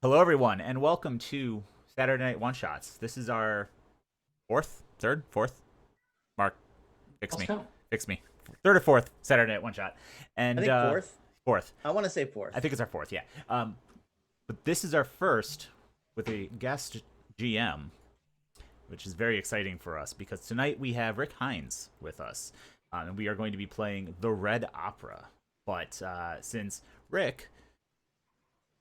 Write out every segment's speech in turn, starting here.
Hello, everyone, and welcome to Saturday Night One Shots. This is our fourth. Mark, fix me, third or fourth Saturday Night One Shot, and I think fourth. Fourth. I want to say fourth. I think it's our fourth. Yeah. But this is our first with a guest GM, which is very exciting for us because tonight we have Rick Heinz with us, and we are going to be playing the Red Opera. But since Rick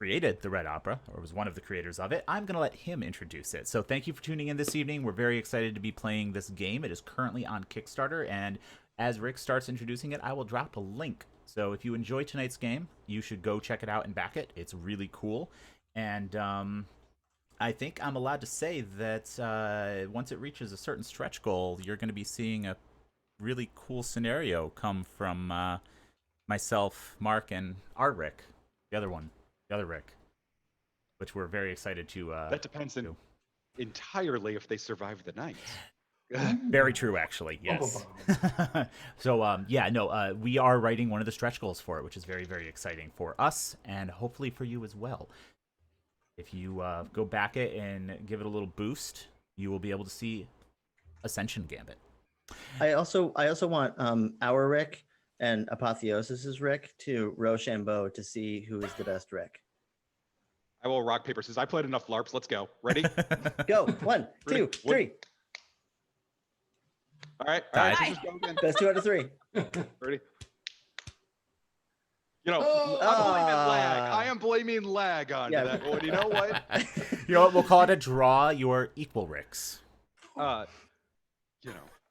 created the Red Opera, or was one of the creators of it, I'm going to let him introduce it. So thank you for tuning in this evening. We're very excited to be playing this game. It is currently on Kickstarter, and as Rick starts introducing it, I will drop a link. So if you enjoy tonight's game, you should go check it out and back it. It's really cool. And I think I'm allowed to say that once it reaches a certain stretch goal, you're going to be seeing a really cool scenario come from myself, Mark, and our Rick, the other Rick, which we're very excited to. That depends entirely if they survive the night. Very true, actually. Yes. So, we are writing one of the stretch goals for it, which is very, very exciting for us and hopefully for you as well. If you go back it and give it a little boost, you will be able to see Ascension Gambit. I also want our Rick and Apotheosis' Rick to Rochambeau to see who is the best Rick. I will rock, paper, scissors. I played enough LARPs. Let's go. Ready? Go. 1, 2, 3. All right. Best 2 out of 3. Ready? I'm blaming lag. I am blaming lag on that one. You know what? You know what? We'll call it a draw. Your equal Ricks.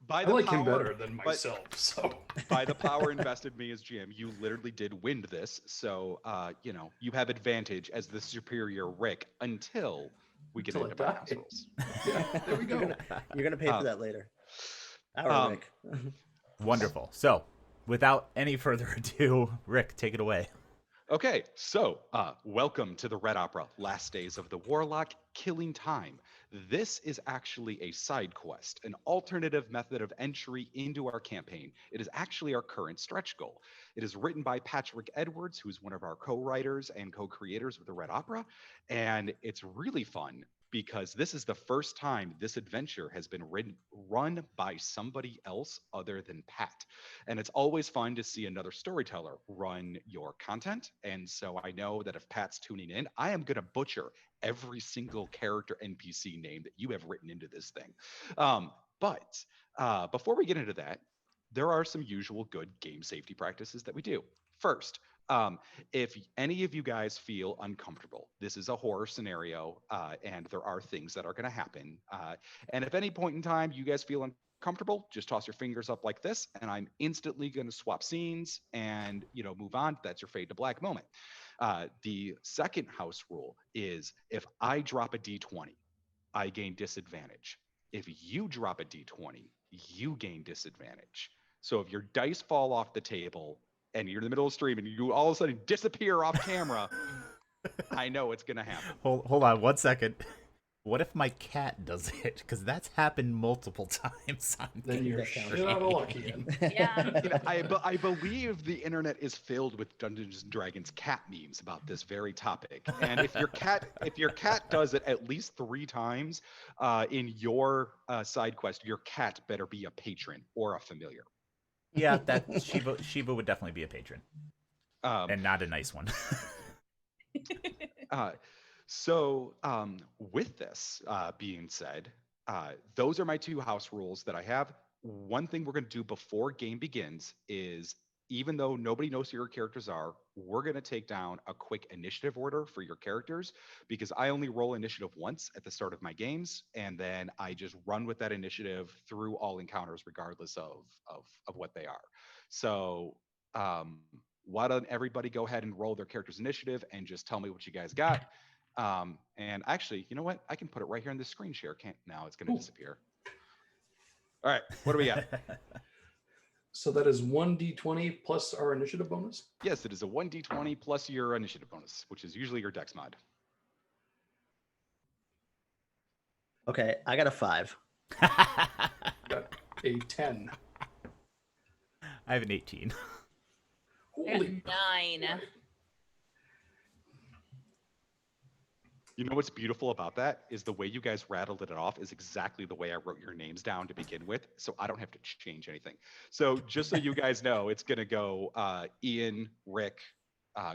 I like him better than myself. So by the power invested in me as GM, you literally did win this. So you have advantage as the superior Rick until we get into my house rules. Yeah, there we go. You're gonna pay for that later. Our Rick. Wonderful. So, without any further ado, Rick, take it away. Okay, so welcome to the Red Opera, Last Days of the Warlock, Killing Time. This is actually a side quest, an alternative method of entry into our campaign. It is actually our current stretch goal. It is written by Patrick Edwards, who's one of our co-writers and co-creators of the Red Opera, and it's really fun because this is the first time this adventure has been run by somebody else other than Pat. And it's always fun to see another storyteller run your content. And so I know that if Pat's tuning in, I am going to butcher every single character NPC name that you have written into this thing. But before we get into that, there are some usual good game safety practices that we do. First, if any of you guys feel uncomfortable, this is a horror scenario, and there are things that are going to happen. And if any point in time you guys feel uncomfortable, just toss your fingers up like this, and I'm instantly going to swap scenes and move on. That's your fade to black moment. The second house rule is if I drop a D20, I gain disadvantage. If you drop a D20, you gain disadvantage. So if your dice fall off the table and you're in the middle of the stream and you all of a sudden disappear off camera, I know it's going to happen. Hold on 1 second. What if my cat does it? Because that's happened multiple times. Then you're shit out of luck again. Yeah. I believe the internet is filled with Dungeons and Dragons cat memes about this very topic. And if your cat does it at least 3 times in your side quest, your cat better be a patron or a familiar. Yeah, that Shiva would definitely be a patron, and not a nice one. So with this being said, those are my 2 house rules that I have. One thing we're going to do before game begins is, even though nobody knows who your characters are, we're going to take down a quick initiative order for your characters, because I only roll initiative once at the start of my games, and then I just run with that initiative through all encounters regardless of what they are. So why don't everybody go ahead and roll their character's initiative and just tell me what you guys got. And actually, you know what? I can put it right here in the screen share. Now it's going to disappear. All right, what do we got? So that is 1d20 plus our initiative bonus? Yes, it is a 1d20 plus your initiative bonus, which is usually your dex mod. Okay, I got a 5. Got a 10. I have an 18. Holy 9. You know what's beautiful about that is the way you guys rattled it off is exactly the way I wrote your names down to begin with, so I don't have to change anything. So just so you guys know, it's gonna go Ian, Rick,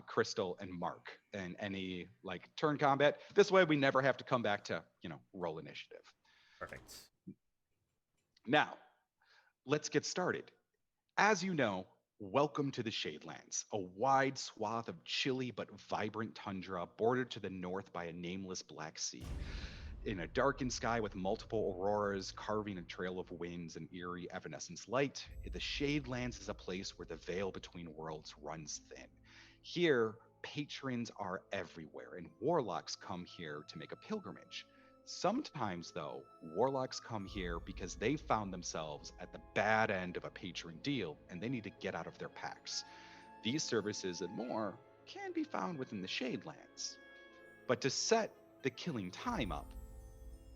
Crystal, and Mark, and any like turn combat. This way, we never have to come back to roll initiative. Perfect. Now, let's get started. As you know, welcome to the Shadelands, a wide swath of chilly but vibrant tundra bordered to the north by a nameless black sea. In a darkened sky with multiple auroras carving a trail of winds and eerie evanescence light, the Shadelands is a place where the veil between worlds runs thin. Here, patrons are everywhere, and warlocks come here to make a pilgrimage. Sometimes, though, warlocks come here because they found themselves at the bad end of a patron deal and they need to get out of their packs. These services and more can be found within the Shadelands. But to set the killing time up,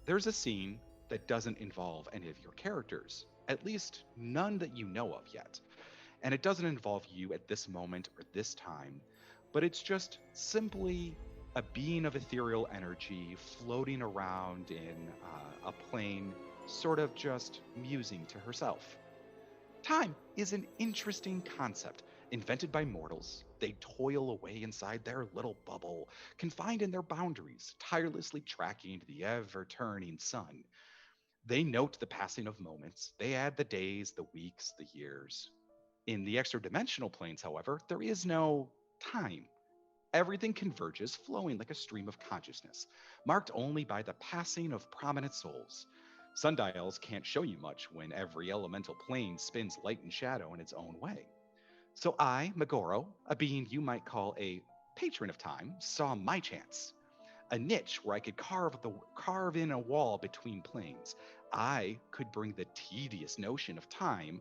there's a scene that doesn't involve any of your characters, at least none that you know of yet. And it doesn't involve you at this moment or this time, but it's just simply a being of ethereal energy floating around in a plane, sort of just musing to herself. Time is an interesting concept. Invented by mortals, they toil away inside their little bubble, confined in their boundaries, tirelessly tracking the ever-turning sun. They note the passing of moments. They add the days, the weeks, the years. In the extra-dimensional planes, however, there is no time. Everything converges, flowing like a stream of consciousness, marked only by the passing of prominent souls. Sundials can't show you much when every elemental plane spins light and shadow in its own way. So I, Megoro, a being you might call a patron of time, saw my chance. A niche where I could carve in a wall between planes. I could bring the tedious notion of time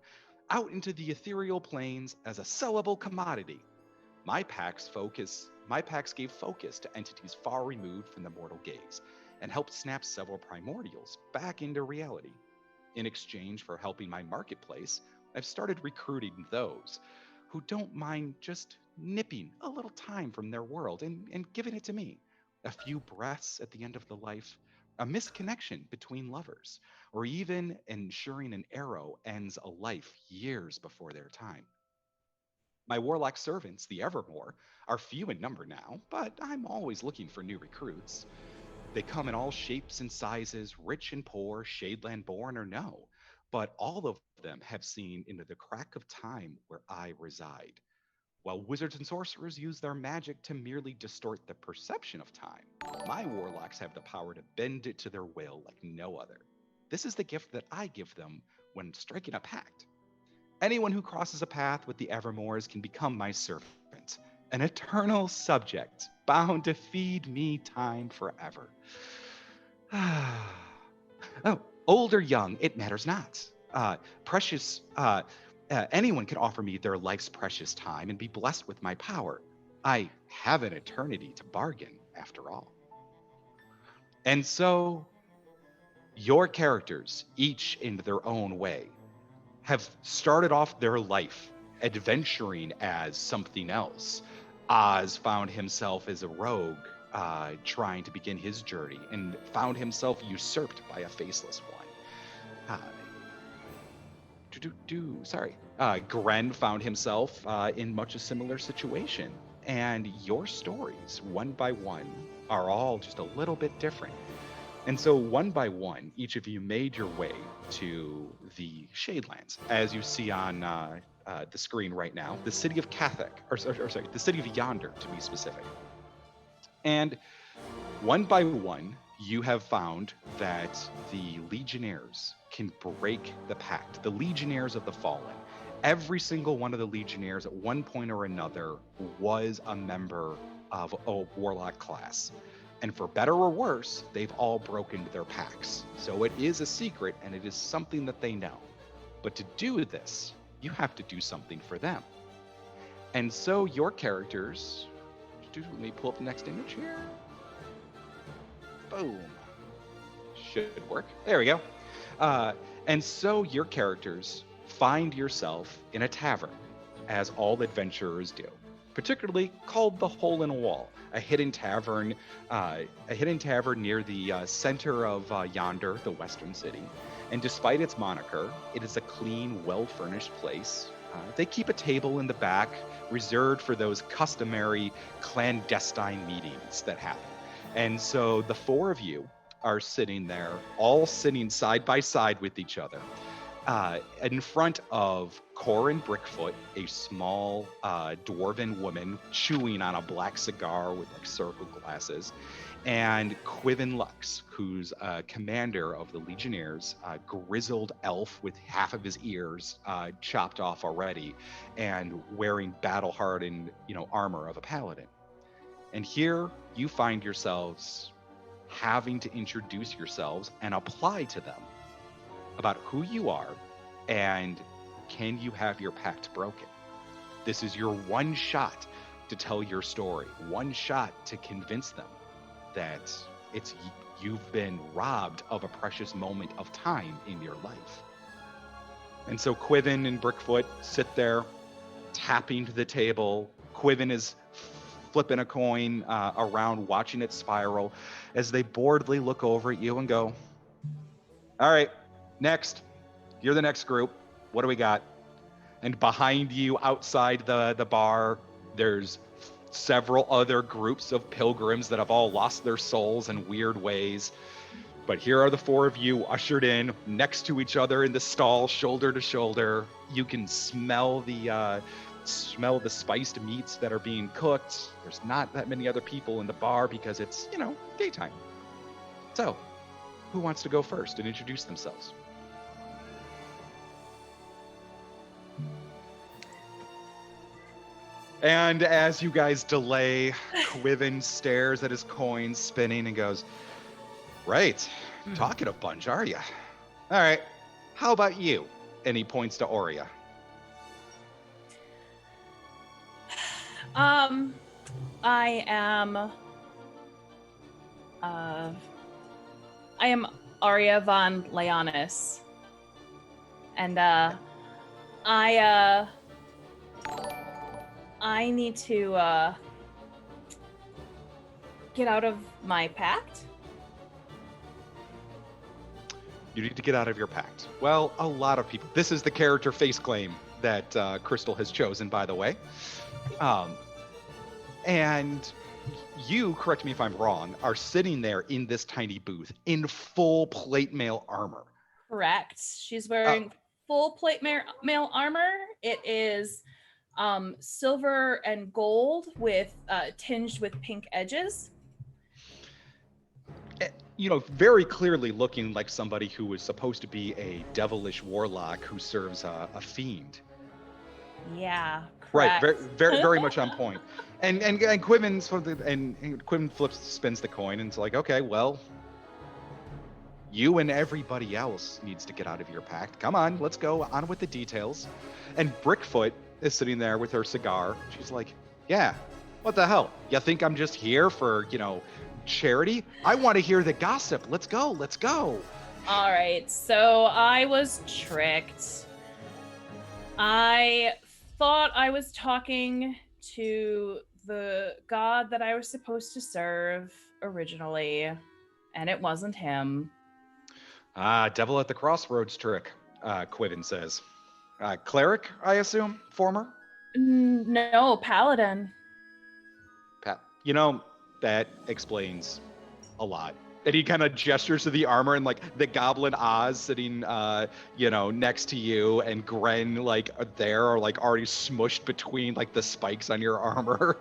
out into the ethereal planes as a sellable commodity. My pacts gave focus to entities far removed from the mortal gaze, and helped snap several primordials back into reality. In exchange for helping my marketplace, I've started recruiting those who don't mind just nipping a little time from their world and giving it to me. A few breaths at the end of the life, a missed connection between lovers, or even ensuring an arrow ends a life years before their time. My warlock servants, the Evermore, are few in number now, but I'm always looking for new recruits. They come in all shapes and sizes, rich and poor, Shadeland born or no, but all of them have seen into the crack of time where I reside. While wizards and sorcerers use their magic to merely distort the perception of time, my warlocks have the power to bend it to their will like no other. This is the gift that I give them when striking a pact. Anyone who crosses a path with the Evermores can become my servant, an eternal subject, bound to feed me time forever. Oh, old or young, it matters not. Anyone can offer me their life's precious time and be blessed with my power. I have an eternity to bargain, after all. And so, your characters, each in their own way, have started off their life adventuring as something else. Oz found himself as a rogue, trying to begin his journey, and found himself usurped by a faceless one. Gren found himself in much a similar situation. And your stories, one by one, are all just a little bit different. And so one by one, each of you made your way to the Shadelands. As you see on the screen right now, the city of the city of Yonder, to be specific. And one by one, you have found that the Legionnaires can break the pact. The Legionnaires of the Fallen. Every single one of the Legionnaires at one point or another was a member of a Warlock class. And for better or worse, they've all broken their pacts. So it is a secret, and it is something that they know. But to do this, you have to do something for them. And so your characters... Let me pull up the next image here. Boom. Should work. There we go. And so your characters find yourself in a tavern, as all adventurers do. particularly called the Hole in a Wall, a hidden tavern near the center of Yonder, the western city. And despite its moniker, it is a clean, well-furnished place. They keep a table in the back reserved for those customary clandestine meetings that happen. And so the four of you are sitting there, all sitting side by side with each other. In front of Corin Brickfoot, a small dwarven woman chewing on a black cigar with like circle glasses, and Quiven Lux, who's a commander of the Legionnaires, a grizzled elf with half of his ears chopped off already, and wearing battle-hardened, armor of a paladin. And here you find yourselves having to introduce yourselves and apply to them about who you are and can you have your pact broken. This is your one shot to tell your story, one shot to convince them that you've been robbed of a precious moment of time in your life. And so Quiven and Brickfoot sit there tapping to the table. Quiven is flipping a coin around, watching it spiral as they boredly look over at you and go, all right, next. You're the next group. What do we got? And behind you, outside the bar, there's several other groups of pilgrims that have all lost their souls in weird ways. But here are the four of you ushered in next to each other in the stall, shoulder to shoulder. You can smell the spiced meats that are being cooked. There's not that many other people in the bar because it's, daytime. So, who wants to go first and introduce themselves? And as you guys delay, Quiven stares at his coins spinning and goes, right, talking a bunch, are you? All right, how about you? And he points to Auria. I am Auria von Leonis. And I need to get out of my pact. You need to get out of your pact. Well, a lot of people. This is the character face claim that Crystal has chosen, by the way. And you, correct me if I'm wrong, are sitting there in this tiny booth in full plate mail armor. Correct. She's wearing full plate mail armor. It is silver and gold with tinged with pink edges. Very clearly looking like somebody who is supposed to be a devilish warlock who serves a fiend. Yeah, correct. Right, very, very much on point. And Quiven spins the coin and it's like, okay, well, you and everybody else needs to get out of your pact. Come on, let's go on with the details. And Brickfoot is sitting there with her cigar. She's like, yeah, what the hell? You think I'm just here for, charity? I want to hear the gossip. Let's go. All right, so I was tricked. I thought I was talking to the god that I was supposed to serve originally, and it wasn't him. Devil at the crossroads trick, Quiven says. Cleric, I assume? Former? No, paladin. That explains a lot. And he kind of gestures to the armor and like the Goblin Oz sitting, next to you, and Gren there are already smushed between the spikes on your armor.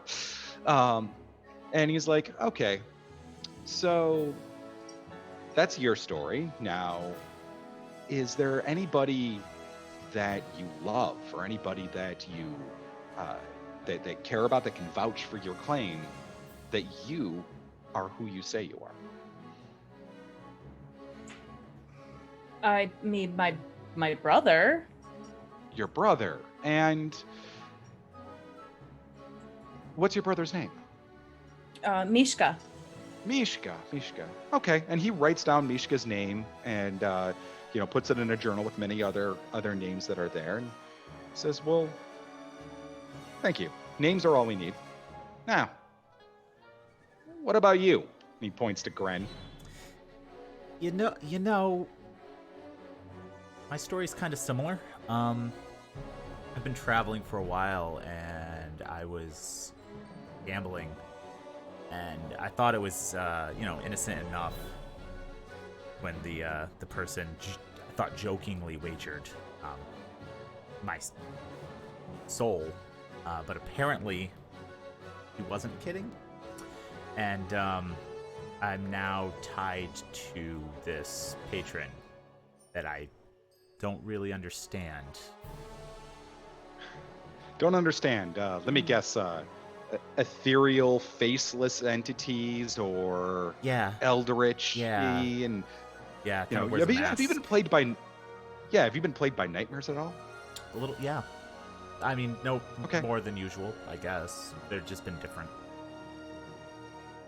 And he's like, okay, so that's your story. Now, is there anybody that you love or anybody that you that care about, that can vouch for your claim that you are who you say you are? I mean, my brother. Your brother. And what's your brother's name? Mishka. Mishka. Okay, and he writes down Mishka's name and puts it in a journal with many other names that are there, and says, "Well, thank you. names are all we need. Now, what about you? He points to Gren. You know, my story's kind of similar. I've been traveling for a while, and I was gambling, and I thought it was, innocent enough when the person I thought jokingly wagered my soul, but apparently he wasn't kidding, and I'm now tied to this patron that I don't really understand. Don't understand. Let me guess. Ethereal, faceless entities, or eldritch. Yeah. And Yeah, you know, wears a have you been mask. plagued by? Yeah, have you been plagued by nightmares at all? A little, yeah. I mean, no Okay. more than usual, I guess. They've just been different.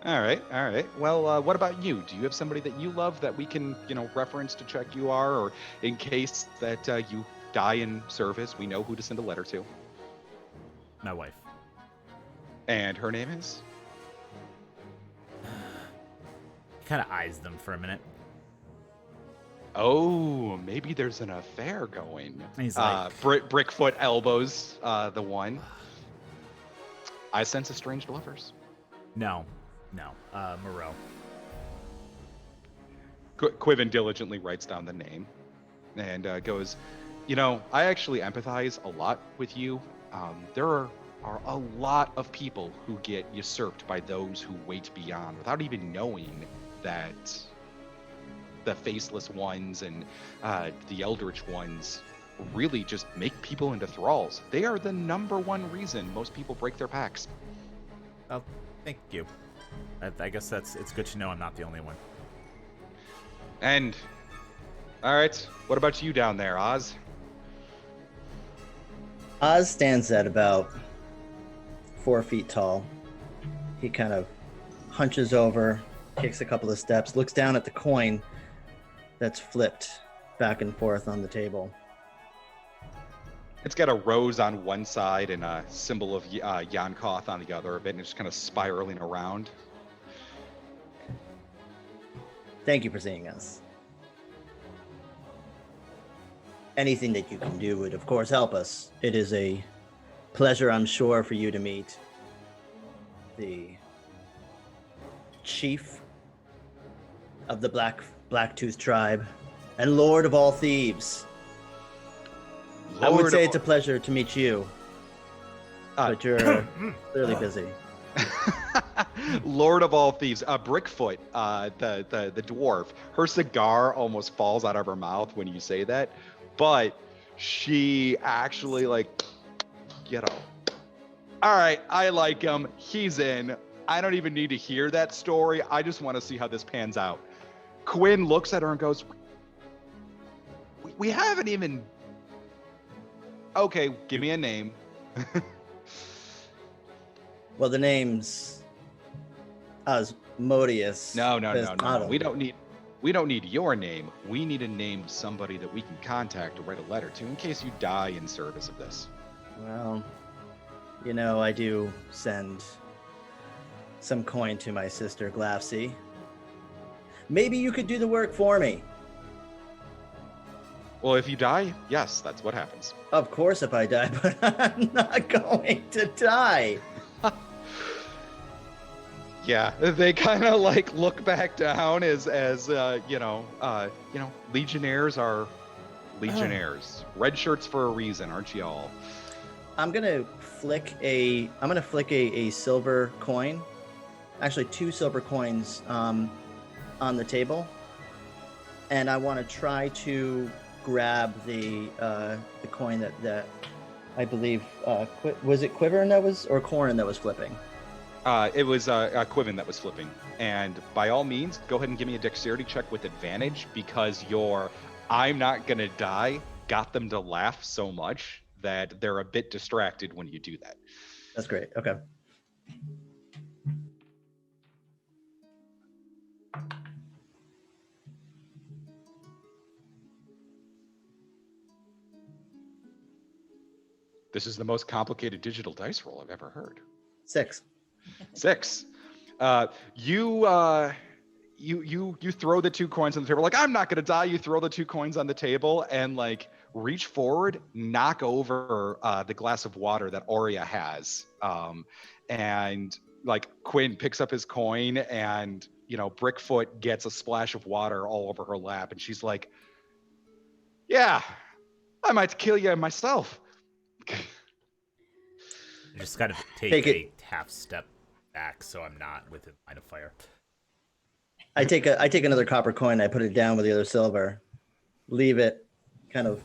All right. Well, what about you? Do you have somebody that you love that we can, reference to check you are, or in case that you die in service, we know who to send a letter to? My wife. And her name is? Kind of eyes them for a minute. Oh, maybe there's an affair going. He's like, Brickfoot elbows the one. I sense estranged lovers. no, Moreau. Quiven diligently writes down the name and goes, I actually empathize a lot with you. There are a lot of people who get usurped by those who wait beyond without even knowing that the faceless ones and the eldritch ones really just make people into thralls. They are the number one reason most people break their pacts. Oh, thank you. I guess it's good to know I'm not the only one. And, all right, what about you down there, Oz? Oz stands at about 4 feet tall. He kind of hunches over, takes a couple of steps, looks down at the coin that's flipped back and forth on the table. It's got a rose on one side and a symbol of Yon'Cath on the other of it, and it's just kind of spiraling around. Thank you for seeing us. Anything that you can do would, of course, help us. It is a pleasure, I'm sure, for you to meet the chief of the Blacktooth tribe and Lord of all Thieves. I would say it's a pleasure to meet you, but you're clearly busy. Lord of all Thieves, Brickfoot, the dwarf. Her cigar almost falls out of her mouth when you say that, but she actually all right, I like him. He's in. I don't even need to hear that story. I just want to see how this pans out. Quinn looks at her and goes, we haven't even... Okay, give me a name. Well, the name's Osmodeus. No. We don't need your name. We need a name of somebody that we can contact or write a letter to in case you die in service of this. Well, I do send some coin to my sister Glafsy. Maybe you could do the work for me. Well, if you die, yes, that's what happens. Of course, if I die, but I'm not going to die. Yeah, they kind of look back down as legionnaires are legionnaires. Red shirts for a reason, aren't you all? I'm gonna flick a silver coin, actually 2 silver coins on the table, and I want to try to grab the coin that I believe was it Quiverin that was or Corin that was flipping. It was Quiven that was flipping, and by all means, go ahead and give me a dexterity check with advantage because your "I'm not gonna die" got them to laugh so much that they're a bit distracted when you do that. That's great. Okay. This is the most complicated digital dice roll I've ever heard. 6. 6. You throw the 2 coins on the table. Like, I'm not gonna die. You throw the 2 coins on the table and like reach forward, knock over the glass of water that Auria has, and like Quinn picks up his coin, and Brickfoot gets a splash of water all over her lap, and she's like, "Yeah, I might kill you myself." I just gotta Take take a half step back so I'm not within line of fire. I take another copper coin. I put it down with the other silver. Leave it. Kind of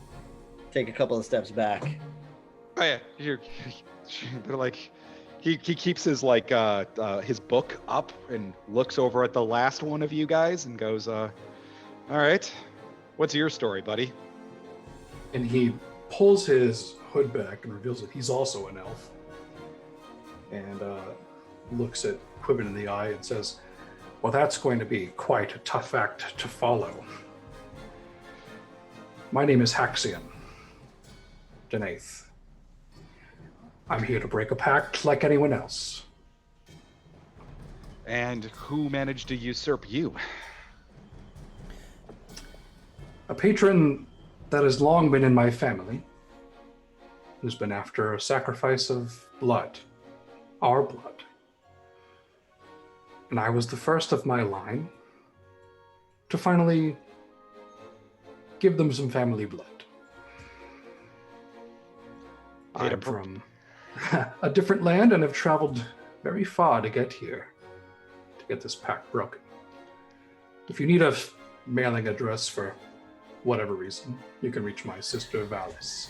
take a couple of steps back. Oh yeah, they're like, he keeps his like his book up and looks over at the last one of you guys and goes, "All right, what's your story, buddy?" And he pulls his hood back and reveals that he's also an elf. And looks at Quiven in the eye and says, "Well, that's going to be quite a tough act to follow. My name is Haxion Denaith. I'm here to break a pact like anyone else." "And who managed to usurp you?" "A patron that has long been in my family, who's been after a sacrifice of blood, our blood. And I was the first of my line to finally give them some family blood. I'm from a different land and have traveled very far to get here, to get this pact broken. If you need a mailing address for whatever reason, you can reach my sister Valis."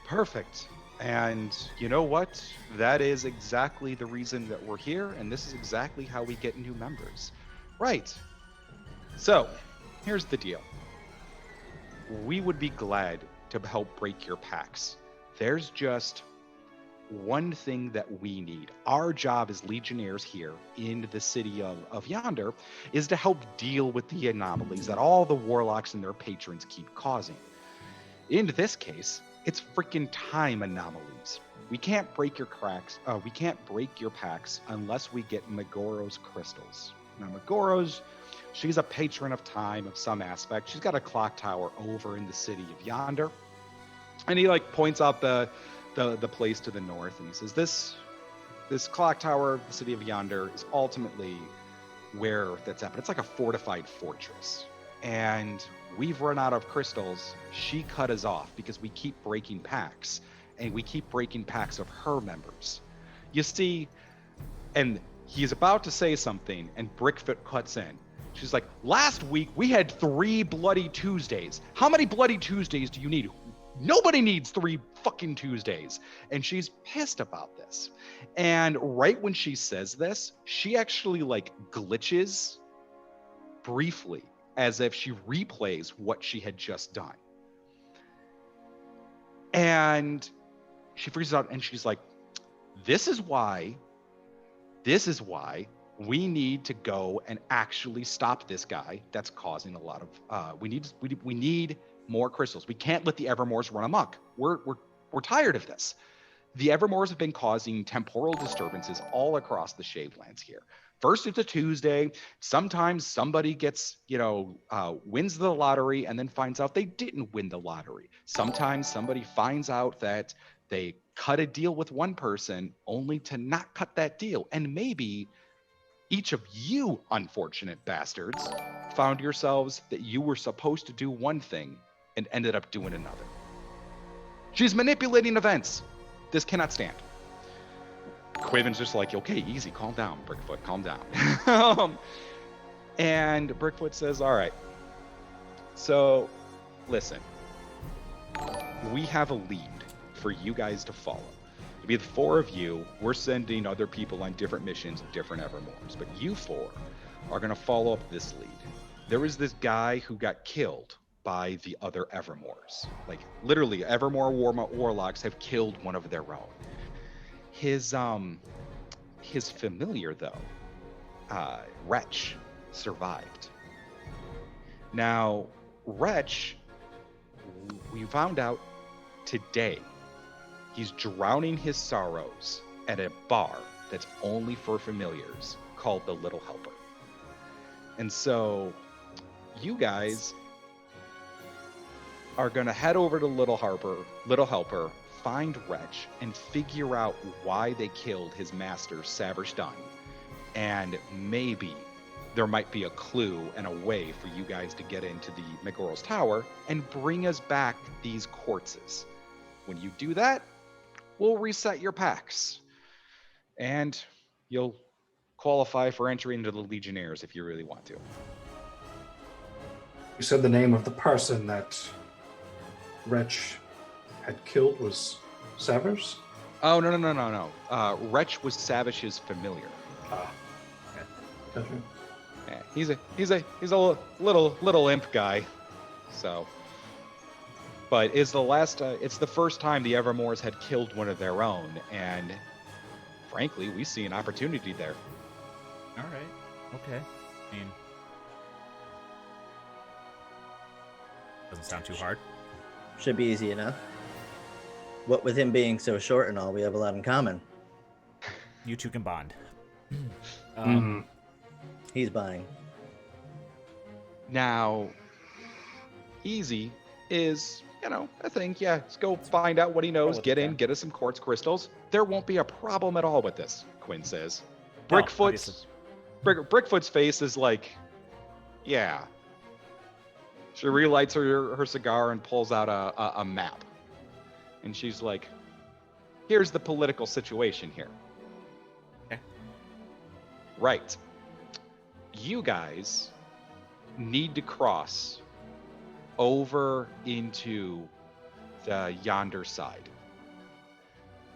Perfect. And you know what? That is exactly the reason that we're here, and this is exactly how we get new members. Right. So, here's the deal. We would be glad to help break your pacts. There's just one thing that we need. Our job as Legionnaires here in the city of Yonder is to help deal with the anomalies that all the warlocks and their patrons keep causing. In this case, it's freaking time anomalies. We can't break your we can't break your pacts unless we get Megoro's crystals. Now, Megoro's, she's a patron of time of some aspect. She's got a clock tower over in the city of Yonder. And he like points out the place to the north, and he says, this clock tower of the city of Yonder is ultimately where that's at, but it's like a fortified fortress. And we've run out of crystals. She cut us off because we keep breaking pacts, and we keep breaking pacts of her members. You see, and he's about to say something, and Brickfoot cuts in. She's like, "Last week we had 3 Bloody Tuesdays. How many Bloody Tuesdays do you need? Nobody needs 3 fucking Tuesdays." And she's pissed about this. And right when she says this, she actually like glitches briefly, as if she replays what she had just done. And she freezes out, and she's like, this is why we need to go and actually stop this guy that's causing a lot of, we need more crystals. We can't let the Evermores run amok. We're tired of this. The Evermores have been causing temporal disturbances all across the Shadelands here. First, it's a Tuesday. Sometimes somebody gets, wins the lottery and then finds out they didn't win the lottery. Sometimes somebody finds out that they cut a deal with one person only to not cut that deal. And maybe each of you unfortunate bastards found yourselves that you were supposed to do one thing and ended up doing another. She's manipulating events. This cannot stand. Quiven's just like, okay, easy, calm down, Brickfoot, calm down. And Brickfoot says, all right, so listen, we have a lead for you guys to follow. To be the 4 of you, we're sending other people on different missions, different Evermores, but you 4 are going to follow up this lead. There was this guy who got killed by the other Evermores. Like, literally, Evermore warlocks have killed one of their own. His familiar, though, Wretch, survived. Now, Wretch, we found out today He's drowning his sorrows at a bar that's only for familiars called the Little Helper. And so you guys are going to head over to Little Helper, find Wretch, and figure out why they killed his master, Savage Dunn. And maybe there might be a clue and a way for you guys to get into the Megoro's Tower and bring us back these quartzes. When you do that, we'll reset your packs. And you'll qualify for entry into the Legionnaires if you really want to. You said the name of the person that Wretch had killed was Savage? Oh, no. Wretch was Savage's familiar. Ah. Okay. Gotcha. Yeah, he's a little imp guy. So, but it's the first time the Evermores had killed one of their own, and frankly, we see an opportunity there. All right. Okay. I mean, doesn't sound too hard. Should be easy enough. What with him being so short and all, we have a lot in common. You two can bond. He's buying. Now, easy is, I think, let's go find out what he knows, get in, get us some quartz crystals. There won't be a problem at all with this, Quinn says. Brickfoot's face is like, yeah. She relights her cigar and pulls out a map. And she's like, here's the political situation here. Okay. Right. You guys need to cross over into the yonder side.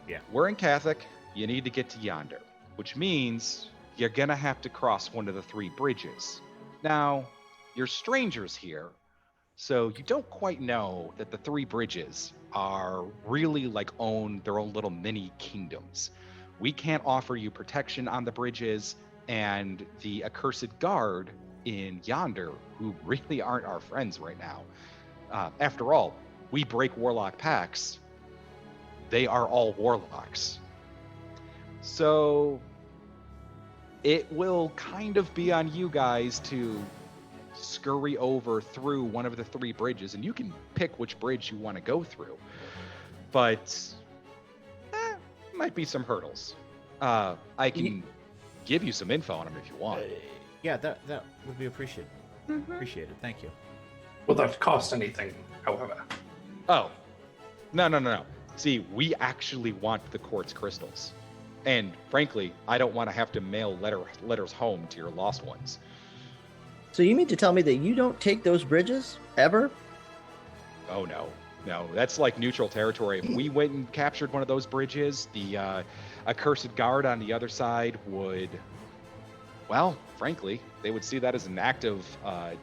Yeah. We're in Catholic. You need to get to yonder, which means you're going to have to cross one of the 3 bridges. Now, you're strangers here, so you don't quite know that the 3 bridges are really own their own little mini kingdoms. We can't offer you protection on the bridges, and the accursed guard in yonder, who really aren't our friends right now. After all, we break warlock pacts. They are all warlocks. So it will kind of be on you guys to scurry over through one of the 3 bridges, and you can pick which bridge you want to go through. But might be some hurdles. I can give you some info on them if you want. Yeah, that would be appreciated. Appreciated. Thank you. Will that cost anything, however? Oh, no. See, we actually want the quartz crystals. And frankly, I don't want to have to mail letters home to your lost ones. So you mean to tell me that you don't take those bridges ever? Oh, no. That's like neutral territory. If we went and captured one of those bridges, the accursed guard on the other side would, well, frankly, they would see that as an act of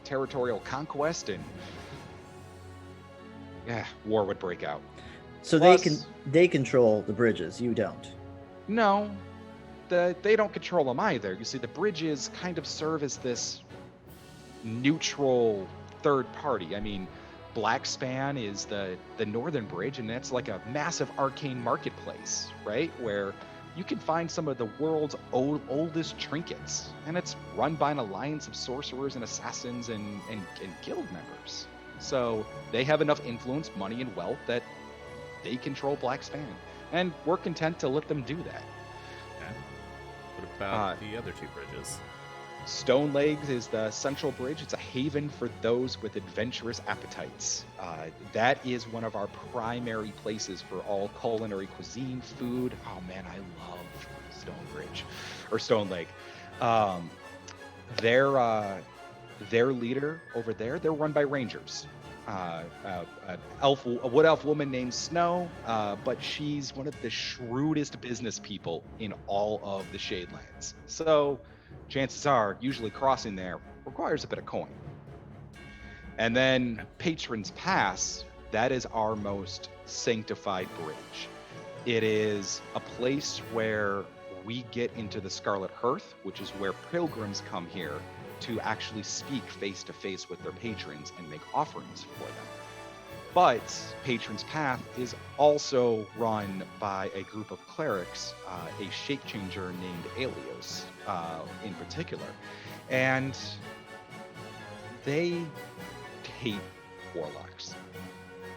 territorial conquest, and war would break out. So Plus, they control the bridges, you don't? No, they don't control them either. You see, the bridges kind of serve as this neutral third party. I mean, Blackspan is the northern bridge, and that's like a massive arcane marketplace, right? Where you can find some of the world's oldest trinkets, and it's run by an alliance of sorcerers and assassins and guild members. So they have enough influence, money, and wealth that they control Blackspan, and we're content to let them do that. Okay. What about the other 2 bridges? Stone Legs is the central bridge. It's a haven for those with adventurous appetites. That is one of our primary places for all culinary cuisine, food. Oh man, I love Stone Leg. Their leader over there, they're run by rangers. A wood elf woman named Snow, but she's one of the shrewdest business people in all of the Shadelands. So chances are, usually crossing there requires a bit of coin. And then Patron's Pass, that is our most sanctified bridge. It is a place where we get into the Scarlet Hearth, which is where pilgrims come here to actually speak face to face with their patrons and make offerings for them. But Patron's Path is also run by a group of clerics, a shape changer named Alios in particular. And they hate warlocks.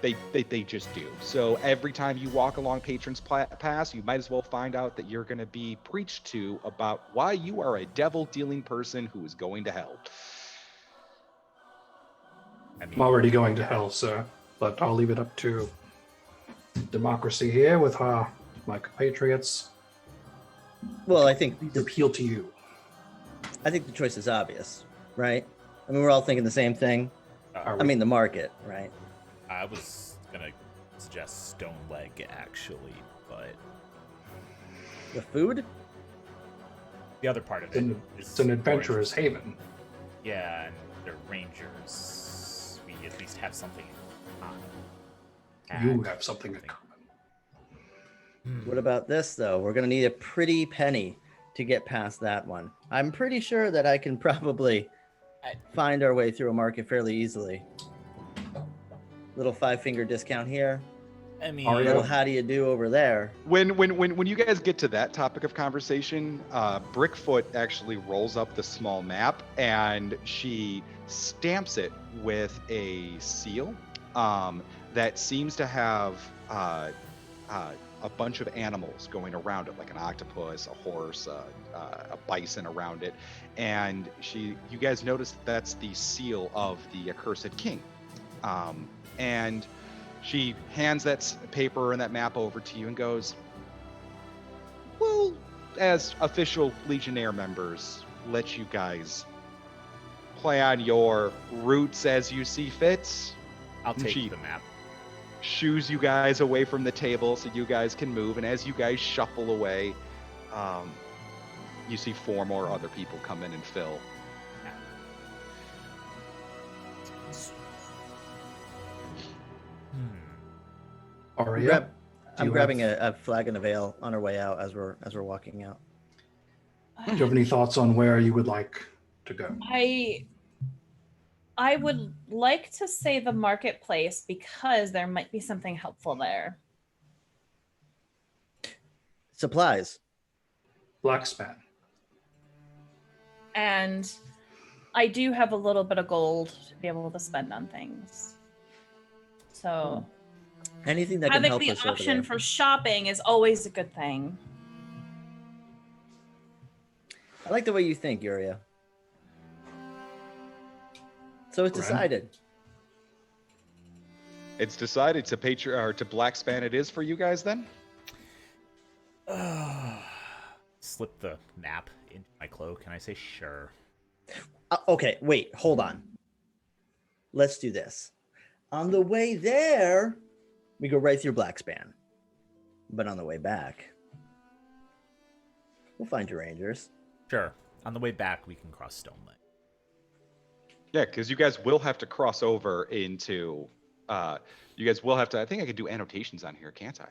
They just do. So every time you walk along Patron's Path, you might as well find out that you're going to be preached to about why you are a devil-dealing person who is going to hell. I'm already going to hell, sir, but I'll leave it up to democracy here with my compatriots. Well, I think to appeal to you. I think the choice is obvious, right? I mean, we're all thinking the same thing. I mean, the market, right? I was gonna suggest Stone Leg actually, but The food? the other part of it It's an adventurer's haven. Yeah, and they're rangers. We at least have something in common. You have something in common. What about this, though? We're going to need a pretty penny to get past that one. I'm pretty sure that I can probably find our way through a market fairly easily. Little 5-finger discount here. I mean, Little how do you do over there? When you guys get to that topic of conversation, Brickfoot actually rolls up the small map and she stamps it with a seal that seems to have a bunch of animals going around it, like an octopus, a horse, a bison around it, and you guys notice that's the seal of the accursed king, and she hands that paper and that map over to you and goes, "Well, as official Legionnaire members, let you guys plan your routes as you see fit." I'll take the map. Shoos you guys away from the table so you guys can move, and as you guys shuffle away, you see 4 more other people come in and fill. Auria, I'm grabbing a flagon of ale on our way out as we're walking out. do you have any thoughts on where you would like to go? I would like to say the marketplace because there might be something helpful there. Supplies. Blackspan. And I do have a little bit of gold to be able to spend on things. So Anything that can having help the us over option there. for shopping is always a good thing. I like the way you think, Auria. So it's Gren? decided. It's decided to to Blackspan it is for you guys then? Slip the map into my cloak, and I say sure. Okay, wait, hold on. Let's do this. On the way there, we go right through Blackspan. But on the way back, we'll find your rangers. Sure. On the way back, we can cross Stone Leg. Yeah, because you guys will have to cross over into. You guys will have to. I think I could do annotations on here, can't I?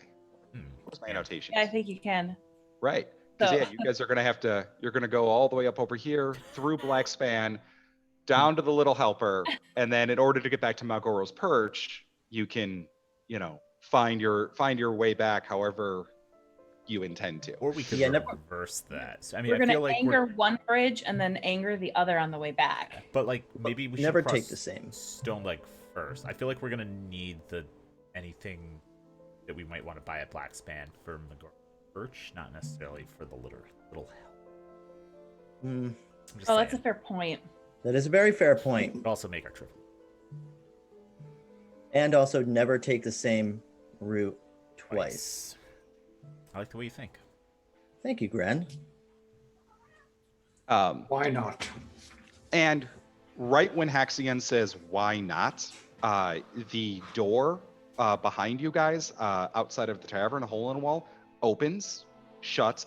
What's my annotations? Yeah, I think you can. Right. Because So- yeah, you guys are gonna have to. You're gonna go all the way up over here through Blackspan, down to the Little Helper, and then in order to get back to Malgoro's Perch, you can, find your way back however you intend to. Or we could Yeah, reverse that. So, I mean, We're I gonna feel like anger one bridge and then anger the other on the way back. but like maybe we should Never cross take the same. Stone Leg first. I feel like we're gonna need anything that we might want to buy at Blackspan for Magor Birch, not necessarily for the little hell. I'm just Oh, that's a saying. fair point. That is a very fair point. But also make our trip. And also never take the same route twice. I like the way you think. Thank you, Gren. Why not? And right when Haxion says, "Why not?" The door behind you guys, outside of the tavern, a hole in the wall, opens, shuts,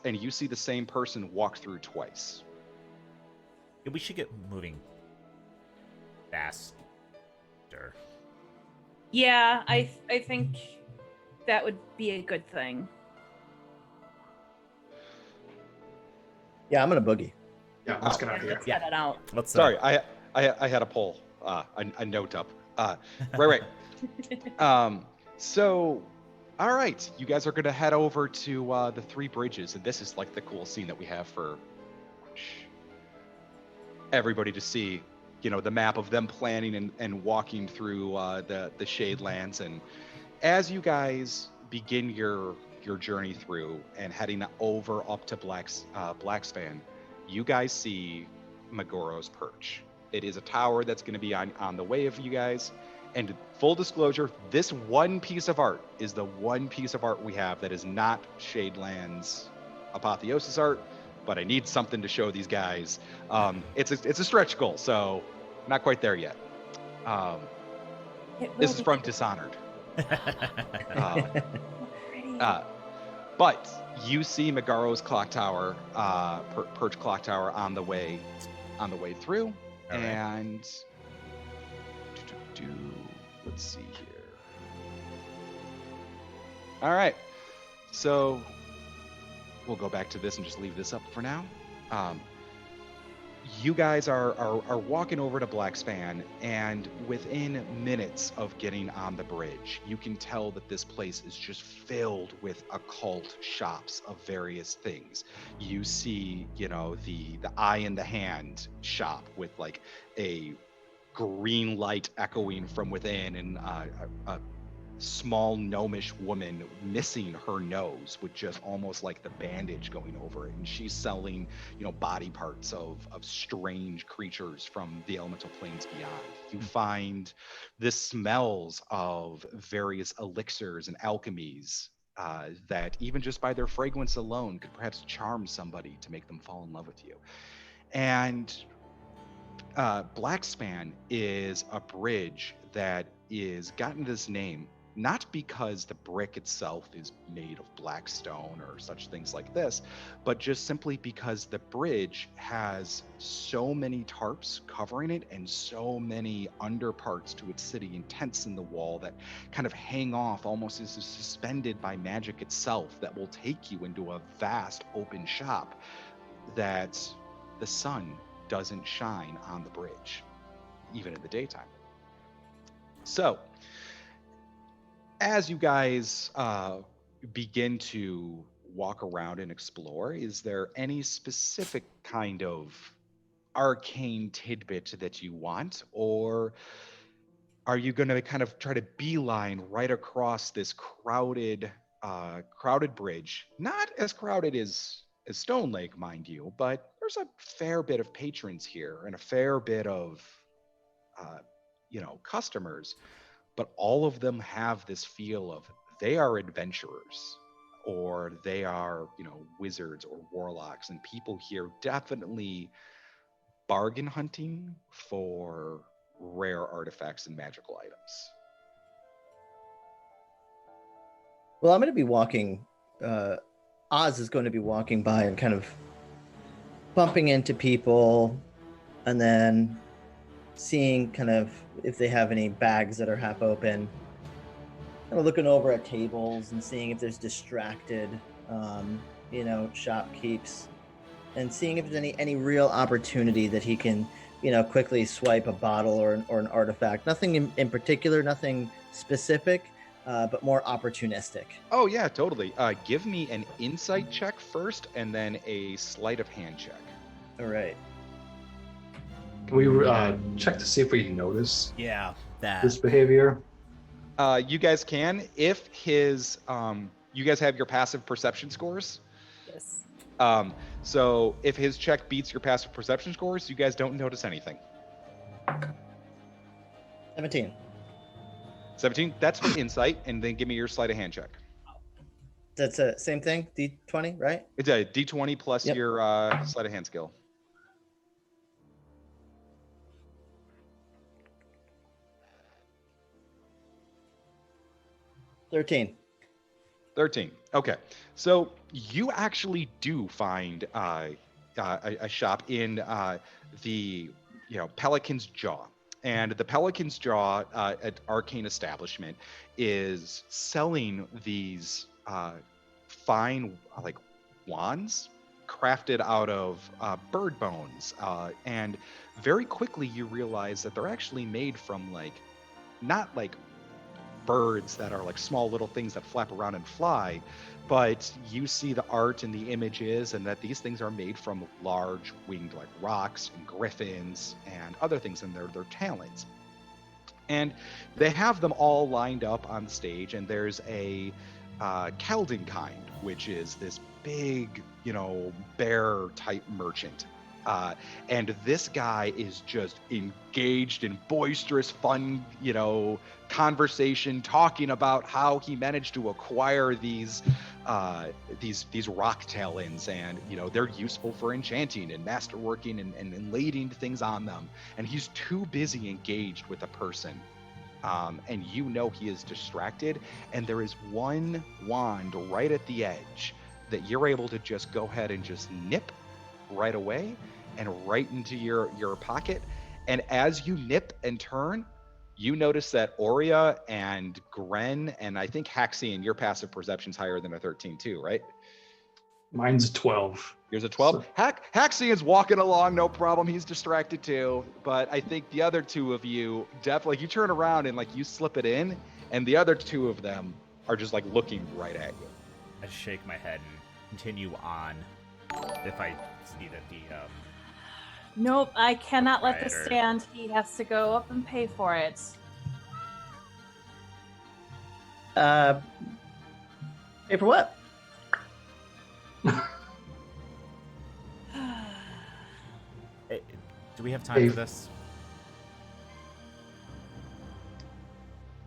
and you see the same person walk through twice. Yeah, we should get moving faster. Yeah, I think that would be a good thing. Yeah, I'm gonna boogie. Yeah, let's get out of here. Let's get it out. Let's Sorry, I had a poll, a note up. Right. So, all right, you guys are going to head over to the Three Bridges, and this is like the cool scene that we have for everybody to see. You know, the map of them planning and walking through the Shadelands, and as you guys begin your journey through and heading over up to Blackspan, you guys see Megoro's Perch. It is a tower that's going to be on the way of you guys. And full disclosure, this one piece of art is the one piece of art we have that is not Shadelands Apotheosis art, but I need something to show these guys. It's a stretch goal, so not quite there yet. This is from Dishonored. But you see Megoro's clock tower, Perch clock tower on the way through, All right. and let's see here. All right, so we'll go back to this and just leave this up for now. You guys are walking over to Blackspan, and within minutes of getting on the bridge, you can tell that this place is just filled with occult shops of various things. You see, you know, the eye in the hand shop with like a green light echoing from within, and a small gnomish woman missing her nose with just almost like the bandage going over it, and she's selling, you know, body parts of strange creatures from the elemental planes beyond. You find the smells of various elixirs and alchemies that even just by their fragrance alone could perhaps charm somebody to make them fall in love with you. And Blackspan is a bridge that is gotten this name not because the brick itself is made of black stone or such things like this, but just simply because the bridge has so many tarps covering it and so many underparts to its city and tents in the wall that kind of hang off almost as suspended by magic itself that will take you into a vast open shop that the sun doesn't shine on the bridge, even in the daytime. So, as you guys begin to walk around and explore, is there any specific kind of arcane tidbit that you want, or are you going to kind of try to beeline right across this crowded bridge? Not as crowded as Stone Lake, mind you, but there's a fair bit of patrons here and a fair bit of customers. But all of them have this feel of they are adventurers, or they are, wizards or warlocks, and people here definitely bargain hunting for rare artifacts and magical items. Well, I'm going to be walking. Oz is going to be walking by and kind of bumping into people, and then seeing kind of if they have any bags that are half open, kind of looking over at tables and seeing if there's distracted, shopkeeps, and seeing if there's any real opportunity that he can, quickly swipe a bottle or an artifact. Nothing in particular, nothing specific, but more opportunistic. Oh yeah, totally. Give me an insight check first, and then a sleight of hand check. All right. Can we check to see if we notice that this behavior? You guys can. If his, you guys have your passive perception scores? Yes. So if his check beats your passive perception scores, you guys don't notice anything. 17. 17? That's for insight, and then give me your sleight of hand check. That's a same thing, D20, right? It's a D20 plus your sleight of hand skill. 13. 13. Okay. So you actually do find a shop in the Pelican's Jaw. And the Pelican's Jaw at Arcane Establishment is selling these fine wands crafted out of bird bones. And very quickly you realize that they're actually made from not like birds that are like small little things that flap around and fly, but you see the art and the images, and that these things are made from large winged like rocks and griffins and other things in their talons. And they have them all lined up on the stage, and there's a Keldenkind, which is this big, bear type merchant. And this guy is just engaged in boisterous, fun, conversation, talking about how he managed to acquire these rock talons, and they're useful for enchanting and masterworking and lading things on them. And he's too busy engaged with a person, and he is distracted. And there is one wand right at the edge that you're able to just go ahead and just nip right away and right into your pocket. And as you nip and turn, you notice that Auria and Gren, and I think Haxion, your passive perception's higher than a 13 too, right? Mine's a 12. Yours a 12? So, Haxion's walking along, no problem. He's distracted too. But I think the other two of you definitely, you turn around and you slip it in, and the other two of them are just looking right at you. I shake my head and continue on if I see that the Nope, I cannot let this Rioter. stand. He has to go up and pay for it. Pay for what? Do we have time for this?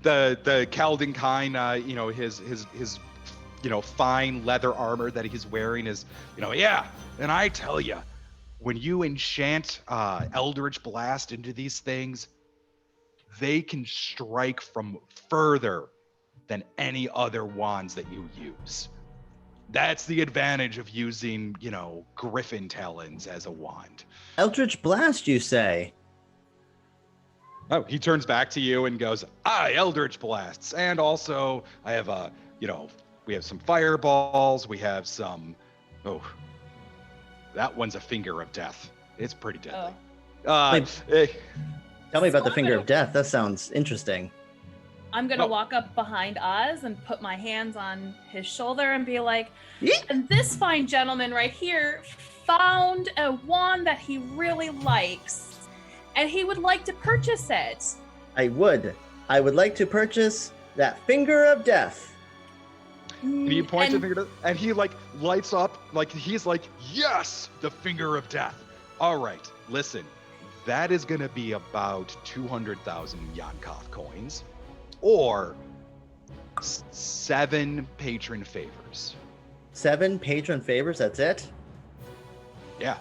The Keldenkind, his fine leather armor that he's wearing is, yeah. And I tell you, when you enchant Eldritch Blast into these things, they can strike from further than any other wands that you use. That's the advantage of using, Griffin Talons as a wand. Eldritch Blast, you say? Oh, he turns back to you and goes, Eldritch Blasts. And also, I have we have some fireballs. We have some, that one's a finger of death. It's pretty deadly. Tell me about the Finger of Death. That sounds interesting. I'm going to walk up behind Oz and put my hands on his shoulder and be like, and this fine gentleman right here found a wand that he really likes, and he would like to purchase it. I would like to purchase that Finger of Death. And he points at the finger, and he lights up, he's like, yes, the Finger of Death. All right, listen, that is going to be about 200,000 Yon'Cath coins, or 7 patron favors. 7 patron favors, that's it? Yeah.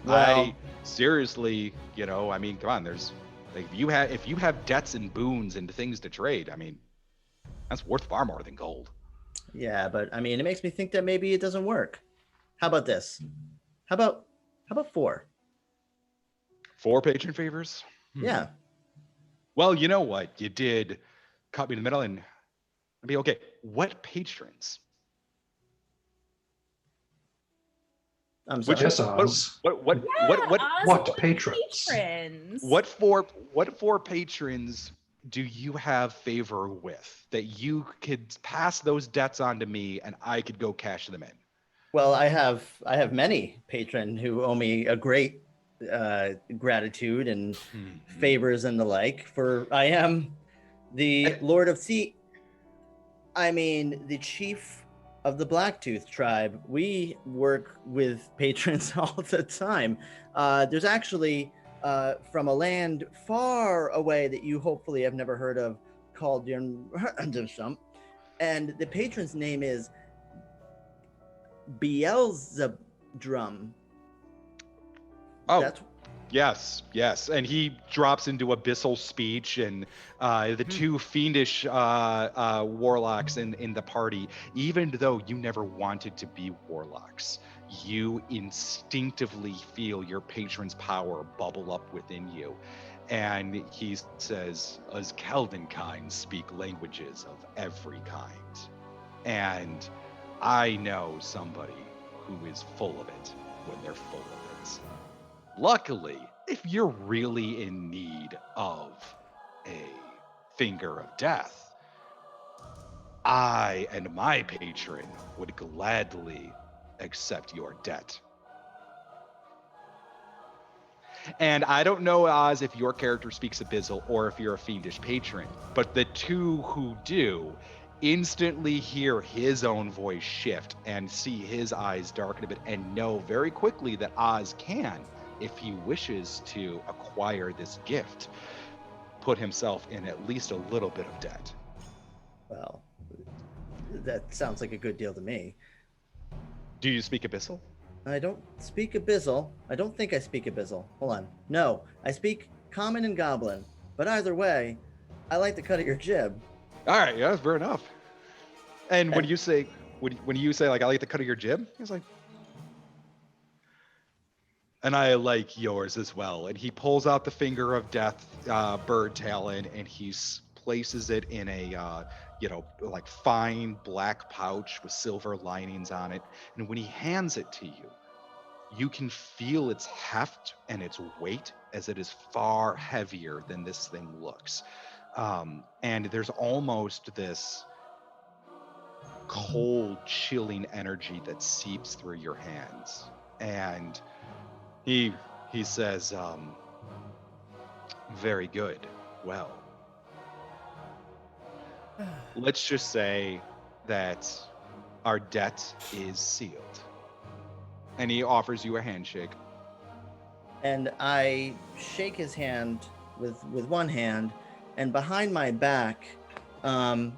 Well, seriously, come on, there's if you have debts and boons and things to trade, that's worth far more than gold. Yeah, but it makes me think that maybe it doesn't work. How about this? How about 4? 4 patron favors? Yeah. Well, you know what? You did cut me in the middle, and okay. What patrons? I'm sorry. What patrons? What four patrons do you have favor with that you could pass those debts on to me and I could go cash them in? Well, I have many patrons who owe me a great gratitude and favors and the like, for I am the Lord of Thieves. The chief of the Blacktooth tribe. We work with patrons all the time. There's actually from a land far away that you hopefully have never heard of, called Yon'Cath, and the patron's name is Beelzebub. Oh, yes. And he drops into abyssal speech, and the 2 fiendish warlocks in the party, even though you never wanted to be warlocks, you instinctively feel your patron's power bubble up within you. And he says, as Keldenkind speak languages of every kind. And I know somebody who is full of it when they're full of it. Luckily, if you're really in need of a finger of death, I and my patron would gladly accept your debt. And I don't know, Oz, if your character speaks Abyssal or if you're a fiendish patron, but the two who do instantly hear his own voice shift and see his eyes darken a bit and know very quickly that Oz can, if he wishes to acquire this gift, put himself in at least a little bit of debt. Well, that sounds like a good deal to me. Do you speak Abyssal? I don't speak Abyssal. I don't think I speak Abyssal. Hold on. No, I speak Common and Goblin. But either way, I like the cut of your jib. All right, yeah, fair enough. And when you say like I like the cut of your jib, he's like, and I like yours as well. And he pulls out the finger of death, bird talon, and he places it in a like fine black pouch with silver linings on it. And when he hands it to you, you can feel its heft and its weight, as it is far heavier than this thing looks. And there's almost this cold, chilling energy that seeps through your hands. And he says, very good. Well, let's just say that our debt is sealed. And he offers you a handshake. And I shake his hand with one hand, and behind my back, kind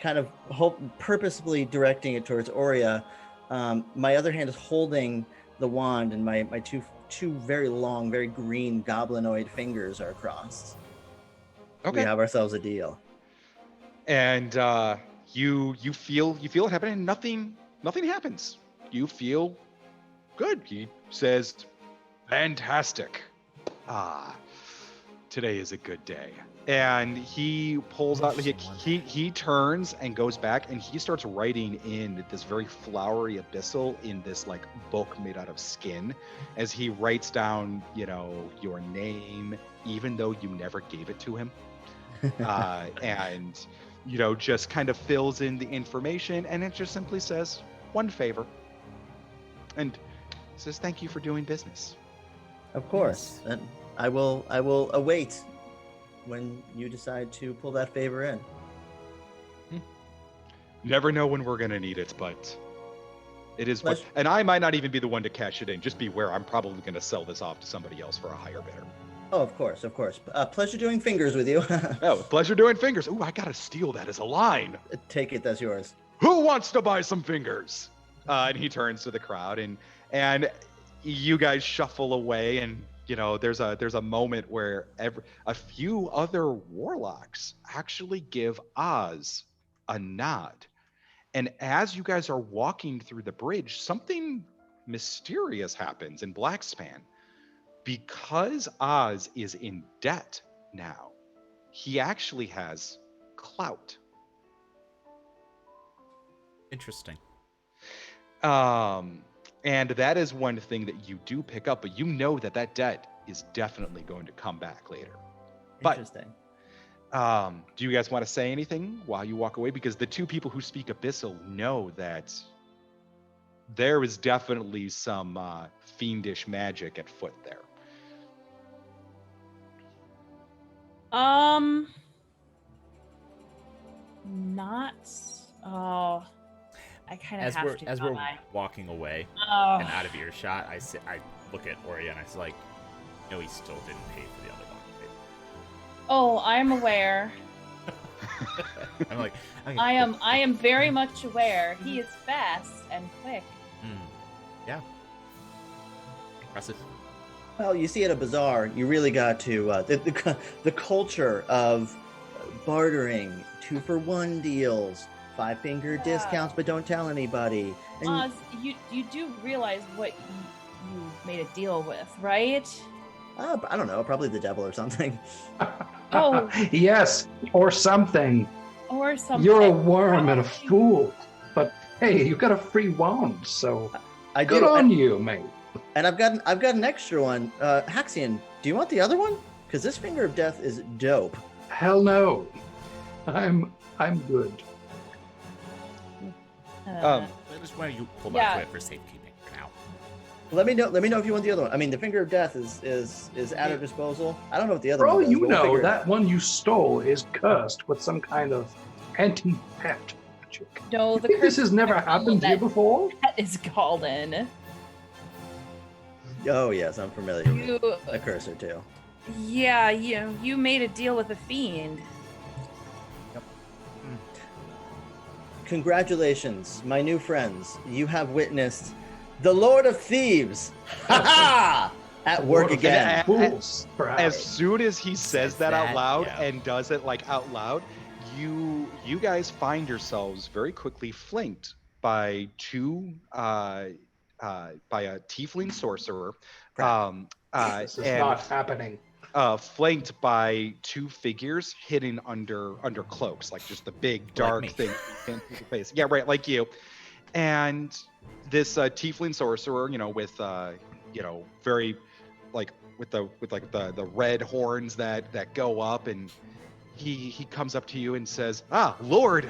of purposefully directing it towards Auria, my other hand is holding the wand, and my two very long, very green goblinoid fingers are crossed. Okay. We have ourselves a deal. And you feel it happen, and nothing happens. You feel good. He says, fantastic. Today is a good day. And he pulls out, he turns and goes back, and he starts writing in this very flowery abyssal in this like book made out of skin, as he writes down, your name, even though you never gave it to him. And just kind of fills in the information, and it just simply says one favor, and says thank you for doing business. Of course. Yes. And I will await when you decide to pull that favor in. Never know when we're gonna need it, but it is and I might not even be the one to cash it in. Just beware, I'm probably gonna sell this off to somebody else for a higher bidder. Oh, of course. Pleasure doing fingers with you. Oh, pleasure doing fingers. Ooh, I gotta steal that as a line. Take it, that's yours. Who wants to buy some fingers? And he turns to the crowd, and you guys shuffle away, and there's a moment where a few other warlocks actually give Oz a nod. And as you guys are walking through the bridge, something mysterious happens in Blackspan. Because Oz is in debt now, he actually has clout. Interesting. And that is one thing that you do pick up, but that debt is definitely going to come back later. Interesting. But, do you guys want to say anything while you walk away? Because the two people who speak Abyssal know that there is definitely some fiendish magic at foot there. I kind of have to. As we're walking away and out of earshot, I look at Auria and I say, like, no, he still didn't pay for the other one. Oh, I'm aware. I'm like, okay, I am very much aware. He is fast and quick. Yeah. Impressive. Well, you see, at a bazaar, you really got to the culture of bartering, 2-for-1 deals, 5-finger discounts, but don't tell anybody. And Oz, you do realize what you made a deal with, right? I don't know, probably the devil or something. Oh. Yes, or something. Or something. You're a worm and a fool. But hey, you got a free wand, so I good do. on you, mate. And I've got an extra one. Haxion, do you want the other one? Because this finger of death is dope. Hell no. I'm good. I just want you pull my foot for safekeeping for now. Let me know if you want the other one. I mean, the Finger of Death is at our disposal. I don't know what the other For all one does. you but we'll know, figure it that out. one you stole is cursed with some kind of anti-pact magic. No, You the think this curse has never happened here before? that is called in. Oh yes, I'm familiar with You, a cursor too. yeah, you made a deal with a fiend. Congratulations, my new friends. You have witnessed the Lord of Thieves. Ha ha! At work Lord of again. Fools, As perhaps. soon as he says that out loud yeah. and does it like out loud, you guys find yourselves very quickly flanked by by a tiefling sorcerer, This is not happening. flanked by two figures hidden under cloaks, like just the big dark me. thing in the face. Yeah, right, like you. And this tiefling sorcerer, with very like with the red horns that go up, and he comes up to you and says, Lord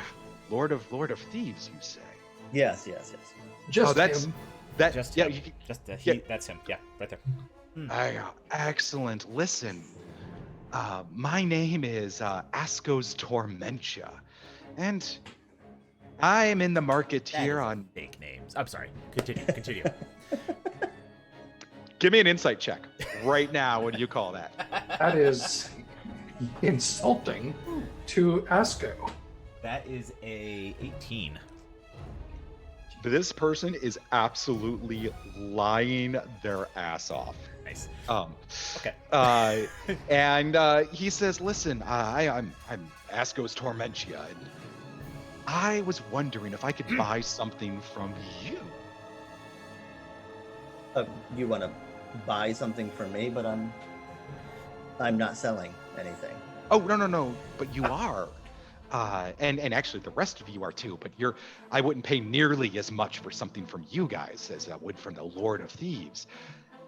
of Thieves, you say. Yes. Just that's him. that. Just yeah, him. That's him. Yeah, right there. Excellent. Listen, my name is Asco's Tormentia, and I am in the market That here is on. fake names. I'm sorry. Continue. Give me an insight check right now. What do you call that? That is insulting to Asco. That is a 18. This person is absolutely lying their ass off. Nice. Okay. Okay. And he says, "Listen, I'm Asco's Tormentia, and I was wondering if I could buy something from you." You want to buy something from me, but I'm not selling anything. Oh no, but you are. And actually the rest of you are too, but I wouldn't pay nearly as much for something from you guys as I would from the Lord of Thieves.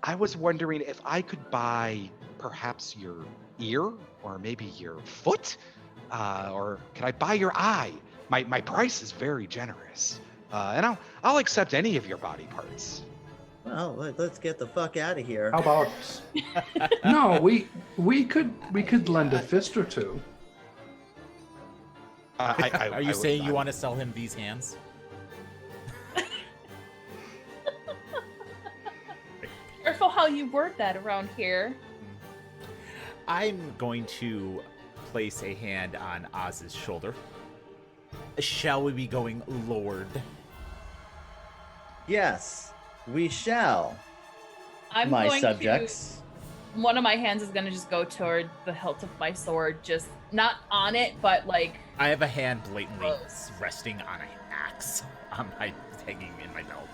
I was wondering if I could buy perhaps your ear, or maybe your foot, or can I buy your eye? My price is very generous, and I'll accept any of your body parts. Well, let's get the fuck out of here. How about? No, we could lend a fist or two. Are you saying you want to sell him these hands? Careful how you word that around here. I'm going to place a hand on Oz's shoulder. Shall we be going, Lord? Yes, we shall. I'm my going subjects. One of my hands is gonna just go toward the hilt of my sword, just not on it, but like. I have a hand blatantly Close. resting on an axe hanging in my belt.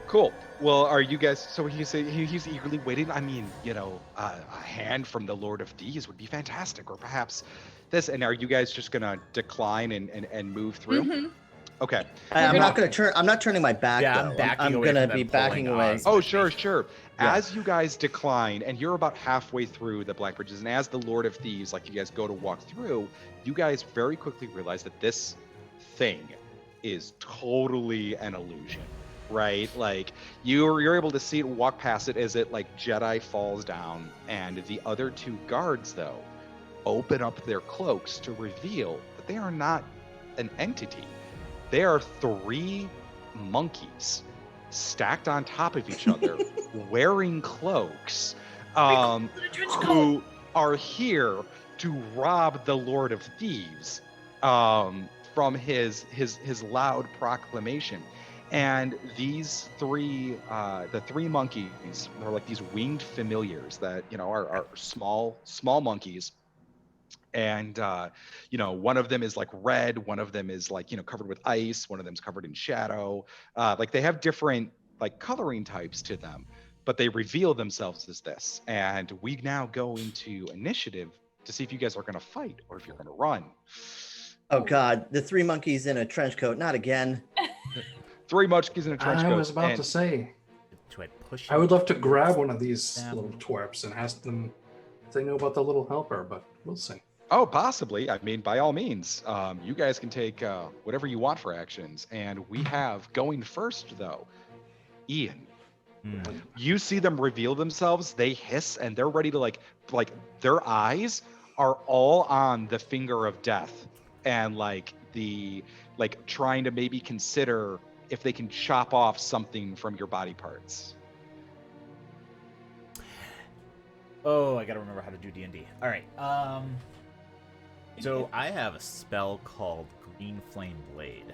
Cool. Well, are you guys? So he's eagerly waiting. I mean, a hand from the Lord of Thieves would be fantastic, or perhaps this. And are you guys just gonna decline and move through? Mm-hmm. Okay. I'm not going to turn. I'm not turning my back. Yeah, though. I'm backing I'm away going to from be them, backing pulling away. Oz. Oh, sure. Yeah. As you guys decline, and you're about halfway through the Black Bridges, and as the Lord of Thieves, like you guys go to walk through, you guys very quickly realize that this thing is totally an illusion, right? Like you're able to see it, walk past it as it like Jedi falls down, and the other two guards though open up their cloaks to reveal that they are not an entity. They are three monkeys stacked on top of each other, wearing cloaks, who are here to rob the Lord of Thieves from his loud proclamation. And these three, the three monkeys, they're like these winged familiars that are small monkeys. And one of them is like red, one of them is like covered with ice, one of them's covered in shadow. Like they have different like coloring types to them, but they reveal themselves as this. And we now go into initiative to see if you guys are going to fight or if you're going to run. Oh God, the three monkeys in a trench coat. Not again. Three monkeys in a trench coat. I was about to say, I would love to grab one of these little twerps and ask them if they know about the little helper, but we'll see. Oh, possibly. I mean, by all means, you guys can take whatever you want for actions. And we have going first, though, Ian. You see them reveal themselves. They hiss, and they're ready to like their eyes are all on the finger of death, and trying to maybe consider if they can chop off something from your body parts. Oh, I gotta remember how to do D&D. All right. So I have a spell called Green Flame Blade.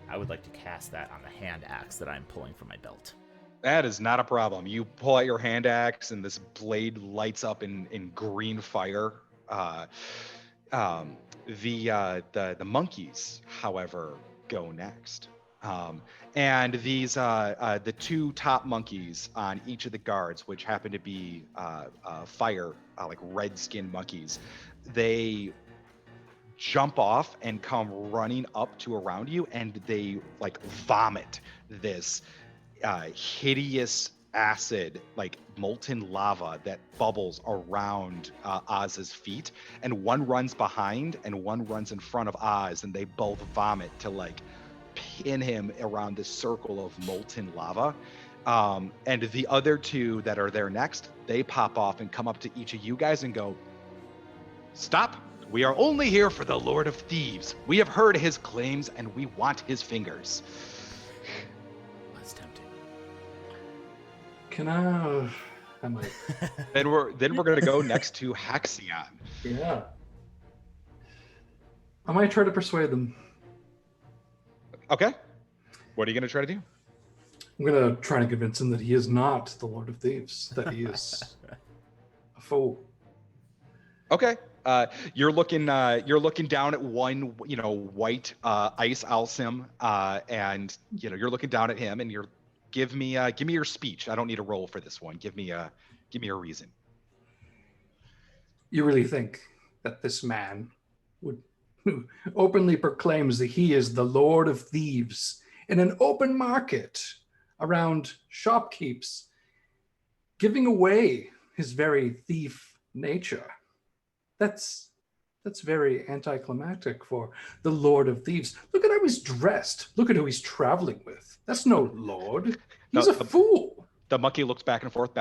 I would like to cast that on the hand axe that I'm pulling from my belt. That is not a problem. You pull out your hand axe, and this blade lights up in green fire. The monkeys, however, go next. And these the two top monkeys on each of the guards, which happen to be fire, like red skinned monkeys, they jump off and come running up to around you, and they like vomit this hideous acid, like molten lava that bubbles around Oz's feet, and one runs behind and one runs in front of Oz, and they both vomit to like pin him around this circle of molten lava. And the other two that are there next, they pop off and come up to each of you guys and go, "Stop. We are only here for the Lord of Thieves. We have heard his claims and we want his fingers." That's tempting. Can I? I might. Then we're gonna go next to Haxion. Yeah. I might try to persuade them. Okay. What are you gonna try to do? I'm gonna try to convince him that he is not the Lord of Thieves. That he is a fool. Okay. You're looking down at one, white ice Alcim, and you're looking down at him, and give me your speech. I don't need a roll for this one. Give me a reason. You really think that this man who openly proclaims that he is the Lord of Thieves in an open market around shopkeepers, giving away his very thief nature? That's very anticlimactic for the Lord of Thieves. Look at how he's dressed. Look at who he's traveling with. That's no lord. He's a fool. The monkey looks back and forth.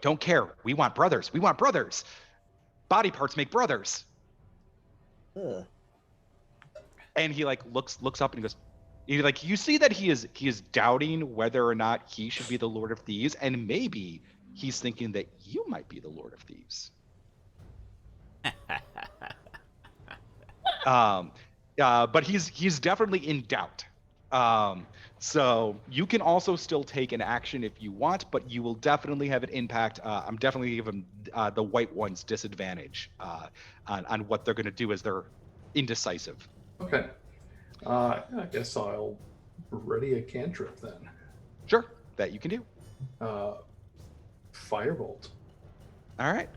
Don't care. We want brothers. Body parts make brothers. Ugh. And he looks up and he goes, you see that he is doubting whether or not he should be the Lord of Thieves, and maybe he's thinking that you might be the Lord of Thieves. But he's definitely in doubt. So you can also still take an action if you want, but you will definitely have an impact. I'm definitely giving the white ones disadvantage on what they're going to do as they're indecisive. Okay. I guess I'll ready a cantrip then. Sure, that you can do. Firebolt. All right.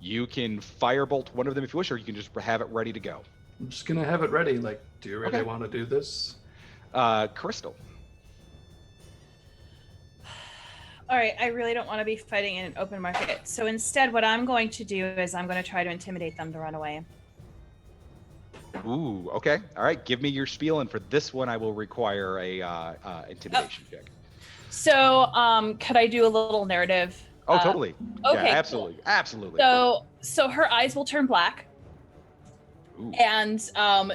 You can firebolt one of them if you wish, or you can just have it ready to go. I'm just gonna have it ready. Like, do you really want to do this? Crystal. All right, I really don't want to be fighting in an open market. So instead, what I'm going to do is I'm going to try to intimidate them to run away. Ooh, okay. All right, give me your spiel, and for this one, I will require a intimidation check. So, could I do a little narrative? Oh, totally. Okay, yeah, absolutely, cool. absolutely. So her eyes will turn black. Ooh. And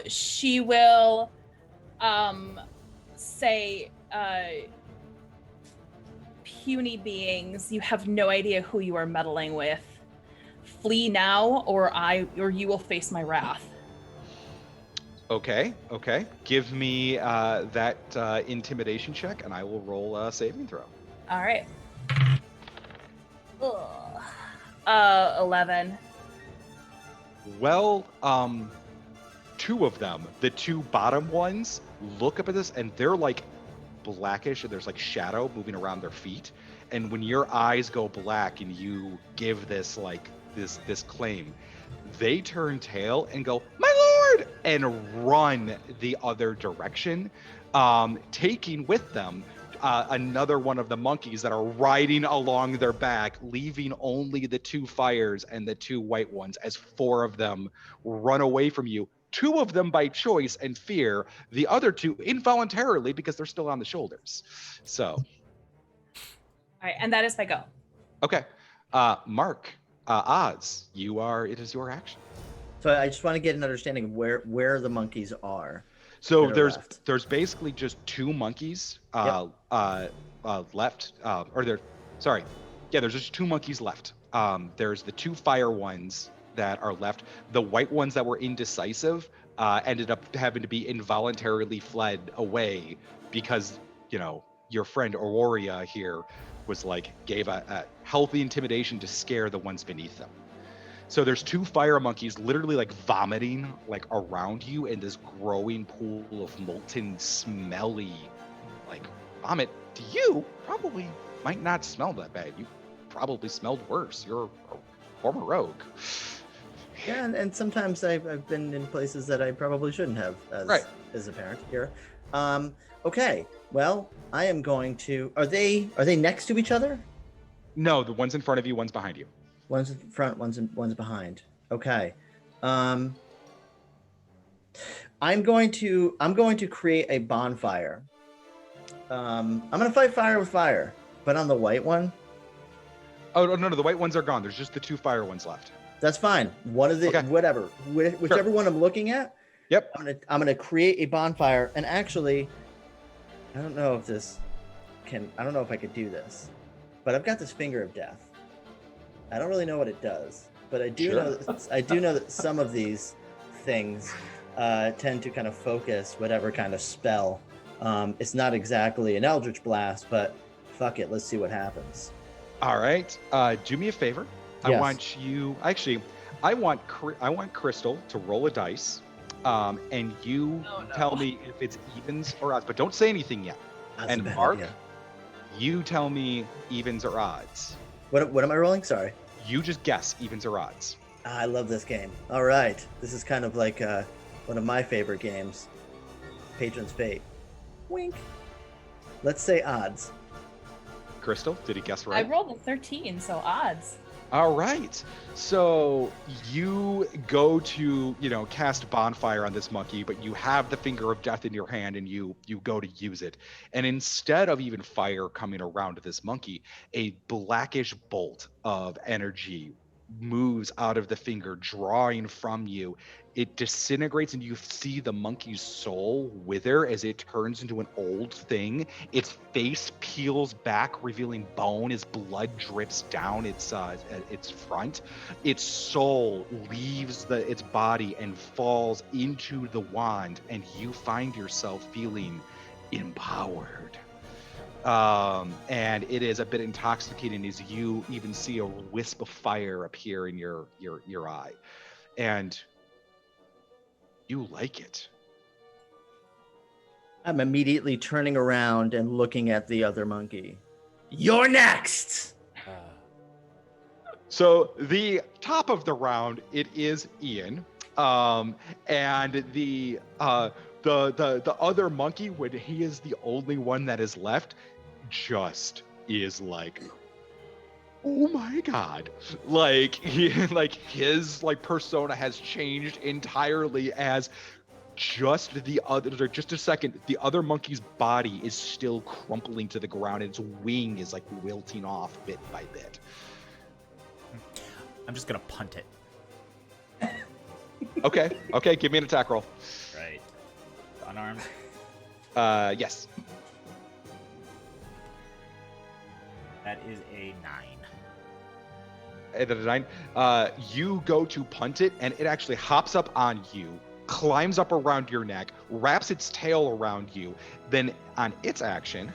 she will say, "Puny beings, you have no idea who you are meddling with. Flee now, or you will face my wrath." Okay. Give me that intimidation check, and I will roll a saving throw. All right. 11. Well, two of them, the two bottom ones, look up at this, and they're like blackish, and there's like shadow moving around their feet. And when your eyes go black and you give this this claim, they turn tail and go, "My lord!" and run the other direction, taking with them another one of the monkeys that are riding along their back, leaving only the 2 fires and the 2 white ones as 4 of them run away from you. 2 of them by choice and fear, the other 2 involuntarily because they're still on the shoulders. So. All right, and that is my go. Okay. Mark, Oz, it is your action. So I just want to get an understanding of where the monkeys are. So That are there's basically just 2 monkeys left. There's just 2 monkeys left. There's the 2 fire ones that are left. The white ones that were indecisive ended up having to be involuntarily fled away because, your friend Auria here was gave a healthy intimidation to scare the ones beneath them. So there's 2 fire monkeys literally vomiting around you in this growing pool of molten, smelly vomit. To you, probably might not smell that bad. You probably smelled worse. You're a former rogue. Yeah, and sometimes I've been in places that I probably shouldn't have as a parent here. Okay, well, I am going to. Are they next to each other? No, the one's in front of you, one's behind you. One's in front, one's behind. Okay. I'm going to create a bonfire. I'm going to fight fire with fire, but on the white one. Oh no, the white ones are gone. There's just the 2 fire ones left. That's fine. One of the whichever one I'm looking at. Yep. I'm gonna create a bonfire, and actually, I don't know if I could do this, but I've got this finger of death. I don't really know what it does, but I do know that some of these things tend to kind of focus whatever kind of spell. It's not exactly an Eldritch Blast, but fuck it, let's see what happens. All right, do me a favor. Yes. I want Crystal to roll a dice, and you tell me if it's evens or odds, but don't say anything yet. That's and a bad Mark, idea. you tell me evens or odds. What am I rolling? Sorry. You just guess evens or odds. I love this game. All right, this is kind of like one of my favorite games, Patron's Fate. Wink. Let's say odds. Crystal, did he guess right? I rolled a 13, so odds. All right. So you go to, cast bonfire on this monkey, but you have the finger of death in your hand and you go to use it. And instead of even fire coming around this monkey, a blackish bolt of energy moves out of the finger, drawing from you. It disintegrates and you see the monkey's soul wither as it turns into an old thing. Its face peels back, revealing bone as blood drips down its front. Its soul leaves its body and falls into the wand, and you find yourself feeling empowered. And it is a bit intoxicating as you even see a wisp of fire appear in your eye. And you like it. I'm immediately turning around and looking at the other monkey. You're next! So the top of the round, it is Ian. And the other monkey, when he is the only one that is left, just is like, oh my god, his persona has changed entirely as just a second, the other monkey's body is still crumpling to the ground and its wing is wilting off bit by bit. I'm just gonna punt it. Okay, give me an attack roll. Right. Unarmed. Yes. That is a 9. At a 9, you go to punt it, and it actually hops up on you, climbs up around your neck, wraps its tail around you. Then, on its action,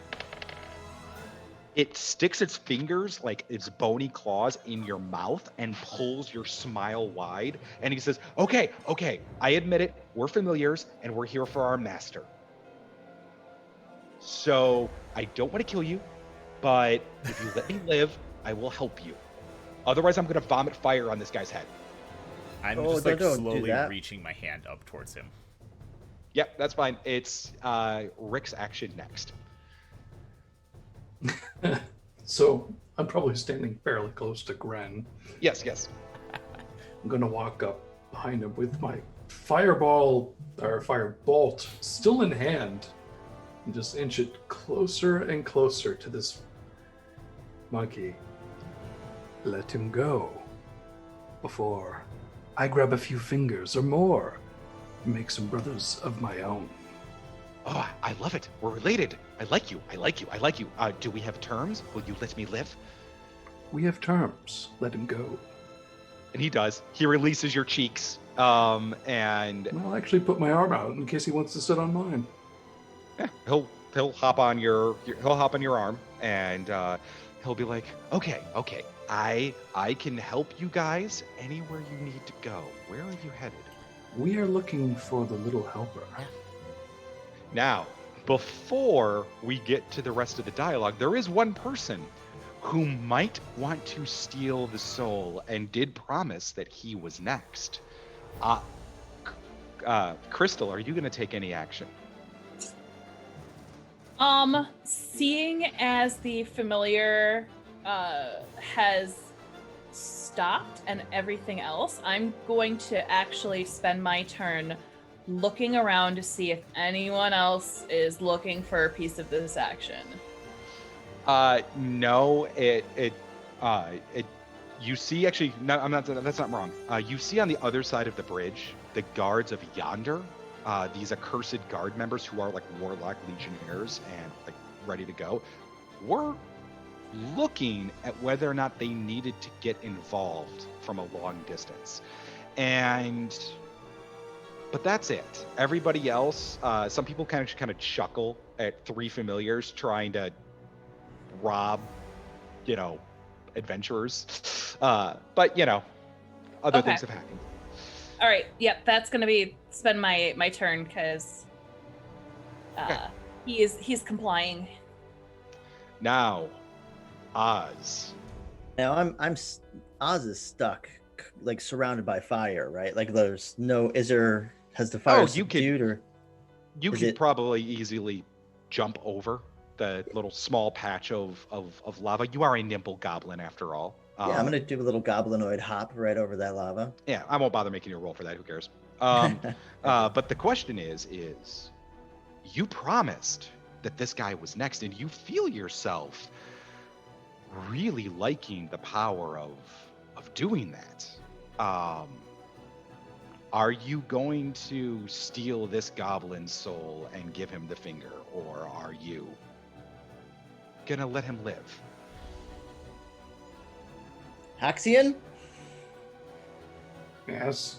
it sticks its fingers, its bony claws, in your mouth and pulls your smile wide. And he says, "Okay, I admit it. We're familiars, and we're here for our master. So I don't want to kill you, but if you let me live, I will help you. Otherwise, I'm going to vomit fire on this guy's head." I'm Oh, just don't do slowly that. reaching my hand up towards him. Yep, that's fine. It's Rick's action next. So I'm probably standing fairly close to Gren. Yes, yes. I'm gonna walk up behind him with my firebolt still in hand and just inch it closer and closer to this monkey. Let him go before I grab a few fingers or more and make some brothers of my own. Oh, I love it. We're related. I like you. I like you. I like you. Do we have terms? Will you let me live? We have terms. Let him go. And he does. He releases your cheeks. And I'll actually put my arm out in case he wants to sit on mine. yeah, he'll hop on your arm, and he'll be like, okay, I can help you guys anywhere you need to go. Where are you headed? We are looking for the little helper. Now, before we get to the rest of the dialogue, there is one person who might want to steal the soul and did promise that he was next. Crystal, are you going to take any action? Seeing as the familiar has stopped and everything else, I'm going to actually spend my turn looking around to see if anyone else is looking for a piece of this action. No, you see, actually, no, that's not wrong. You see on the other side of the bridge, the guards of yonder, these accursed guard members who are like Warlock legionnaires and like ready to go, were looking at whether or not they needed to get involved from a long distance. But that's it. Everybody else, some people kind of chuckle at three familiars trying to rob, adventurers. But other things have happened. All right. Yep. That's going to spend my turn because he's complying. Now, Oz. Now Oz is stuck, like surrounded by fire, right? Like there's no. Has the fire subdued, or you could probably easily jump over the little small patch of lava. You are a nimble goblin after all. Yeah, I'm gonna do a little goblinoid hop right over that lava. Yeah, I won't bother making you a roll for that. Who cares? But the question is you promised that this guy was next, and you feel yourself really liking the power of doing that. Are you going to steal this goblin's soul and give him the finger, or are you gonna let him live? Haxion? Yes,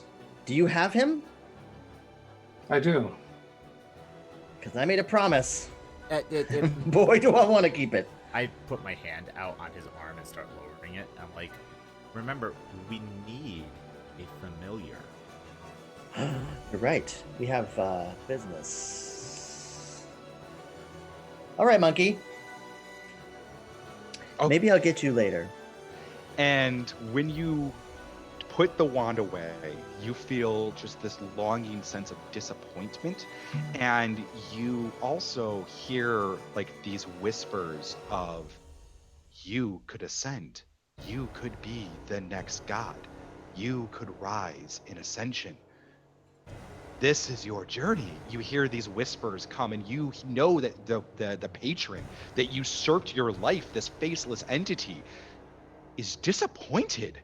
Do you have him? I do. Because I made a promise. It, Boy, do I want to keep it. I put my hand out on his arm and start lowering it. I'm like, remember, we need a familiar. You're right. We have business. All right, monkey. Oh. Maybe I'll get you later. And when you put the wand away, you feel just this longing sense of disappointment. And you also hear like these whispers of, you could ascend. You could be the next god. You could rise in ascension. This is your journey. You hear these whispers come, and you know that the patron that usurped your life, this faceless entity, is disappointed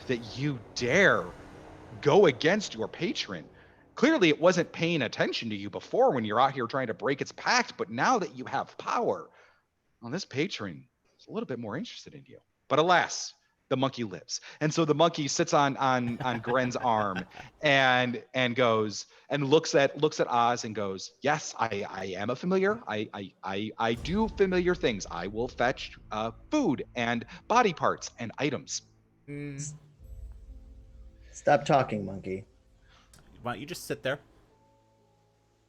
that you dare go against your patron. Clearly, it wasn't paying attention to you before when you're out here trying to break its pact, but now that you have power, well, this patron is a little bit more interested in you. But alas, the monkey lives. And so the monkey sits on Gren's arm and goes and looks at Oz and goes, yes, I am a familiar. I do familiar things. I will fetch food and body parts and items. Stop talking, monkey. Why don't you just sit there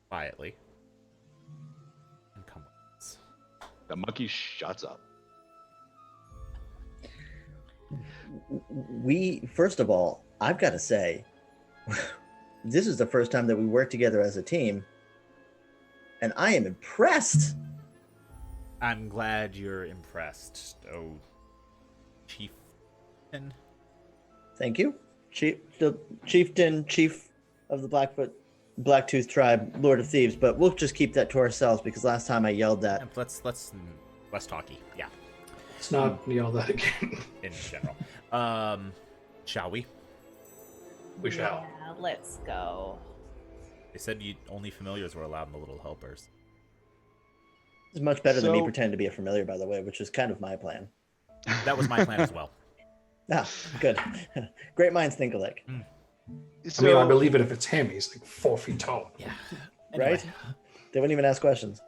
quietly and come with us? The monkey shuts up. First of all, I've got to say, this is the first time that we work together as a team, and I am impressed. I'm glad you're impressed, oh chieftain. Thank you. The chieftain, chief of the Blacktooth tribe, Lord of Thieves, but we'll just keep that to ourselves because last time I yelled that. Let's less talky. Yeah. Let's not yell that again. In general. Shall we? We shall. Yeah, let's go. They said only familiars were allowed in the Little Helpers. It's much better than me So- pretending to be a familiar, by the way, which is kind of my plan. That was my plan as well. Ah, good. Great minds think alike, I mean, I believe it if it's him. He's like 4 feet tall. Yeah. right? They wouldn't even ask questions.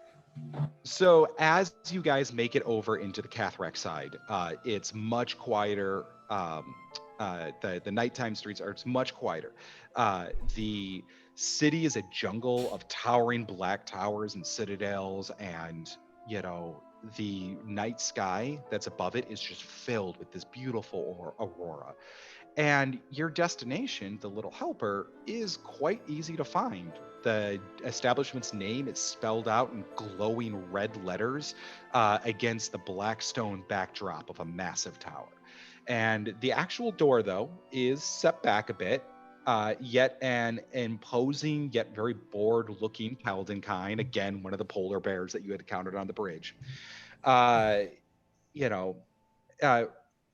So as you guys make it over into the Cathrek side, it's much quieter. The nighttime streets are much quieter. The city is a jungle of towering black towers and citadels, and the night sky that's above it is just filled with this beautiful aurora. And your destination, the Little Helper, is quite easy to find. The establishment's name is spelled out in glowing red letters against the black stone backdrop of a massive tower. And the actual door, though, is set back a bit, yet an imposing yet very bored-looking Paladin, again, one of the polar bears that you had encountered on the bridge,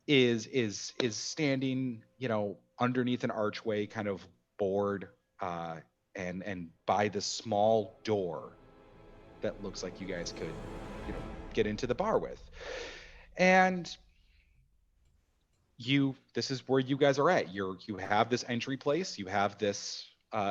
is standing, underneath an archway, kind of bored, and by the small door that looks like you guys could, get into the bar with. And this is where you guys are at. You have this entry place, you have this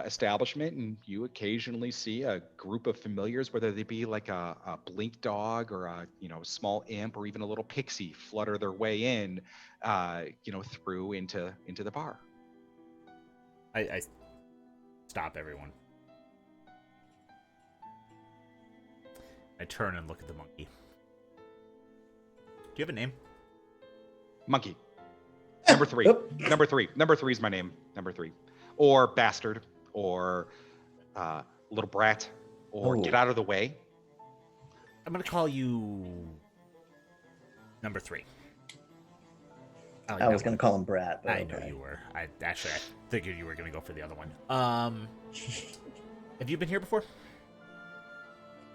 establishment, and you occasionally see a group of familiars, whether they be like a blink dog or a small imp or even a little pixie, flutter their way in, through into the bar. I stop everyone. I turn and look at the monkey. Do you have a name? Monkey. Number 3. Oop. Number 3. Number 3 is my name. Number 3. Or bastard. Or little brat. Or get out of the way. I'm gonna call you number 3. I was going to call him Brat. But I know okay. you were. I figured you were gonna go for the other one. Have you been here before?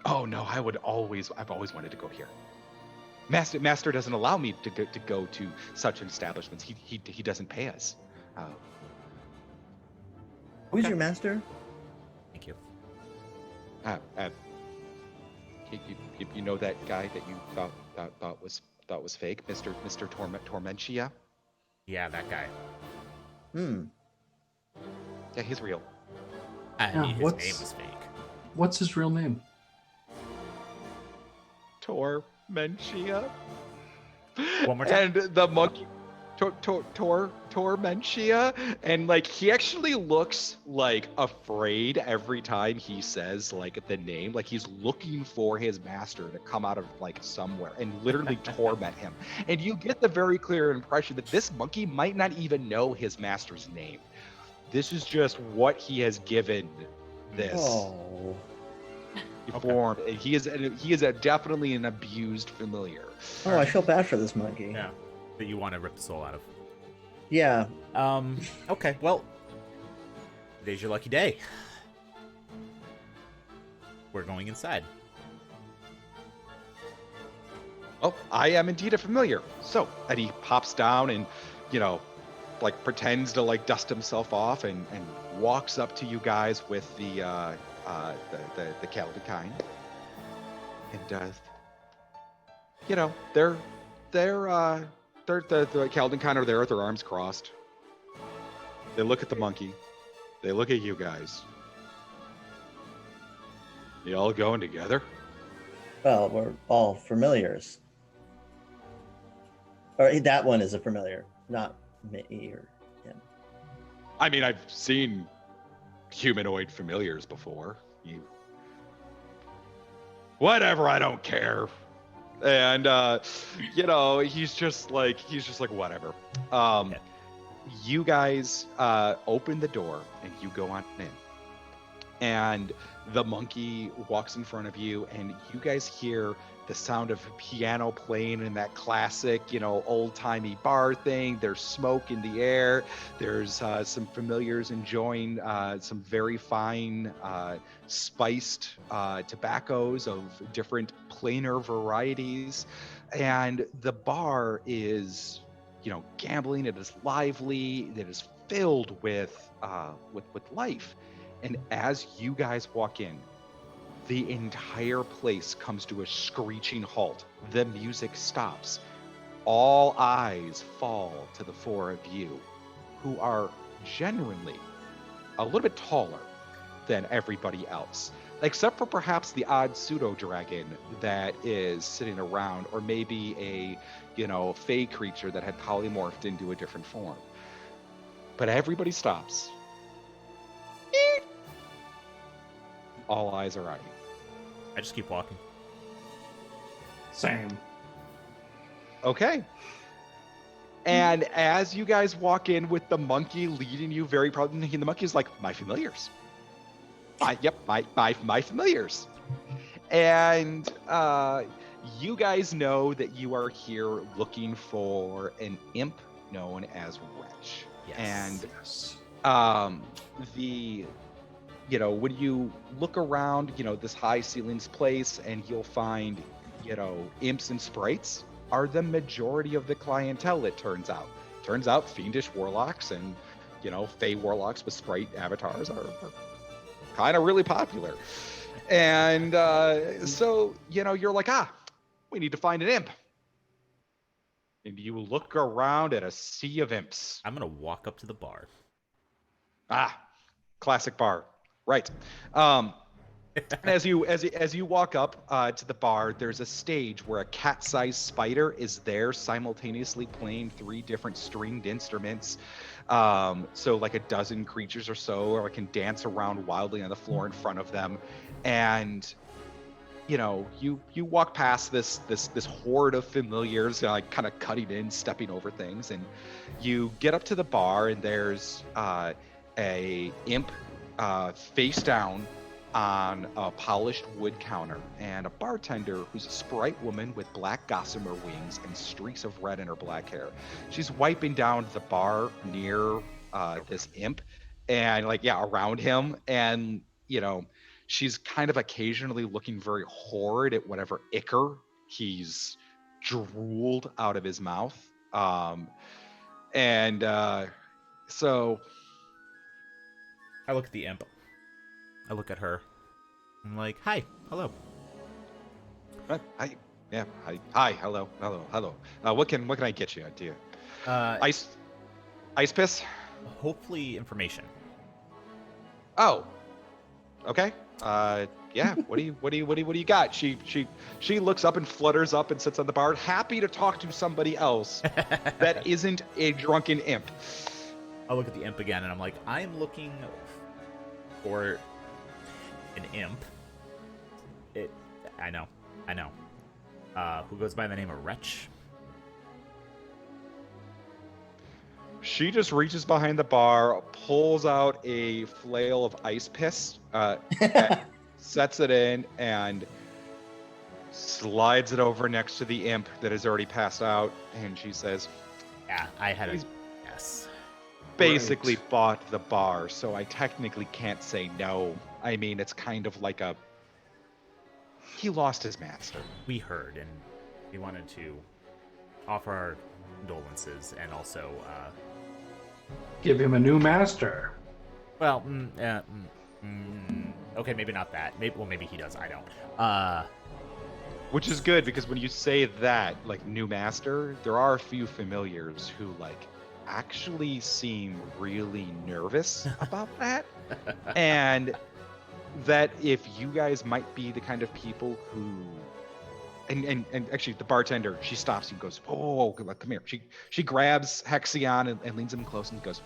Oh no, I've always wanted to go here. Master doesn't allow me to go to such establishments. He doesn't pay us. Who's Okay. your master? Thank you. You know that guy that you thought was fake, Mr. Tormentia? Yeah, that guy. Yeah, he's real. I Yeah, mean, his what's- name was fake. What's his real name? Tormentia. One more time. And the monkey, Tormentia, and like he actually looks like afraid every time he says like the name, like he's looking for his master to come out of like somewhere and literally torment him. And you get the very clear impression that this monkey might not even know his master's name. This is just what he has given this. Oh. Form. He is definitely an abused familiar. Oh, I feel bad for this monkey. Yeah. That you want to rip the soul out of. Yeah. Okay, well, today's your lucky day. We're going inside. Oh, I am indeed a familiar. So, and he pops down and, like pretends to like dust himself off and walks up to you guys with the Caldicine. And they're the Caldicine are there with their arms crossed. They look at the monkey. They look at you guys. You all going together? Well, we're all familiars. Or that one is a familiar, not me or him. I mean, I've seen humanoid familiars before. Whatever, I don't care. And he's just like whatever. You guys open the door and you go on in. And the monkey walks in front of you and you guys hear the sound of piano playing in that classic, old-timey bar thing. There's smoke in the air. There's some familiars enjoying some very fine spiced tobaccos of different plainer varieties. And the bar is, gambling. It is lively. It is filled with life. And as you guys walk in, the entire place comes to a screeching halt. The music stops. All eyes fall to the four of you, who are genuinely a little bit taller than everybody else, except for perhaps the odd pseudo-dragon that is sitting around, or maybe a, fey creature that had polymorphed into a different form. But everybody stops. All eyes are on you. I just keep walking. Same. Okay. And as you guys walk in with the monkey leading you very proudly, the monkey is like, my familiars. My familiars. And you guys know that you are here looking for an imp known as Wretch. Yes. And when you look around, this high ceilings place, and you'll find, imps and sprites are the majority of the clientele, it turns out. Turns out fiendish warlocks and, fey warlocks with sprite avatars are kind of really popular. And so, you're like, we need to find an imp. And you look around at a sea of imps. I'm going to walk up to the bar. Classic bar. Right. And as you walk up to the bar, there's a stage where a cat-sized spider is there simultaneously playing 3 different stringed instruments. So like a dozen creatures or so can dance around wildly on the floor in front of them. And you walk past this horde of familiars, kind of cutting in, stepping over things, and you get up to the bar, and there's a imp face down on a polished wood counter, and a bartender who's a sprite woman with black gossamer wings and streaks of red in her black hair. She's wiping down the bar near this imp, and around him, and she's kind of occasionally looking very horrid at whatever ichor he's drooled out of his mouth. So I look at the imp. I look at her. I'm like, hi, hello. Hi, hello. What can I get you, dear? Ice piss? Hopefully information. Oh, okay. Yeah. What do you got? She looks up and flutters up and sits on the bar, happy to talk to somebody else that isn't a drunken imp. I'll look at the imp again, and I'm like, I'm looking for an imp. I know. Who goes by the name of Wretch? She just reaches behind the bar, pulls out a flail of ice piss, sets it in, and slides it over next to the imp that has already passed out. And she says, Yeah, I had a yes. Basically bought the bar, so I technically can't say no. I mean, it's kind of like he lost his master. We heard, and we wanted to offer our condolences and also give him a new master. Well, okay, maybe not that. Maybe he does. I don't. Which is good, because when you say that, new master, there are a few familiars who actually seem really nervous about that. And that if you guys might be the kind of people who and actually the bartender, she stops and goes, oh, come here. She grabs Haxion and leans him close and goes,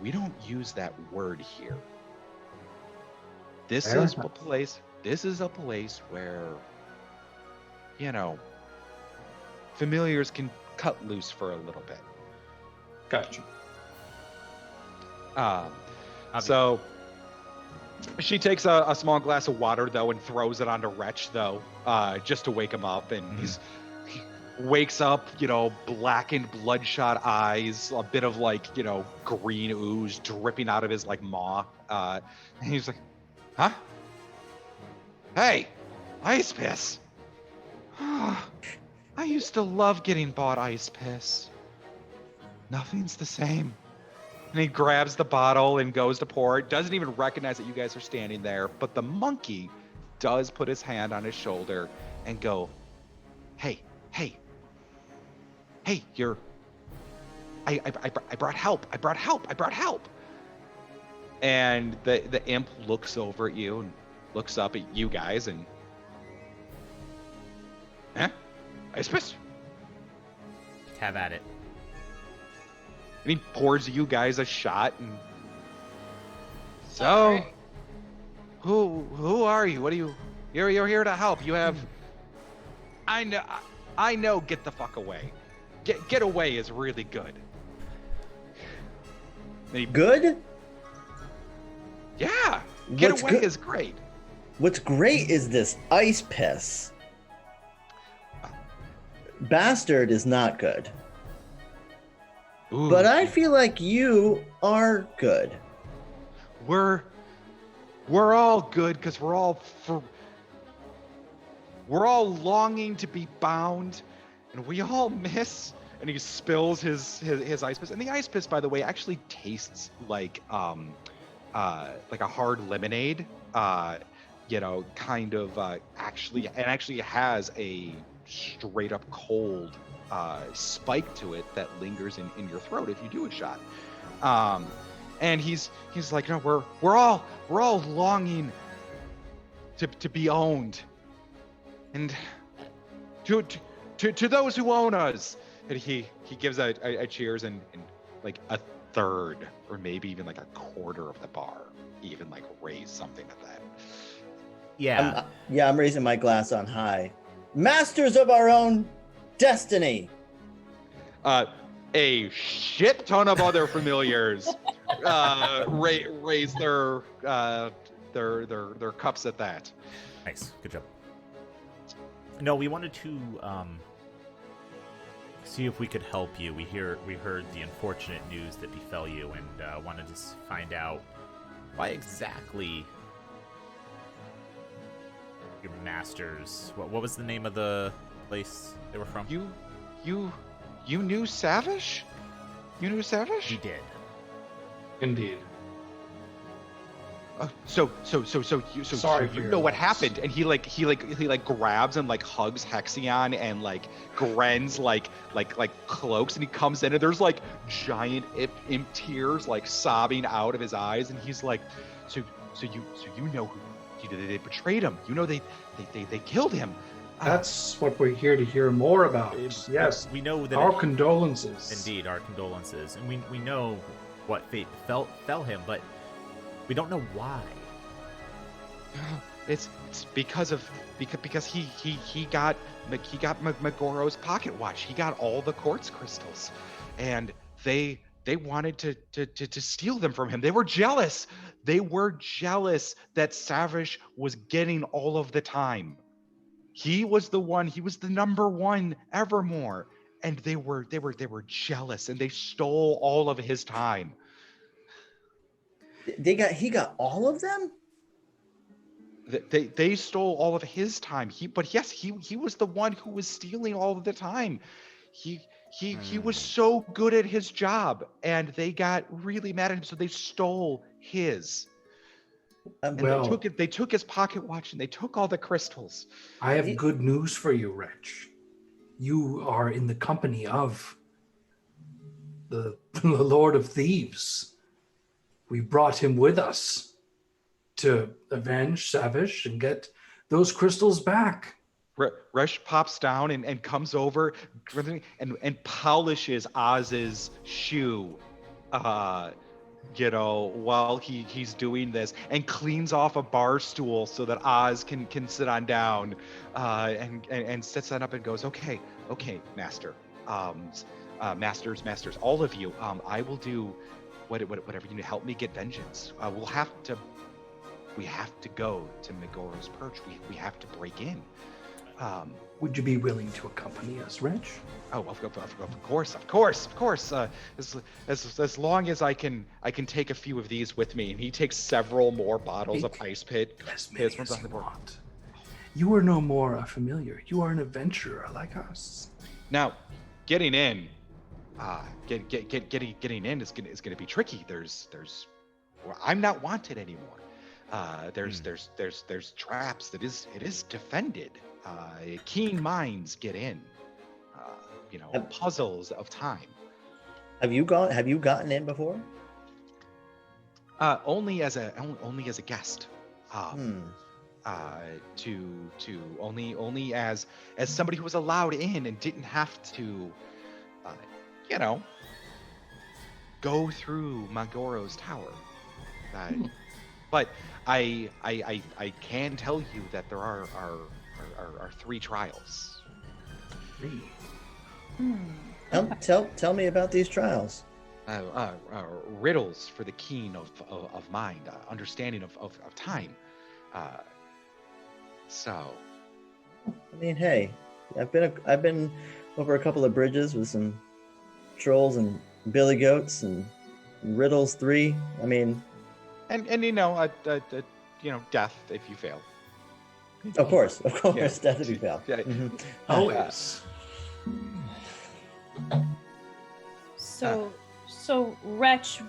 we don't use that word here. This is a place where familiars can cut loose for a little bit. Gotcha. So She takes a small glass of water, though, and throws it onto Wretch, though, just to wake him up. And he wakes up, blackened, bloodshot eyes, a bit of, green ooze dripping out of his, maw. And he's like, huh? Hey, ice piss. I used to love getting bought ice piss. Nothing's the same. And he grabs the bottle and goes to pour it. Doesn't even recognize that you guys are standing there. But the monkey does put his hand on his shoulder and go, hey, you're... I brought help. I brought help. And the imp looks over at you and looks up at you guys and... Ice piss? Have at it. And he pours you guys a shot and... So, right. who are you? What are you... You're here to help. You have... I know, get the fuck away. Get away is really good. Good? Yeah, get What's away good? is great. What's great is this ice piss. Bastard is not good. Ooh, But I feel like you are good. we're all good because we're all longing to be bound, and we all miss. And he spills his ice piss. And the ice piss, by the way, actually tastes like a hard lemonade. Actually has a straight up cold spike to it that lingers in your throat if you do a shot. And he's like, no, we're all longing to be owned, and to those who own us. And he gives a cheers, and like a third or maybe even like a quarter of the bar even like raise something at that. Yeah. I'm raising my glass on high. Masters of our own destiny. A shit ton of other familiars raise their cups at that. Nice. Good job. No, we wanted to see if we could help you. We heard the unfortunate news that befell you, and wanted to find out why exactly your masters. What was the name of the place they were from? You knew Savish? You knew Savish? He did. Indeed. So Sorry for you your know what loss. happened, and he grabs and hugs Haxion and Gren's cloaks, and he comes in and there's giant imp tears sobbing out of his eyes, and he's like, so you know who they betrayed him, they killed him. That's what we're here to hear more about. Yes, We know that our condolences. Indeed, our condolences, and we know what fate fell him, but we don't know why. It's because he got Megoro's pocket watch. He got all the quartz crystals, and they wanted to steal them from him. They were jealous. They were jealous that Savish was getting all of the time. He was the one. He was the number one Evermore, and they were jealous, and they stole all of his time. He got all of them? They stole all of his time. He was the one who was stealing all of the time. He was so good at his job, and they got really mad at him, so they stole his. And they took his pocket watch, and they took all the crystals. I have good news for you, Wretch. You are in the company of the Lord of Thieves. We brought him with us to avenge Savish and get those crystals back. Resh pops down and comes over and polishes Oz's shoe, while he's doing this, and cleans off a bar stool so that Oz can sit on down, and sets that up and goes, okay, master, masters, all of you, I will do whatever you need to help me get vengeance. We'll have to we have to go to Megoro's Perch. We have to break in. Would you be willing to accompany us, Reg? Oh, of course. As long as I can take a few of these with me. And he takes several more bottles of ice pit. As many as you want. You are no more a familiar. You are an adventurer like us. Now, getting in, getting in is gonna be tricky. Well, I'm not wanted anymore. There's traps. It is defended. Keen minds get in. Puzzles of time. Have you gotten in before? Only as a guest. Only as somebody who was allowed in and didn't have to, go through Megoro's tower. But I can tell you that there are 3 trials. 3. Tell me about these trials. Riddles for the keen of mind, understanding of time. So, I mean, hey, I've been over a couple of bridges with some trolls and billy goats and riddles 3. I mean, and death if you fail. Of course, Yeah. death if you fail. Yeah. Mm-hmm. Always. So Wretch,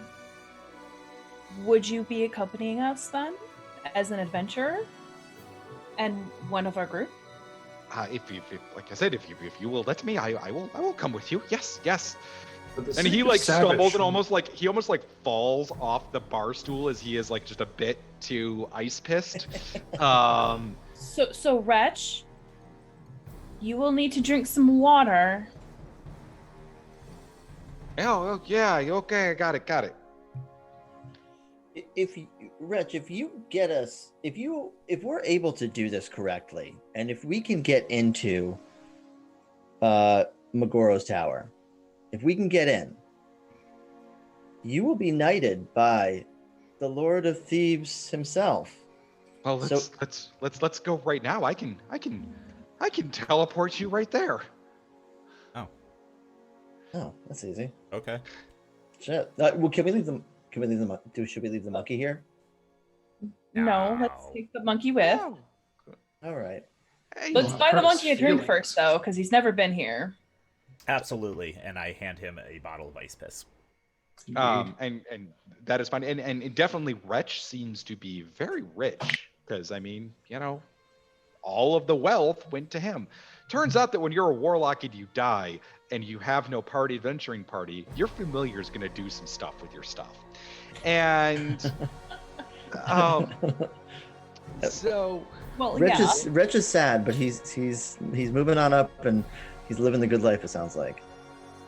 would you be accompanying us then, as an adventurer, and one of our group? If like I said, if you will let me, I will come with you. Yes. And he stumbles and almost falls off the bar stool as he is just a bit too ice pissed. So Wretch, you will need to drink some water. Oh yeah, okay, I got it. If we're able to do this correctly, and if we can get into Megoro's tower, if we can get in, you will be knighted by the Lord of Thieves himself. Well, let's go right now. I can teleport you right there. Oh, that's easy. Okay. Shit. Well, should we leave the monkey here? No, let's take the monkey with. Oh. All right. Hey, Let's buy the monkey a drink feelings. first, though, because he's never been here. Absolutely. And I hand him a bottle of ice piss. and that is fine. And definitely Wretch seems to be very rich because all of the wealth went to him. Turns out that when you're a warlock and you die and you have no adventuring party, your familiar is going to do some stuff with your stuff. And so Well, Rich is sad, but he's moving on up and he's living the good life, it sounds like.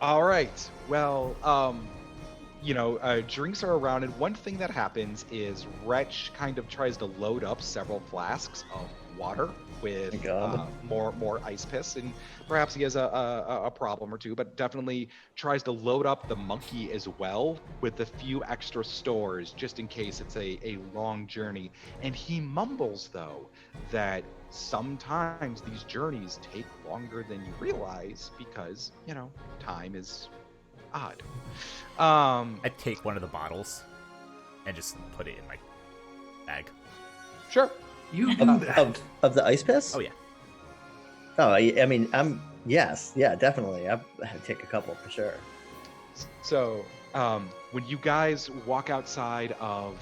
all right. Well, drinks are around, and one thing that happens is Wretch kind of tries to load up several flasks of water with more ice piss, and perhaps he has a problem or two, but definitely tries to load up the monkey as well with a few extra stores just in case it's a long journey. And he mumbles though that sometimes these journeys take longer than you realize because time is odd. I take one of the bottles and just put it in my bag. Sure. You do that. Of the ice piss? Oh yeah. Oh, I mean, definitely. I'd take a couple for sure. So, when you guys walk outside of,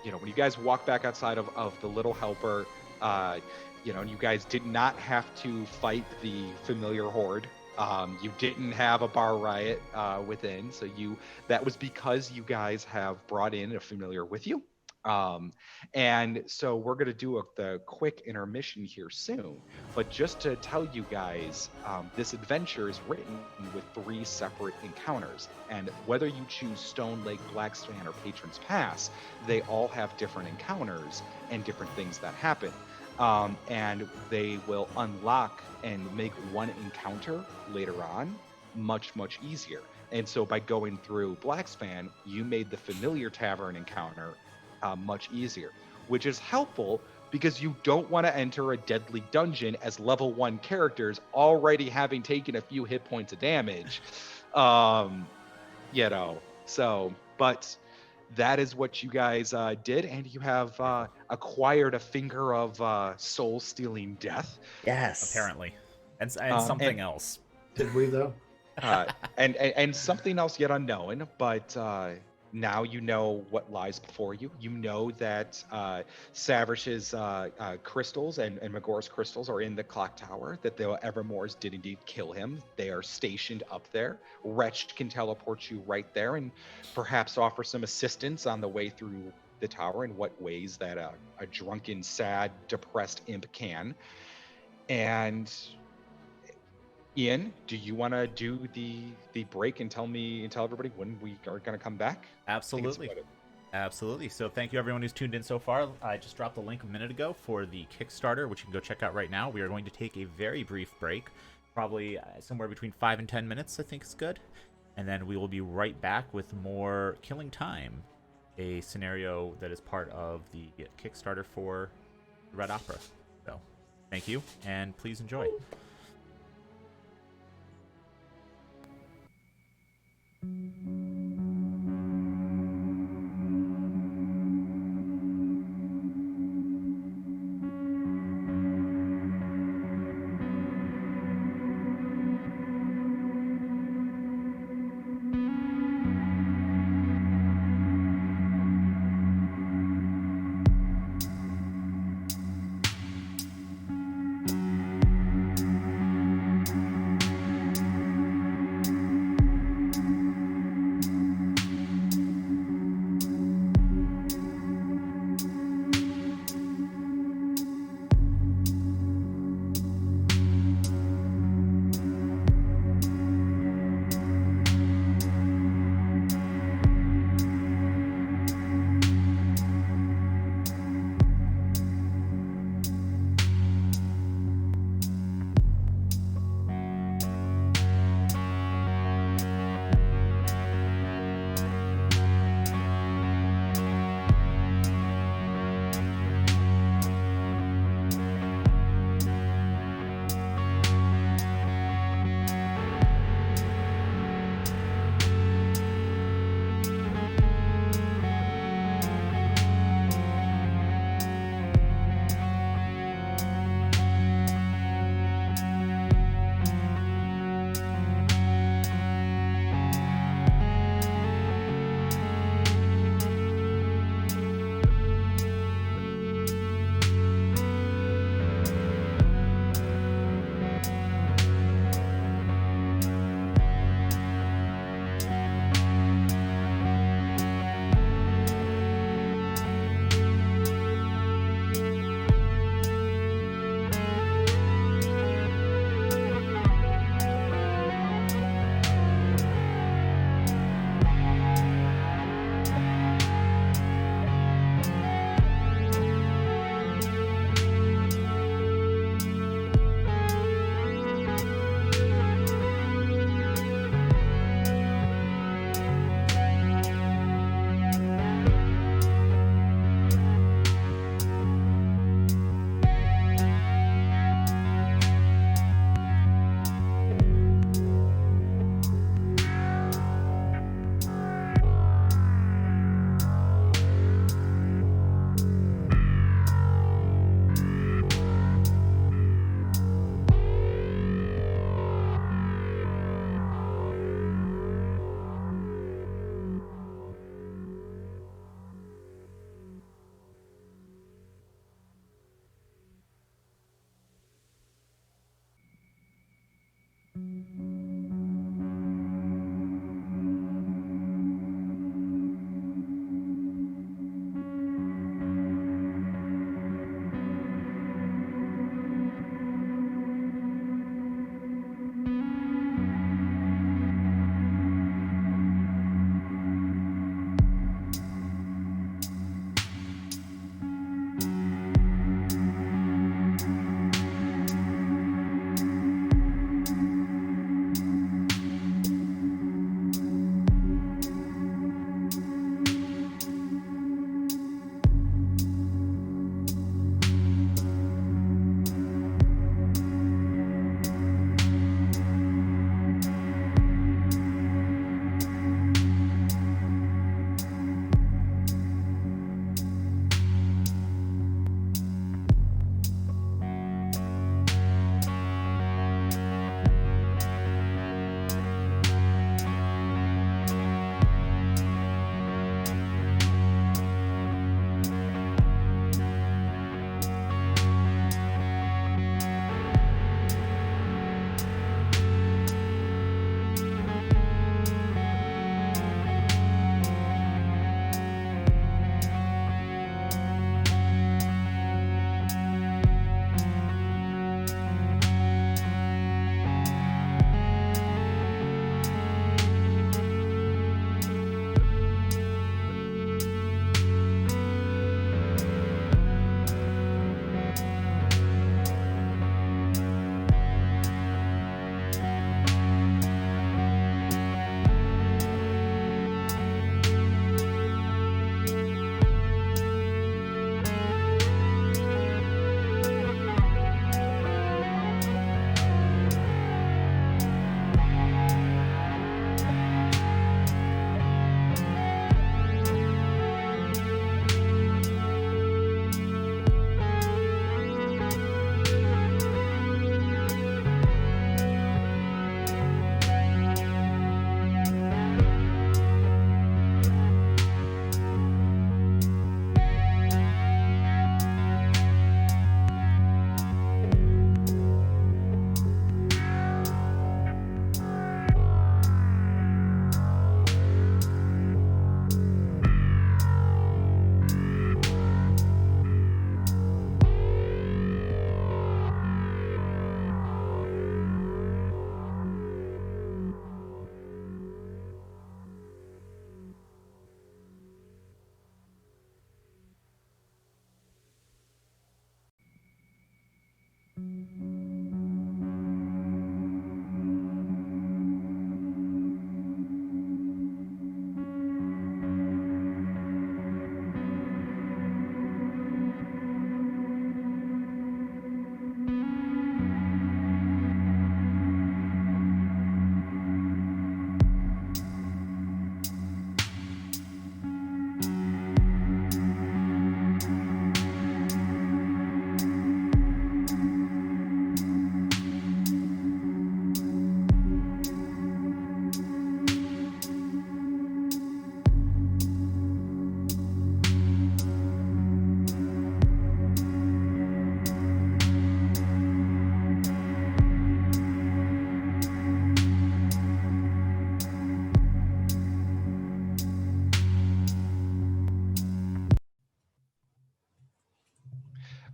when you guys walk back outside of the Little Helper, and you guys did not have to fight the familiar horde. You didn't have a bar riot within, so that was because you guys have brought in a familiar with you. And so we're going to do the quick intermission here soon. But just to tell you guys, this adventure is written with 3 separate encounters. And whether you choose Stone Lake, Blackspan, or Patron's Pass, they all have different encounters and different things that happen. And they will unlock and make one encounter later on much, much easier. And so by going through Blackspan, you made the Familiar Tavern encounter much easier, which is helpful because you don't want to enter a deadly dungeon as level 1 characters already having taken a few hit points of damage. But that is what you guys did, and you have acquired a finger of soul-stealing death. Yes. Apparently. And something else. Did we, though? And something else yet unknown, but now you know what lies before you. You know that Savrish's crystals and Magor's crystals are in the clock tower, that the Evermores did indeed kill him. They are stationed up there. Wretch can teleport you right there and perhaps offer some assistance on the way through the tower in what ways that a drunken, sad, depressed imp can. And Ian, do you want to do the break and tell everybody when we are going to come back? Absolutely. Absolutely. So thank you everyone who's tuned in so far. I just dropped a link a minute ago for the Kickstarter, which you can go check out right now. We are going to take a very brief break, probably somewhere between 5 and 10 minutes, I think is good. And then we will be right back with more Killing Time, a scenario that is part of the Kickstarter for Red Opera. So thank you, and please enjoy.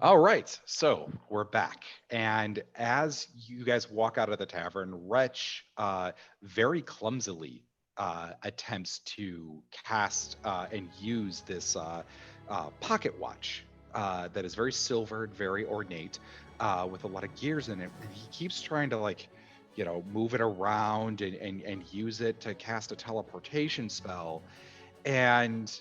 All right, so we're back. And as you guys walk out of the tavern, Wretch very clumsily attempts to cast and use this pocket watch that is very silvered, very ornate, with a lot of gears in it. And he keeps trying to, like, you know, move it around and use it to cast a teleportation spell. And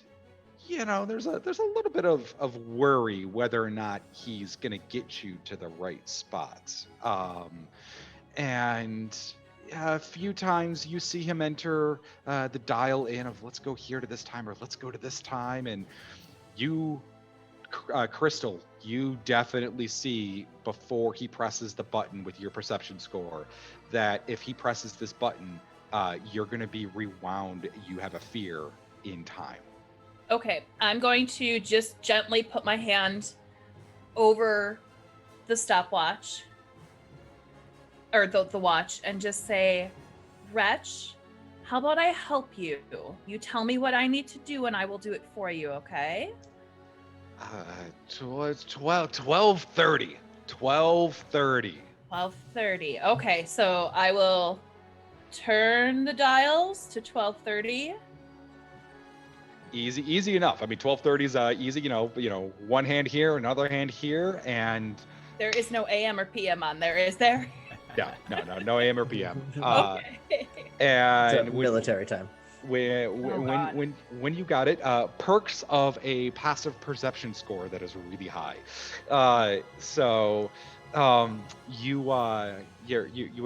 you know, there's a little bit of worry whether or not he's gonna get you to the right spots. And a few times you see him enter the dial in of let's go here to this time or let's go to this time, and you, Crystal, you definitely see before he presses the button with your perception score that if he presses this button, you're gonna be rewound. You have a fear in time. Okay, I'm going to just gently put my hand over the stopwatch, or the watch, and just say, Wretch, how about I help you? You tell me what I need to do and I will do it for you, okay? 12:30. 12:30. 12:30. Okay, so I will turn the dials to 12:30. Easy enough. I mean, 12:30 is easy. You know, one hand here, another hand here, and there is no AM or PM on there, is there? Yeah, no AM or PM. Okay. And military time. When you got it, perks of a passive perception score that is really high. You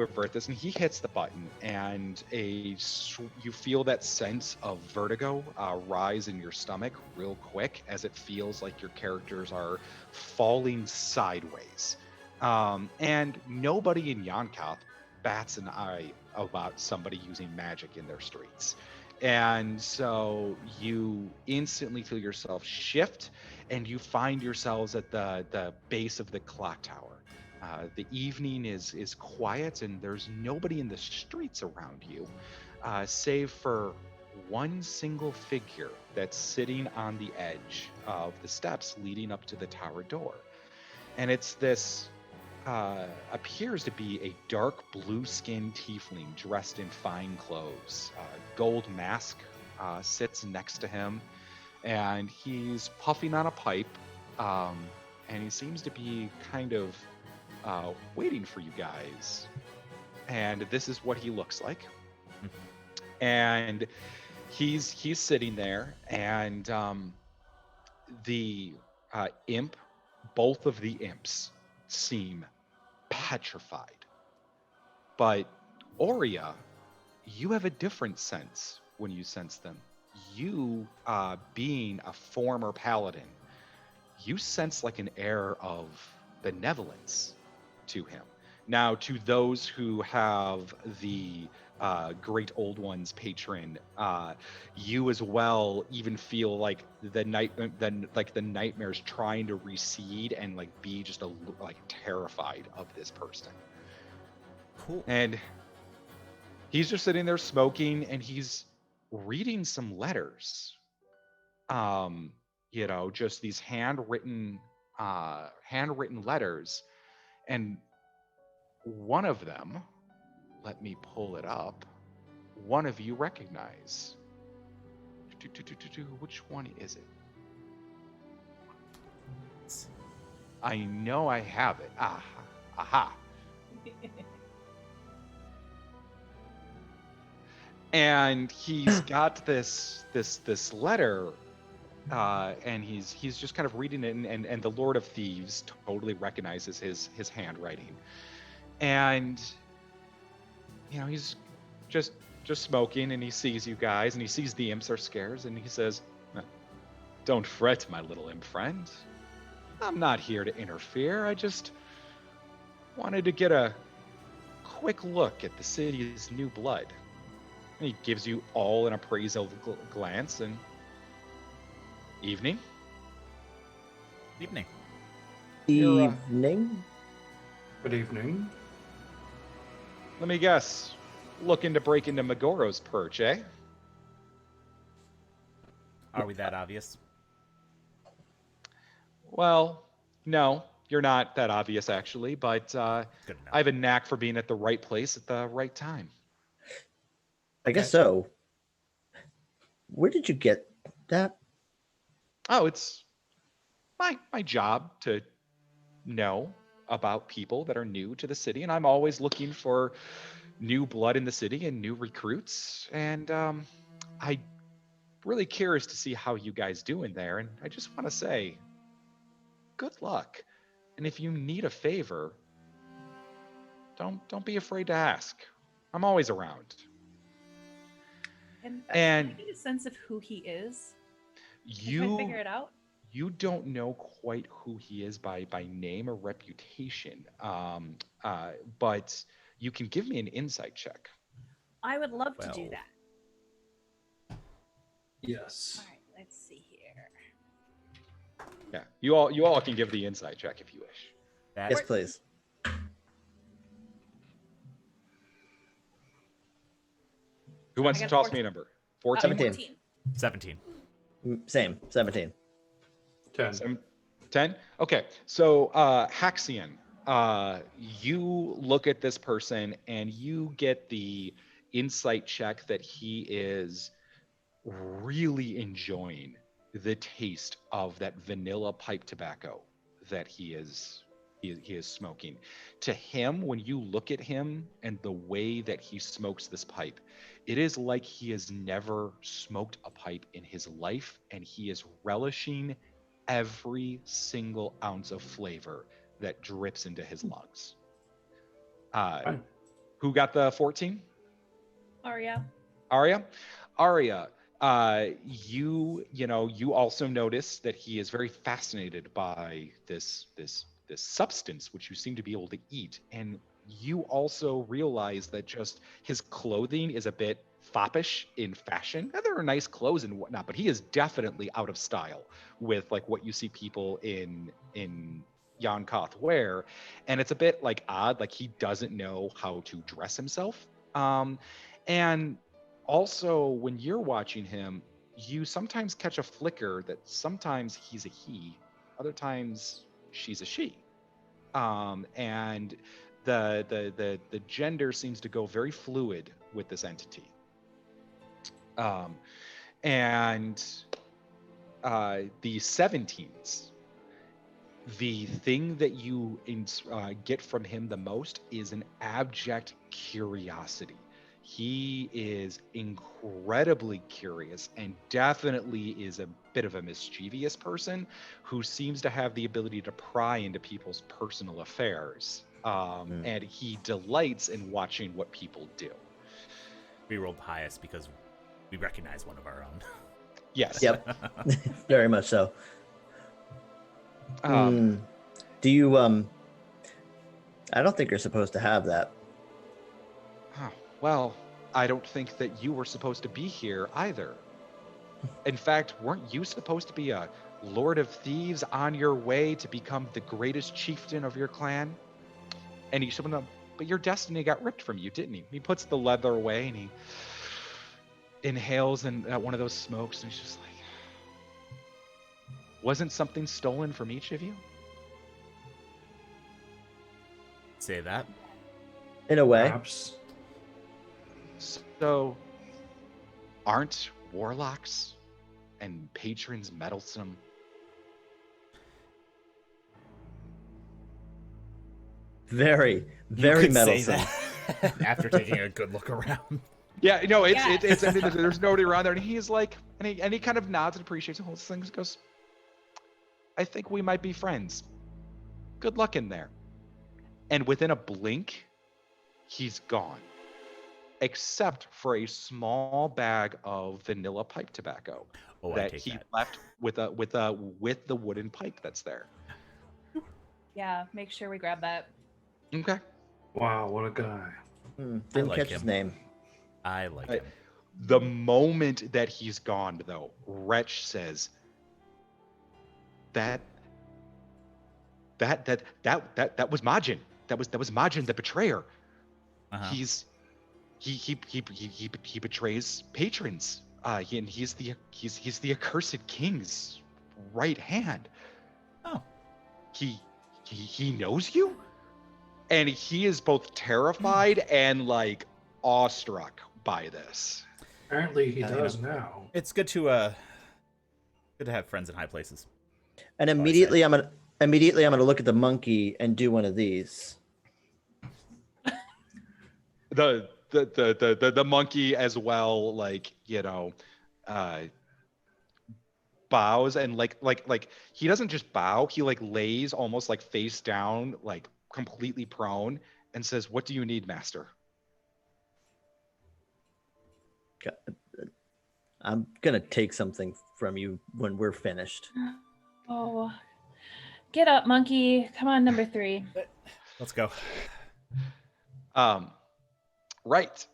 avert this, and he hits the button, and you feel that sense of vertigo rise in your stomach real quick as it feels like your characters are falling sideways. And nobody in Yon'Cath bats an eye about somebody using magic in their streets. And so you instantly feel yourself shift, and you find yourselves at the base of the clock tower. The evening is quiet, and there's nobody in the streets around you, save for one single figure that's sitting on the edge of the steps leading up to the tower door. And it's this appears to be a dark blue-skinned tiefling dressed in fine clothes. Gold mask sits next to him, and he's puffing on a pipe, and he seems to be kind of waiting for you guys. And this is what he looks like. And he's sitting there, and the imp, both of the imps seem petrified. But Auria, you have a different sense when you sense them. You, being a former paladin, you sense like an air of benevolence to him. Now, to those who have the Great Old One's patron, you as well even feel like the nightmares trying to recede and like be just terrified of this person. Cool. And he's just sitting there smoking, and he's reading some letters. Just these handwritten letters. And one of them, let me pull it up, one of you recognize. Which one is it? I know I have it. Aha. And he's got this letter, and he's just kind of reading it, and the Lord of Thieves totally recognizes his handwriting, and he's just smoking, and he sees you guys, and he sees the imps are scares, and he says, "Don't fret, my little imp friend. I'm not here to interfere. I just wanted to get a quick look at the city's new blood." And he gives you all an appraisal glance, and evening. Evening. Evening. Good evening. Let me guess. Looking to break into Megoro's perch, eh? Are we that obvious? Well, no, you're not that obvious, actually, but Good enough. I have a knack for being at the right place at the right time. I guess so. Where did you get that? Oh, it's my job to know about people that are new to the city, and I'm always looking for new blood in the city and new recruits. And I'm really curious to see how you guys do in there. And I just want to say, good luck. And if you need a favor, don't be afraid to ask. I'm always around. Can And I get a sense of who he is? Can I you figure it out? you don't know quite who he is by name or reputation, but you can give me an insight check. I would love to do Well. that. Yes. All right, let's see here. Yeah, you all can give the insight check if you wish. That Yes, please. Who wants I to got toss me a 14. number? 14? 17. 17. Same. 17. 10. 10? Okay, so Haxion, you look at this person and you get the insight check that he is really enjoying the taste of that vanilla pipe tobacco that he is smoking. To him, when you look at him and the way that he smokes this pipe, it is like he has never smoked a pipe in his life, and he is relishing every single ounce of flavor that drips into his lungs. Fine. Who got the 14? Auria. Auria, you also notice that he is very fascinated by this substance which you seem to be able to eat, and you also realize that just his clothing is a bit foppish in fashion. Now, there are nice clothes and whatnot, but he is definitely out of style with like what you see people in Yon'Cath wear, and it's a bit like odd, like he doesn't know how to dress himself. And also, when you're watching him, you sometimes catch a flicker that sometimes he's a he, other times she's a she, and the gender seems to go very fluid with this entity. And the 17s, the thing that you get from him the most is an abject curiosity. He is incredibly curious and definitely is a bit of a mischievous person who seems to have the ability to pry into people's personal affairs. And he delights in watching what people do. We rolled highest because we recognize one of our own. Yes. Yep. Very much so. Do you I don't think you're supposed to have that. Well, I don't think that you were supposed to be here either. In fact, weren't you supposed to be a Lord of Thieves on your way to become the greatest chieftain of your clan? And he said, "No, but your destiny got ripped from you, didn't he?" He puts the leather away and he inhales and one of those smokes, and he's just like, "Wasn't something stolen from each of you?" Say that. In a way. Perhaps. So, aren't warlocks and patrons meddlesome? Very, You very could say meddlesome. that after taking a good look around. Yeah, no, it's Yes. it's. I mean, there's nobody around there, and he's like, and he kind of nods and appreciates the whole thing. Goes, I think we might be friends. Good luck in there. And within a blink, he's gone, except for a small bag of vanilla pipe tobacco Oh, I that take he that. left with the wooden pipe that's there. Yeah, make sure we grab that. Okay. Wow, what a guy. Didn't like catch his him. name. I like Right. him. The moment that he's gone, though, Wretch says, that was Majin. That was Majin, the betrayer. Uh-huh. He betrays patrons. He's the accursed king's right hand. Oh. He knows you, and he is both terrified and like awestruck by this. Apparently he You does know. now. It's good to have friends in high places. And all I say. immediately I'm gonna look at the monkey and do one of these. The monkey as well, like, bows, and like he doesn't just bow, he like lays almost like face down, like completely prone, and says, "What do you need, master?" I'm gonna take something from you when we're finished. Oh, get up, monkey. Come on, number 3. Let's go. Right.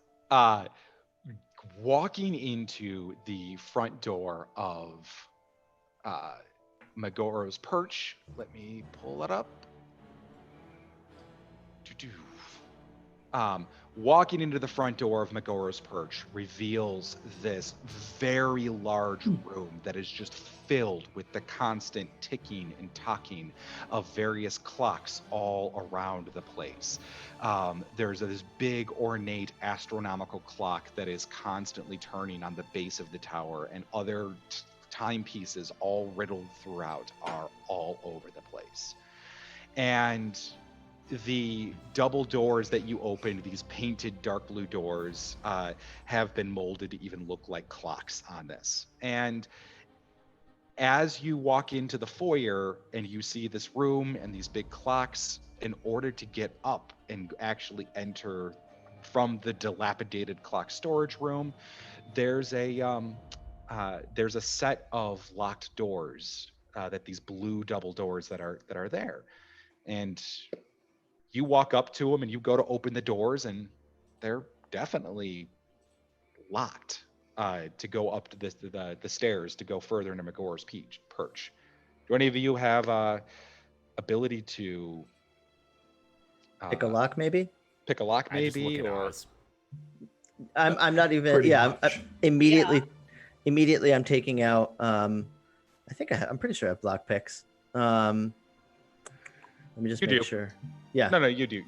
Walking into the front door of Megoro's perch. Let me pull it up. Walking into the front door of Megoro's perch reveals this very large room that is just filled with the constant ticking and talking of various clocks all around the place. There's this big ornate astronomical clock that is constantly turning on the base of the tower, and other timepieces all riddled throughout are all over the place. And the double doors that you opened, these painted dark blue doors, have been molded to even look like clocks on this. And as you walk into the foyer and you see this room and these big clocks, in order to get up and actually enter from the dilapidated clock storage room, there's a set of locked doors, that these blue double doors that are there. And you walk up to them and you go to open the doors, and they're definitely locked, to go up to the stairs to go further into Megoro's perch. Do any of you have ability to Pick a lock, maybe. pick a lock, I just look maybe, at or Oz. I'm not even. Pretty Yeah, much. immediately I'm taking out. I'm pretty sure I have block picks. Let me just You make do. sure. Yeah. No, you do.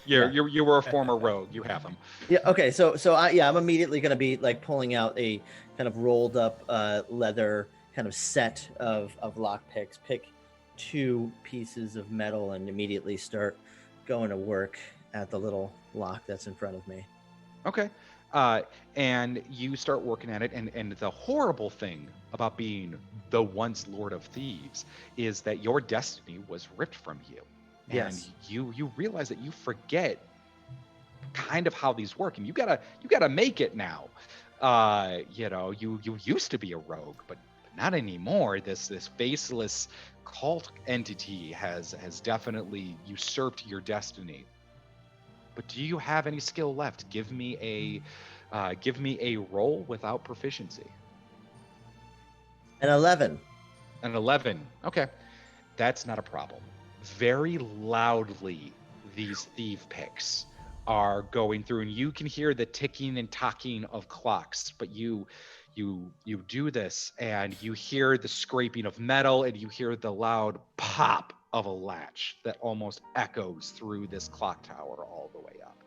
Yeah. You were a former rogue. You have them. Yeah. Okay. So I'm immediately going to be like pulling out a kind of rolled up leather kind of set of lock picks. Pick 2 pieces of metal and immediately start going to work at the little lock that's in front of me. Okay. And you start working at it, and the horrible thing about being the once Lord of Thieves is that your destiny was ripped from you. Yes. And you realize that you forget kind of how these work, and you gotta make it now. You used to be a rogue, but not anymore. This faceless cult entity has definitely usurped your destiny. But do you have any skill left? Give me a roll without proficiency. An 11. An 11. Okay. That's not a problem. Very loudly, these thief picks are going through, and you can hear the ticking and talking of clocks, but you do this, and you hear the scraping of metal, and you hear the loud pop of a latch that almost echoes through this clock tower all the way up.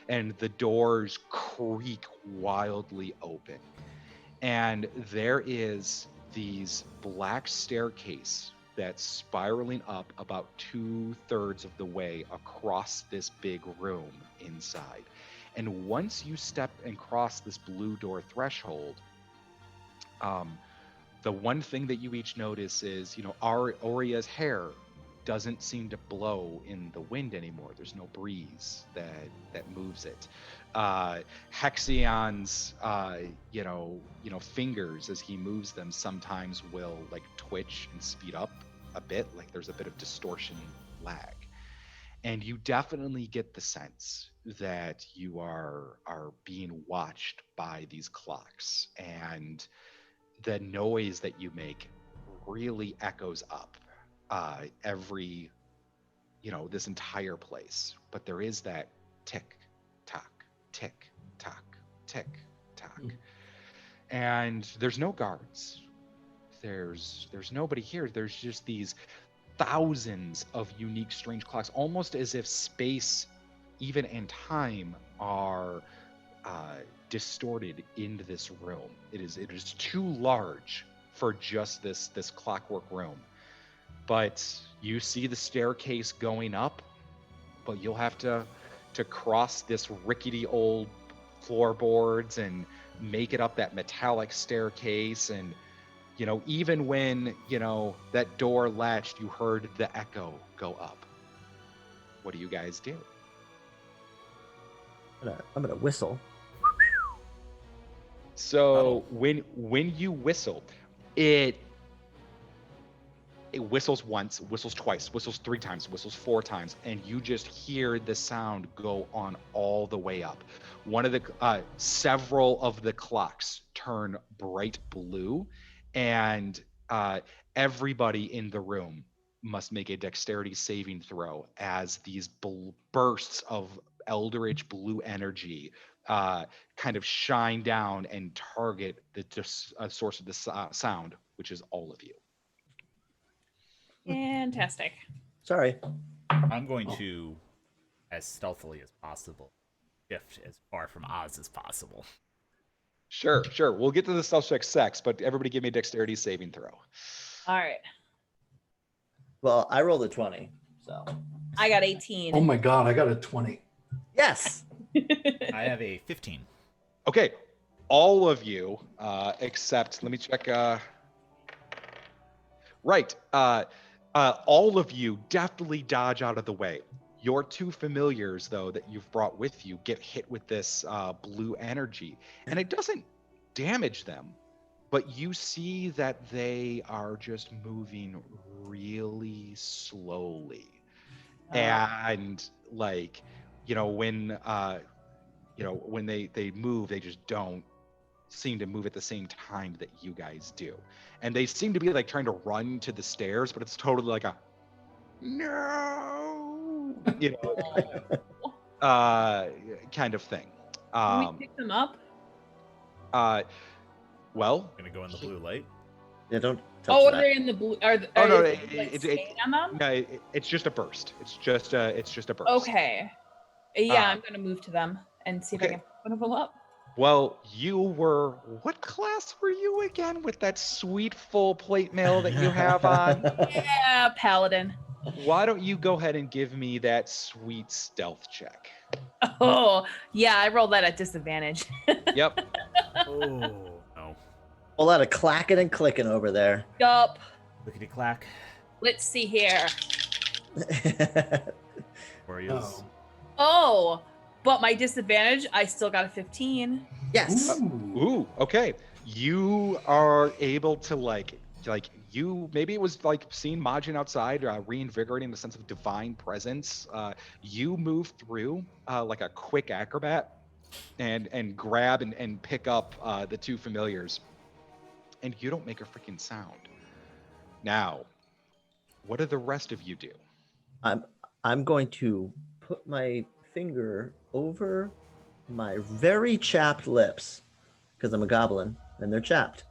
And the doors creak wildly open. And there is these black staircase that's spiraling up about 2/3 of the way across this big room inside. And once you step and cross this blue door threshold, the one thing that you each notice is, Auria's hair doesn't seem to blow in the wind anymore. There's no breeze that moves it. Haxion's, fingers as he moves them sometimes will like twitch and speed up a bit, like there's a bit of distortion lag. And you definitely get the sense that you are being watched by these clocks, and the noise that you make really echoes up this entire place. But there is that tick tock, tick tock, tick tock. And there's no guards. There's nobody here. There's just these thousands of unique strange clocks, almost as if space, even and time, are distorted into this room. It is too large for just this clockwork room. But you see the staircase going up, but you'll have to cross this rickety old floorboards and make it up that metallic staircase. And even when that door latched, you heard the echo go up. What do you guys do? I'm gonna whistle. So when you whistle, it whistles once, whistles twice, whistles 3 times, whistles 4 times, and you just hear the sound go on all the way up. One of the several of the clocks turn bright blue, and everybody in the room must make a dexterity saving throw as these bursts of eldritch blue energy kind of shine down and target the source of the sound, which is all of you. Fantastic. Sorry. I'm going to, as stealthily as possible, shift as far from Oz as possible. Sure. We'll get to the stealth check sex, but everybody give me a dexterity saving throw. All right. Well, I rolled a 20, so. I got 18. Oh my god, I got a 20. Yes. I have a 15. Okay, all of you, except, let me check. Right. All of you definitely dodge out of the way. Your 2 familiars, though, that you've brought with you get hit with this blue energy, and it doesn't damage them, but you see that they are just moving really slowly. And like, when they move, they just don't seem to move at the same time that you guys do. And they seem to be like trying to run to the stairs, but it's totally like a no, kind of thing. Can we pick them up? Well, Gonna go in the blue light. Yeah, don't touch Oh, are that. they in the blue? no, staying on them? No, it's just a burst. It's just a burst. Okay. Yeah, I'm gonna move to them and see if I can put them up. Well, what class were you again with that sweet full plate mail that you have on? Yeah, paladin. Why don't you go ahead and give me that sweet stealth check? Oh, yeah, I rolled that at disadvantage. Yep. Oh, no. A lot of clacking and clicking over there. Yup. Lickety clack. Let's see here. Warriors. Oh, but my disadvantage, I still got a 15. Yes. Ooh, okay. You are able to maybe it was like seeing Majin outside, reinvigorating the sense of divine presence. You move through like a quick acrobat and grab and pick up the 2 familiars. And you don't make a freaking sound. Now, what do the rest of you do? I'm going to put my finger over my very chapped lips because I'm a goblin and they're chapped.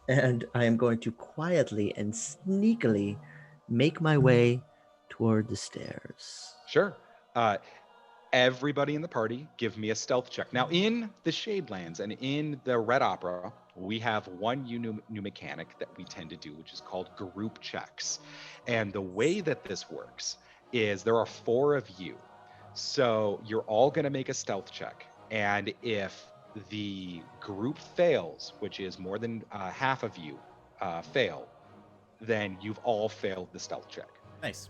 And I am going to quietly and sneakily make my way toward the stairs. Sure. everybody in the party give me a stealth check. Now, in the Shadelands and in the Red Opera, we have one new mechanic that we tend to do, which is called group checks. And the way that this works is there are 4 of you. So you're all going to make a stealth check. And if the group fails, which is more than half of you fail, then you've all failed the stealth check. Nice.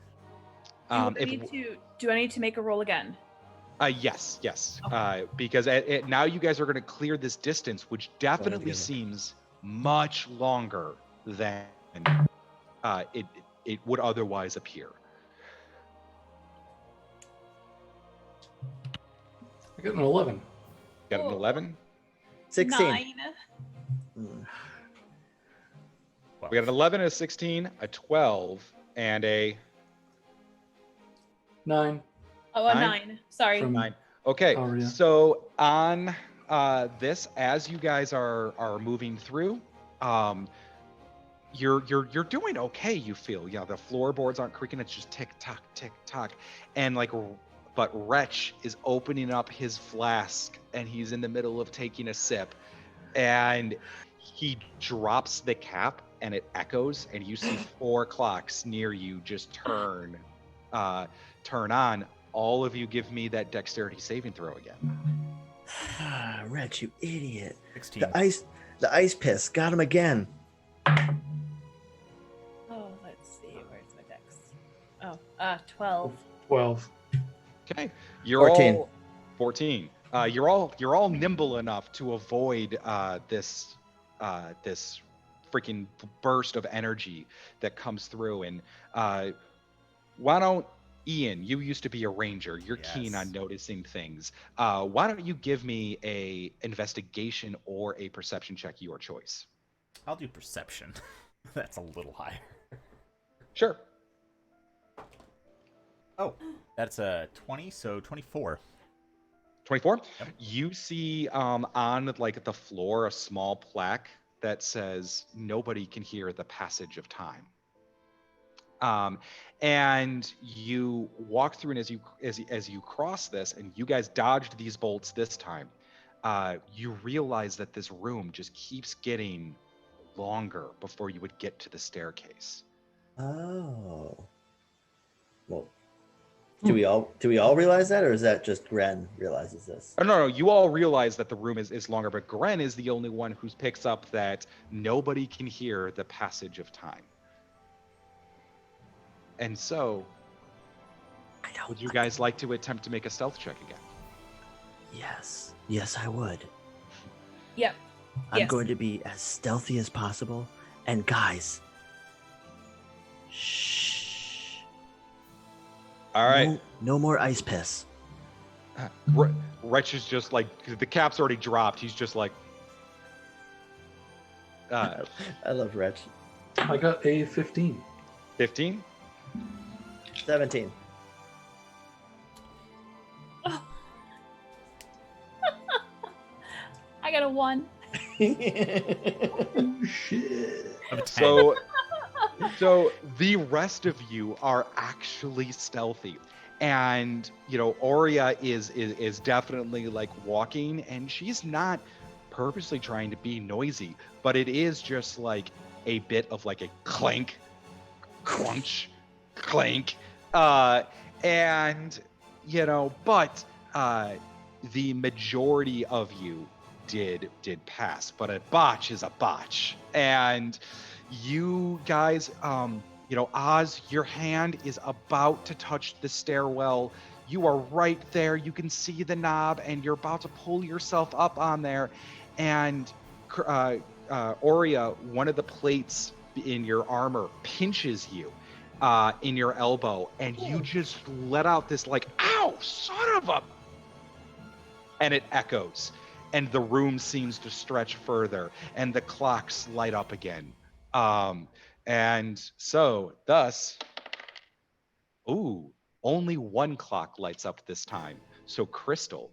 Do I need to make a roll again? Yes. Okay. Because now you guys are going to clear this distance, which definitely seems much longer than it would otherwise appear. I got an 11. Got an 11? 16. 9. We got an 11, a 16, a 12, and a 9. Oh, a 9. Sorry. From 9. Okay, Auria. so on this, as you guys are moving through, you're doing okay. You feel, the floorboards aren't creaking. It's just tick tock, and but Wretch is opening up his flask, and he's in the middle of taking a sip, and he drops the cap, and it echoes, and you see 4 clocks near you just turn on. All of you give me that dexterity saving throw again. Wretch, you idiot. 16. The ice piss got him again. Oh, let's see. Where's my dex? Oh, 12. 12. Okay, you're 14. all 14. You're all nimble enough to avoid this freaking burst of energy that comes through. And why don't Ian? You used to be a ranger. You're keen on noticing things. Why don't you give me a investigation or a perception check, your choice? I'll do perception. That's a little higher. Sure. Oh, that's a 20, so 24. 24. Yep. You see on the floor a small plaque that says nobody can hear the passage of time. And you walk through, and as you cross this, and you guys dodged these bolts this time, you realize that this room just keeps getting longer before you would get to the staircase. Oh. Well, do we all realize that, or is that just Gren realizes this? Oh, no, you all realize that the room is longer, but Gren is the only one who picks up that nobody can hear the passage of time. And so, would you guys like to attempt to make a stealth check again? Yes. Yes, I would. Yep. I'm going to be as stealthy as possible. And guys, shh. All right. No more ice piss. Wretch is just the cap's already dropped. He's just like. I love Wretch. I got a 15. 15? 17. Oh. I got a 1. Shit. So the rest of you are actually stealthy, and Auria is definitely walking, and she's not purposely trying to be noisy, but it is just a bit of a clank, crunch, clank, and but the majority of you did pass, but a botch is a botch. And you guys, Oz, your hand is about to touch the stairwell. You are right there. You can see the knob, and you're about to pull yourself up on there. And Auria, one of the plates in your armor pinches you in your elbow, and you just let out this ow, son of a... And it echoes, and the room seems to stretch further, and the clocks light up again. And so thus, only one clock lights up this time. So Crystal,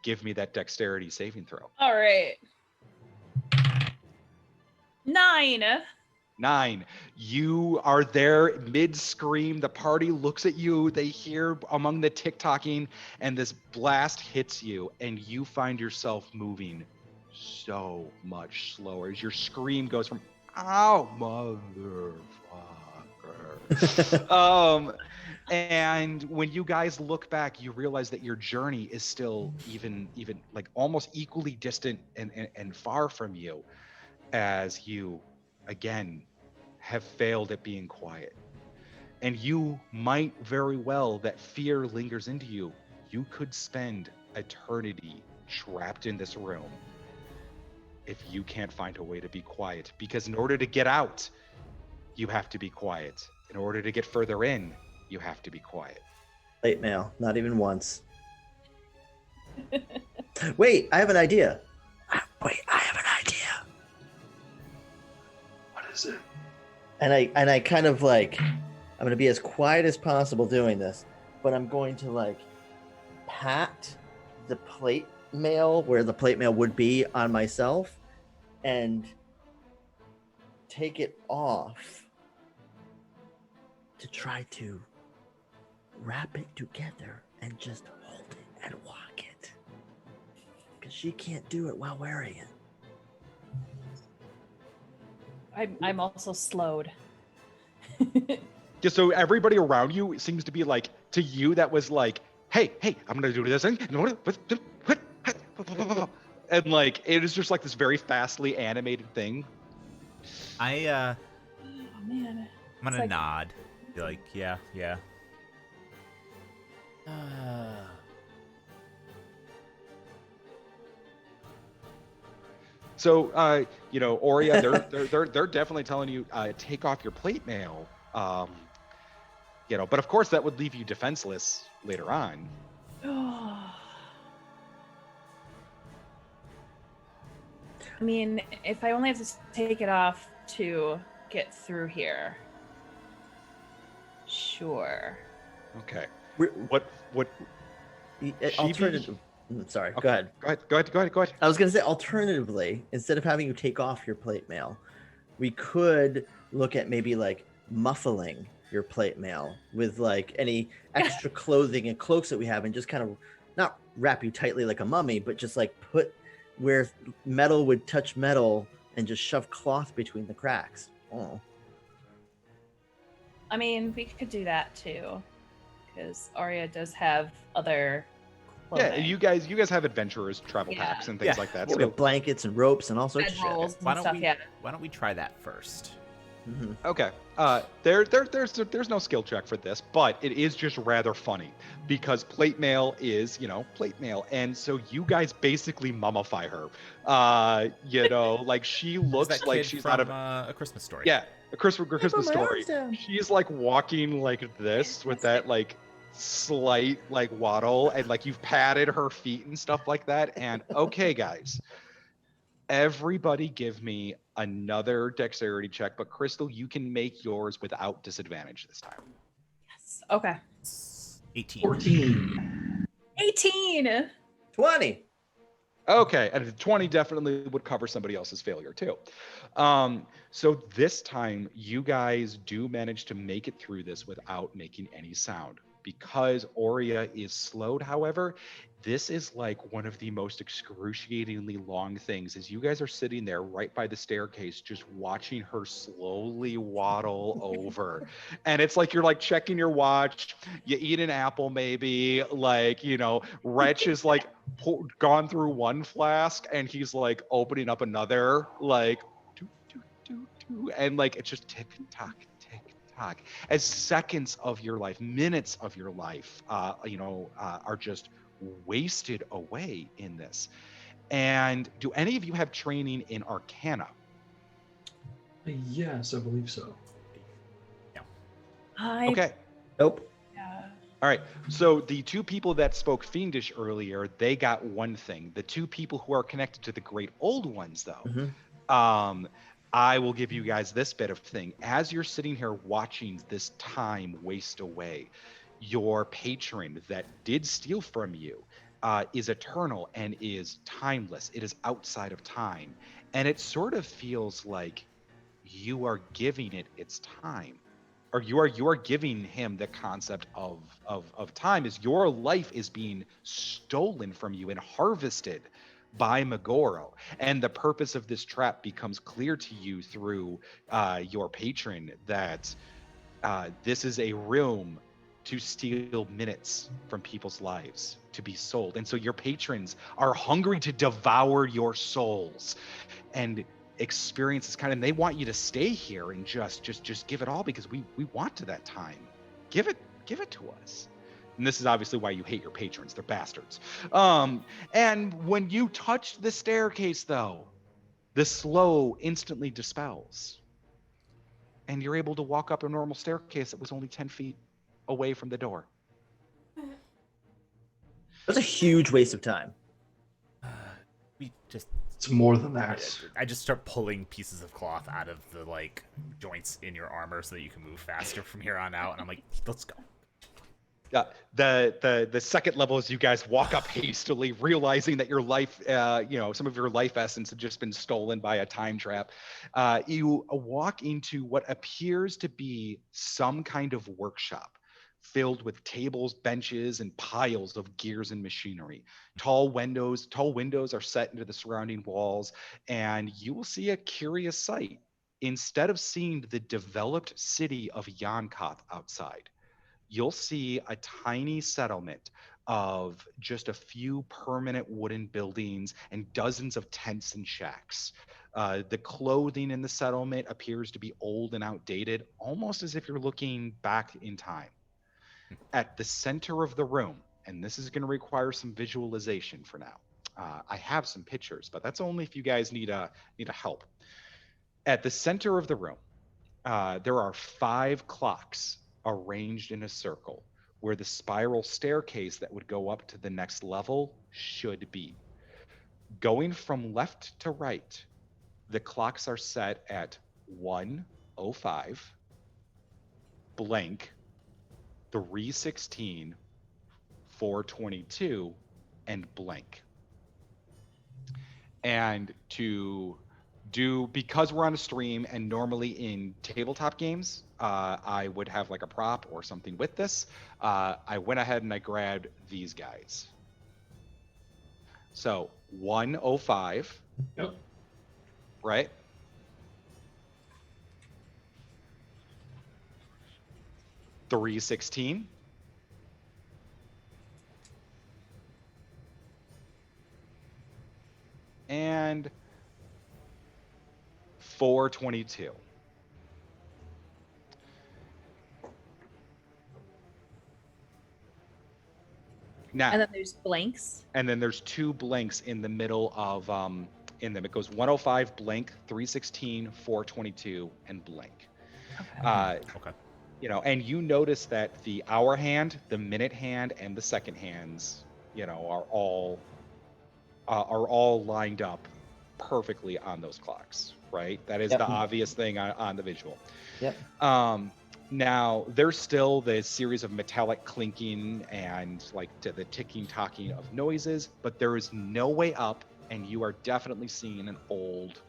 give me that dexterity saving throw. All right. 9. 9. You are there mid-scream. The party looks at you. They hear among the tick-tocking, and this blast hits you, and you find yourself moving so much slower as your scream goes from, ow, motherfucker. And when you guys look back, you realize that your journey is still even like almost equally distant and far from you, as you again have failed at being quiet. And you might very well, that fear lingers into you. You could spend eternity trapped in this room if you can't find a way to be quiet. Because in order to get out, you have to be quiet. In order to get further in, you have to be quiet. Late mail, not even once. Wait, I have an idea. I have an idea. What is it? And I kind of like, I'm gonna be as quiet as possible doing this, but I'm going to like pat the plate mail where the plate mail would be on myself and take it off to try to wrap it together and just hold it and walk it. Because she can't do it while wearing it. I'm also slowed. Yeah, so everybody around you seems to be like, to you, that was like, hey, I'm gonna do this thing. And like, it is just like this very fastly animated thing. Oh man. I'm gonna like- nod. Be like, yeah. So, Auria, they're definitely telling you, take off your plate mail. But of course that would leave you defenseless later on. I mean, if I only have to take it off to get through here. Sure. Okay. We're- What? Alternative. Sorry, Okay. go ahead. Go ahead. I was going to say, alternatively, instead of having you take off your plate mail, we could look at maybe like muffling your plate mail with like any extra clothing and cloaks that we have, and just kind of not wrap you tightly like a mummy, but just like put where metal would touch metal and just shove cloth between the cracks. Oh. I mean, we could do that too, because Auria does have other clothing. Yeah, you guys have adventurers travel Yeah. packs and things Yeah. like that. We So have blankets and ropes and all sorts of shit. Bedrolls Why and don't stuff, we? yeah. Why don't we try that first? Mhm. okay, there's no skill check for this, but it is just rather funny because plate mail is plate mail, and so you guys basically mummify her. Like she Is looks that like kid she's from out of A Christmas Story? yeah, a Christmas put my story. arms down. She's like walking like this with that like slight like waddle, and like you've patted her feet and stuff like that. And okay, guys, everybody give me another dexterity check, but Crystal, you can make yours without disadvantage this time. Yes. Okay. 18. 14. 18. 20. Okay, and a 20 definitely would cover somebody else's failure too. So this time you guys do manage to make it through this without making any sound. Because Auria is slowed, however, this is like one of the most excruciatingly long things, as you guys are sitting there right by the staircase just watching her slowly waddle over. And it's like you're like checking your watch, you eat an apple maybe, like, Wretch is like gone through one flask and he's like opening up another, like, and like it's just tick tock, as seconds of your life, minutes of your life, are just wasted away in this. And do any of you have training in Arcana? Yes, I believe so. Okay. Nope. Yeah. All right. So the two people that spoke Fiendish earlier, they got one thing. The two people who are connected to the Great Old Ones, though, Mhm. I will give you guys this bit of thing. As you're sitting here watching this time waste away, your patron that did steal from you is eternal and is timeless. It is outside of time. And it sort of feels like you are giving it its time. Or you are giving him the concept of time, is your life is being stolen from you and harvested by Megoro. And the purpose of this trap becomes clear to you through your patron, that this is a room to steal minutes from people's lives to be sold. And so your patrons are hungry to devour your souls and experience this kind of, and they want you to stay here and just give it all, because we want to that time. Give it to us. And this is obviously why you hate your patrons. They're bastards. And when you touch the staircase, though, the slow instantly dispels. And you're able to walk up a normal staircase that was only 10 feet away from the door. That's a huge waste of time. It's more than that. I just start pulling pieces of cloth out of the like joints in your armor so that you can move faster from here on out, and I'm like, let's go. The second level is you guys walk up hastily, realizing that your life, some of your life essence had just been stolen by a time trap. You walk into what appears to be some kind of workshop filled with tables, benches, and piles of gears and machinery. Tall windows are set into the surrounding walls, and you will see a curious sight. Instead of seeing the developed city of Yon'Cath outside, you'll see a tiny settlement of just a few permanent wooden buildings and dozens of tents and shacks. The clothing in the settlement appears to be old and outdated, almost as if you're looking back in time. At the center of the room, and this is going to require some visualization for now. I have some pictures, but that's only if you guys need a help. At the center of the room, there are 5 clocks arranged in a circle where the spiral staircase that would go up to the next level should be. Going from left to right, the clocks are set at 1:05, blank, 3:16, 4:22, and blank. And because we're on a stream, and normally in tabletop games, I would have like a prop or something with this. I went ahead and I grabbed these guys. So 1:05. Yep. Right? $3.16. And 4:22. Now, And then there's blanks. and then there's 2 blanks in the middle of in them. It goes 1:05 blank, 3:16, 4:22, and blank. Okay. And you notice that the hour hand, the minute hand, and the second hands, are all lined up perfectly on those clocks, right? That is Yep. the obvious thing on the visual. Yep. Now there's still the series of metallic clinking and like the ticking, talking of noises, but there is no way up, and you are definitely seeing an old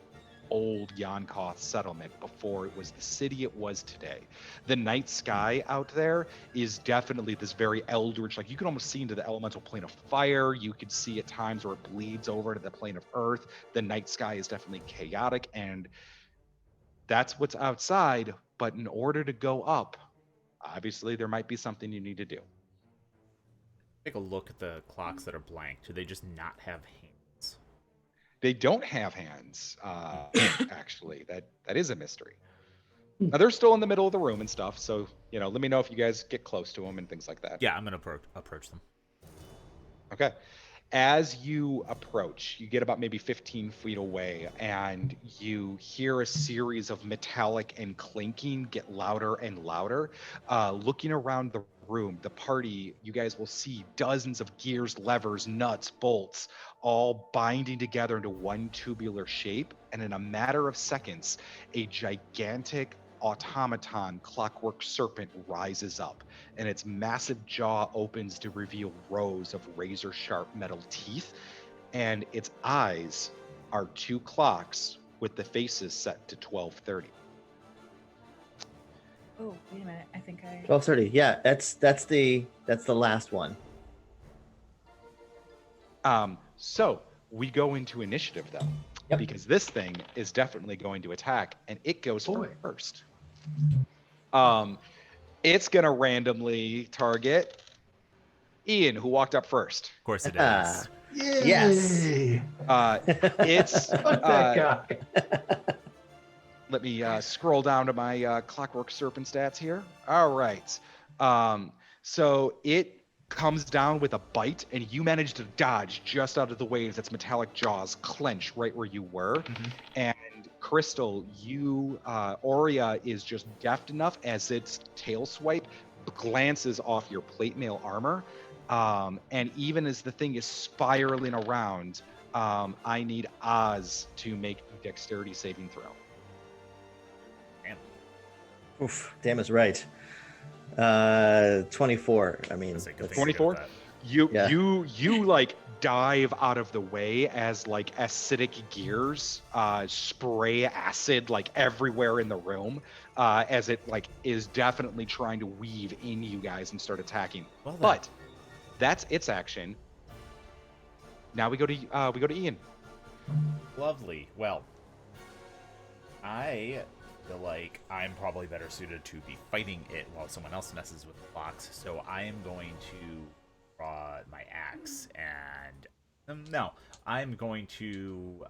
Yon'Cath settlement before it was the city it was today. The night sky out there is definitely this very eldritch, like you can almost see into the elemental plane of fire. You could see at times where it bleeds over to the plane of earth. The night sky is definitely chaotic, and that's what's outside. But in order to go up, obviously there might be something you need to do. Take a look at the clocks that are blank. Do they just not have hands? They don't have hands, actually. That is a mystery. Now, they're still in the middle of the room and stuff, so, let me know if you guys get close to them and things like that. Yeah, I'm going to approach them. Okay. As you approach, you get about maybe 15 feet away, and you hear a series of metallic and clinking get louder and louder. Looking around the room, the party, you guys will see dozens of gears, levers, nuts, bolts, all binding together into one tubular shape. And in a matter of seconds, a gigantic automaton clockwork serpent rises up, and its massive jaw opens to reveal rows of razor sharp metal teeth, and its eyes are 2 clocks with the faces set to 12:30. Oh, wait a minute. I think I. 12:30. Yeah, that's the last one. So we go into initiative though, Yep. because this thing is definitely going to attack, and it goes Boy. first. It's gonna randomly target Ian, who walked up first. Of course it Ah. is. Yes. Yay! It's Fuck that guy. let me scroll down to my Clockwork Serpent stats here. All right. So it comes down with a bite, and you manage to dodge just out of the way as its metallic jaws clench right where you were. And Crystal, Auria is just deft enough as its tail swipe glances off your plate mail armor. And even as the thing is spiraling around, I need Oz to make a dexterity saving throw. Oof, damn is right. 24. I mean, That's a good that's- thing to go 24? with that. Yeah. You like dive out of the way as like acidic gears spray acid like everywhere in the room as it like is definitely trying to weave in you guys and start attacking. Well done. But that's its action. Now we go to Ian. Lovely. Well, I feel like I'm probably better suited to be fighting it while someone else messes with the box. So I am going to draw my axe and no, I'm going to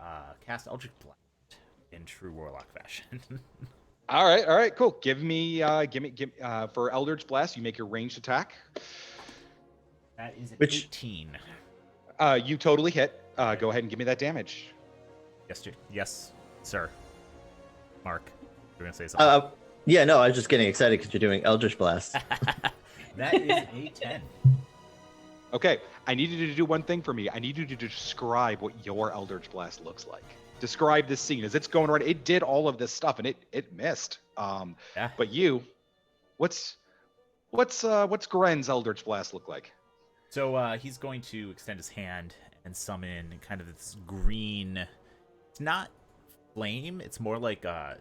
cast Eldritch Blast in true Warlock fashion. All right, cool. Give me for Eldritch Blast, you make your ranged attack. That is an Which- 18. You totally hit. Go ahead and give me that damage. Yes, sir. Mark, you're gonna say something. Yeah, no, I was just getting excited because you're doing Eldritch Blast. That is a 10. Okay, I need you to do one thing for me. I need you to describe what your Eldritch Blast looks like. Describe this scene as it's going around. It did all of this stuff and it missed. Yeah. But you, what's Gren's Eldritch Blast look like? So he's going to extend his hand and summon kind of this green. It's not flame. It's more like a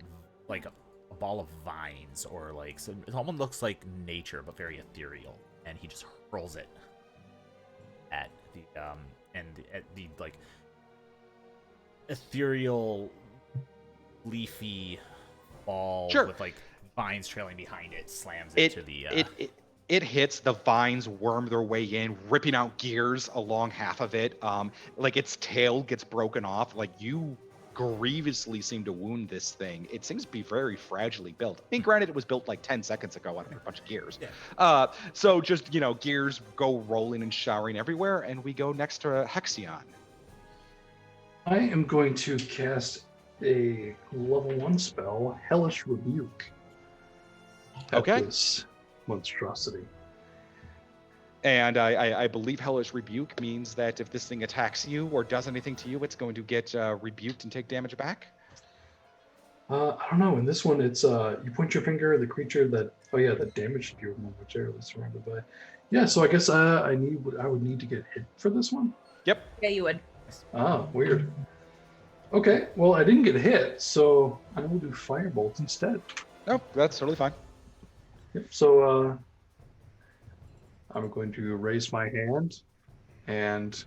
ball of vines, or like so it almost looks like nature, but very ethereal. And he just hurls it at the like ethereal, leafy ball Sure. with like vines trailing behind it. Slams into the. It hits, the vines worm their way in, ripping out gears along half of it. Like its tail gets broken off. Like you grievously seem to wound this thing. It seems to be very fragilely built. I mean, granted, it was built like 10 seconds ago out of a bunch of gears. Yeah. So just, gears go rolling and showering everywhere, and we go next to Haxion. I am going to cast a level 1 spell, Hellish Rebuke. at Okay. This monstrosity. And I believe Hellish Rebuke means that if this thing attacks you or does anything to you, it's going to get rebuked and take damage back. I don't know. In this one, it's you point your finger at the creature that that damaged you momentarily surrounded by. Yeah, so I guess I would need to get hit for this one. Yep. Yeah, you would. Ah, weird. Okay, well I didn't get hit, so I will do Firebolt instead. No, that's totally fine. Yep. So I'm going to raise my hand and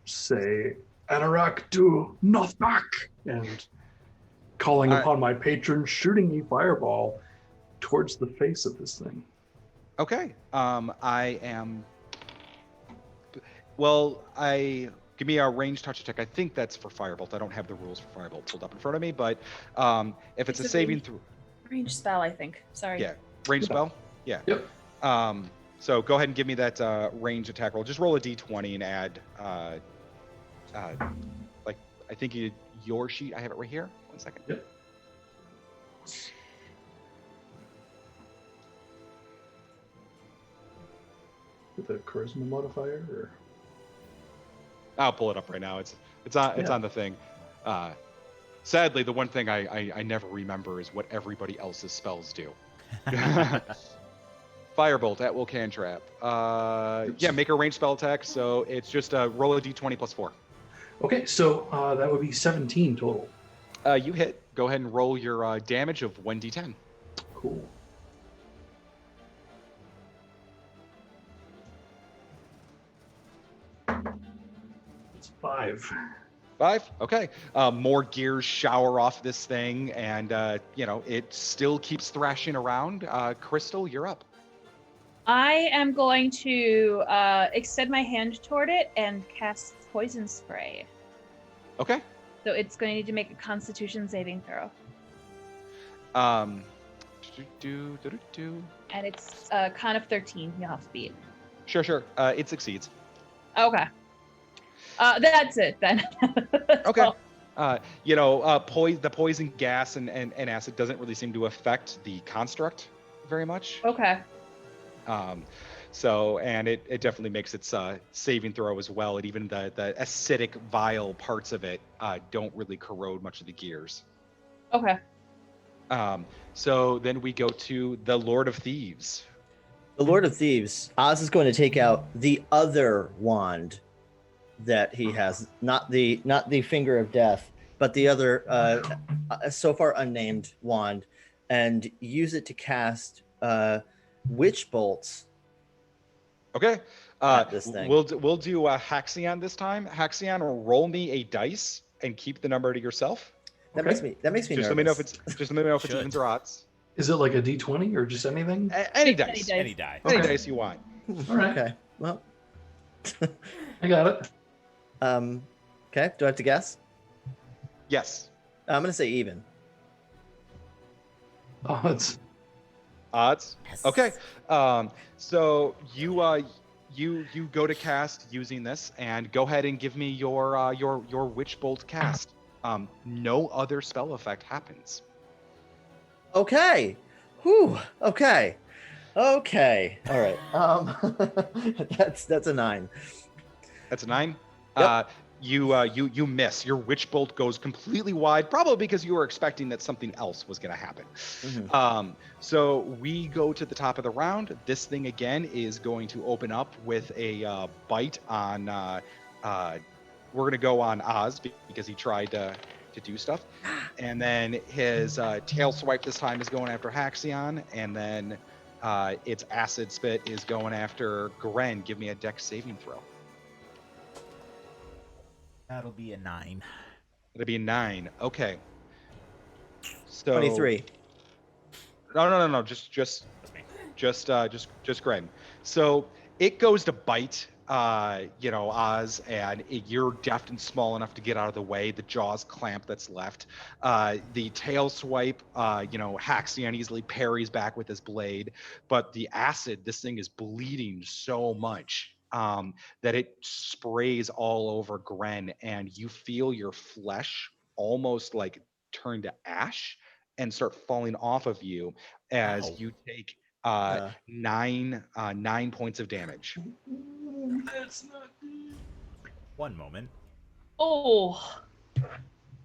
say Anarak du Nothback, and calling All right. upon my patron, shooting a fireball towards the face of this thing. Okay. I am. Well, give me a range touch attack. I think that's for Firebolt. I don't have the rules for Firebolt pulled up in front of me, but if it's a saving throw, Range spell, I think. Sorry. yeah, range spell, yeah. Yep. So go ahead and give me that range attack roll. Just roll a d20 and add, like I think your sheet. I have it right here. 1 second. Yep. With a charisma modifier, or I'll pull it up right now. It's on the thing. Sadly, the one thing I never remember is what everybody else's spells do. Firebolt, at will cantrip. Yeah, make a ranged spell attack. So it's just roll a d20 plus 4. okay, so that would be 17 total. You hit. Go ahead and roll your damage of 1d10. Cool. It's 5. 5. Okay. More gears shower off this thing, and it still keeps thrashing around. Crystal, you're up. I am going to extend my hand toward it and cast poison spray. Okay. So it's going to need to make a Constitution saving throw. And it's con of 13. You'll have to beat. Sure. It succeeds. Okay. That's it then. Okay. The poison gas and acid doesn't really seem to affect the construct very much. Okay. And it definitely makes its saving throw as well, and even the acidic, vile parts of it don't really corrode much of the gears. Okay. So then we go to the Lord of Thieves. The Lord of Thieves, Oz is going to take out the other wand that he has, not the Finger of Death, but the other, so far unnamed wand, and use it to cast witch bolts. Okay. This thing. We'll do Haxion this time. Haxion, roll me a dice and keep the number to yourself. That makes me Just nervous. let me know if it's evens or odds. Is it like a D20 or just anything? Any dice. Any die. Any Okay. dice you want. All right. Okay. Well. I got it. Okay. Do I have to guess? Yes. I'm gonna say even. Odds. Odds. Yes. Okay. So you go to cast using this, and go ahead and give me your witch bolt cast. No other spell effect happens. Okay. Whew. Okay. All right. That's a 9. That's a 9. Yep. You miss. Your witch bolt goes completely wide, probably because you were expecting that something else was going to happen. Mm-hmm. So we go to the top of the round. This thing again is going to open up with a bite on. We're going to go on Oz because he tried to do stuff, and then his tail swipe this time is going after Haxion, and then its acid spit is going after Gren. Give me a dex saving throw. That'll be a 9. It'll be a 9. Okay. So 23. No. Just Gren. So it goes to bite, Oz, and you're deft and small enough to get out of the way. The jaws clamp that's left. The tail swipe, Haxion easily parries back with his blade, but the acid, this thing is bleeding so much that it sprays all over Gren, and you feel your flesh almost like turn to ash and start falling off of you as Ow. you take 9 points of damage. That's not good. One moment. Oh.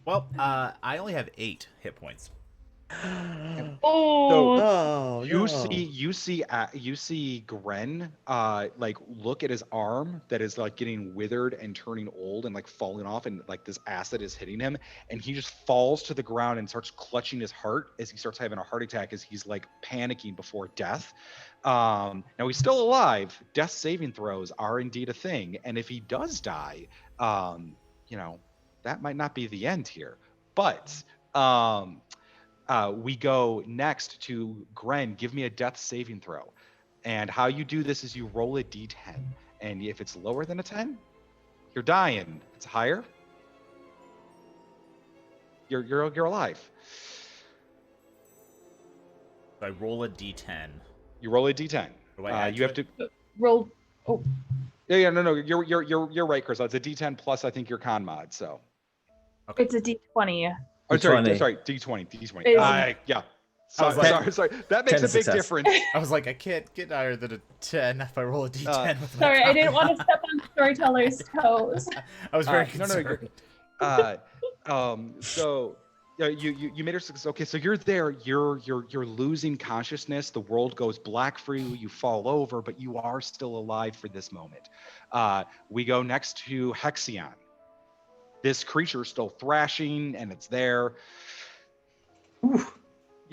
Well, I only have 8 hit points. Oh. Oh, You no. see Gren like look at his arm that is like getting withered and turning old and like falling off, and like this acid is hitting him, and he just falls to the ground and starts clutching his heart as he starts having a heart attack as he's like panicking before death. Now he's still alive. Death saving throws are indeed a thing, and if he does die, that might not be the end here. But we go next to Gren. Give me a death saving throw. And how you do this is you roll a d10. And if it's lower than a 10, you're dying. If it's higher, you're alive. So I roll a d10. You roll a d10. Do I add you have it? to. Roll. Oh. Yeah. No. You're right, Chris. It's a d10 plus I think your con mod. So. Okay. It's a D20. Oh, sorry, D20. D20. Is- Yeah. I was Sorry. That makes 10 a big success. difference. I was like, I can't get higher than a 10 if I roll a d10 with my Sorry, I didn't con. want to step on storyteller's toes. I was very No, concerned. So you made her success. Okay, so you're there. You're losing consciousness. The world goes black for you. You fall over, but you are still alive for this moment. We go next to Haxion. This creature's still thrashing, and it's there. Ooh.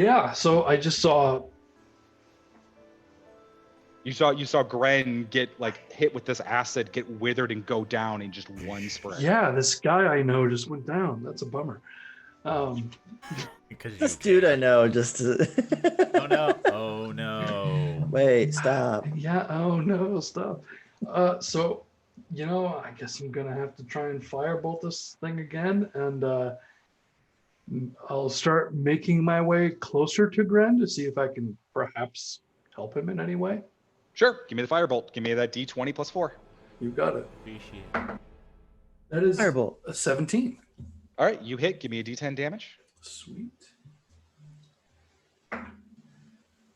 Yeah, so I just saw. You saw Gren get like hit with this acid, get withered, and go down in just one sprint. Yeah, this guy I know just went down. That's a bummer. Because This dude I know just. Oh no! Oh no! Wait, stop. Yeah. Oh no! Stop. So, I guess I'm gonna have to try and firebolt this thing again, and I'll start making my way closer to Gren to see if I can perhaps help him in any way. Sure, give me the firebolt. Give me that D20 plus 4. You got it. Appreciate it. That is Firebolt. a 17. All right, you hit. Give me a D10 damage. Sweet.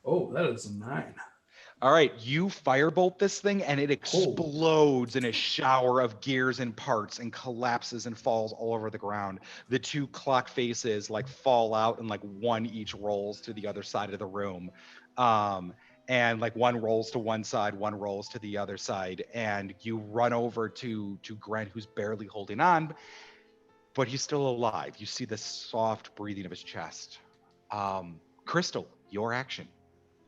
Oh, that is a 9. All right, you firebolt this thing, and it explodes in a shower of gears and parts, and collapses and falls all over the ground. The two clock faces like fall out, and like one each rolls to the other side of the room. And like one rolls to one side, one rolls to the other side, and you run over to Gren, who's barely holding on, but he's still alive. You see the soft breathing of his chest. Crystal, your action.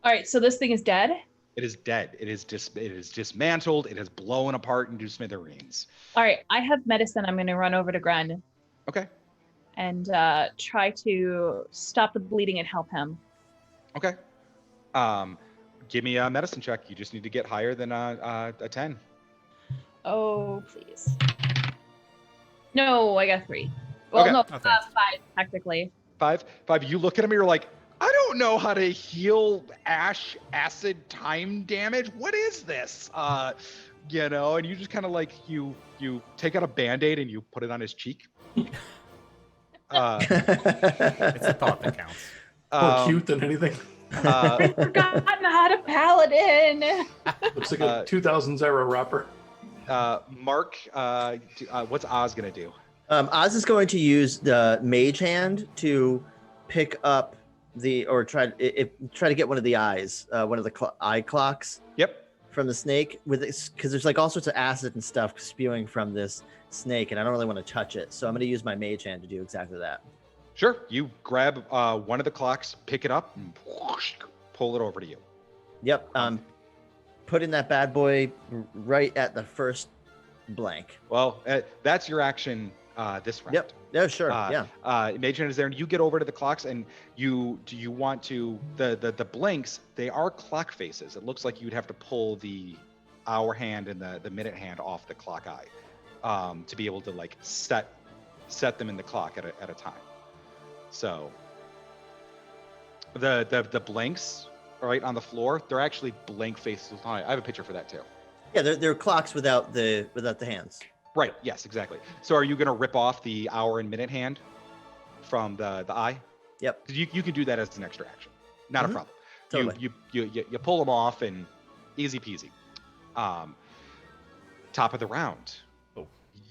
All right, so this thing is dead. It is dead. It is dismantled. It has blown apart into smithereens. All right, I have medicine. I'm going to run over to Gren Okay. and try to stop the bleeding and help him. Okay. Give me a medicine check. You just need to get higher than a 10. Oh, please. No, I got 3. Well, Okay. no, Oh, 5 technically. 5. You look at him, you're like, I don't know how to heal ash, acid, time damage. What is this? And you just kind of like, you take out a Band-Aid and you put it on his cheek. It's a thought that counts. More cute than anything. I forgot how to paladin. Looks like a 2000s era rapper. Mark, what's Oz going to do? Oz is going to use the mage hand to pick up try to get one of the eyes, one of the eye clocks. Yep. From the snake, because there's like all sorts of acid and stuff spewing from this snake, and I don't really want to touch it, so I'm going to use my mage hand to do exactly that. Sure. You grab one of the clocks, pick it up, and whoosh, pull it over to you. Yep. Putting that bad boy right at the first blank. Well, that's your action this round. Yep. Yeah, sure. Yeah. Mage hand is there, and you get over to the clocks, and you want to the blinks. They are clock faces. It looks like you'd have to pull the hour hand and the minute hand off the clock eye to be able to like set them in the clock at a time. So the blanks right on the floor, they're actually blank faces. I have a picture for that too. Yeah, they're clocks without the hands. Right. Yes, exactly. So are you going to rip off the hour and minute hand from the eye? Yep. You can do that as an extra action. Not a problem. Totally. You pull them off and easy peasy. Top of the round.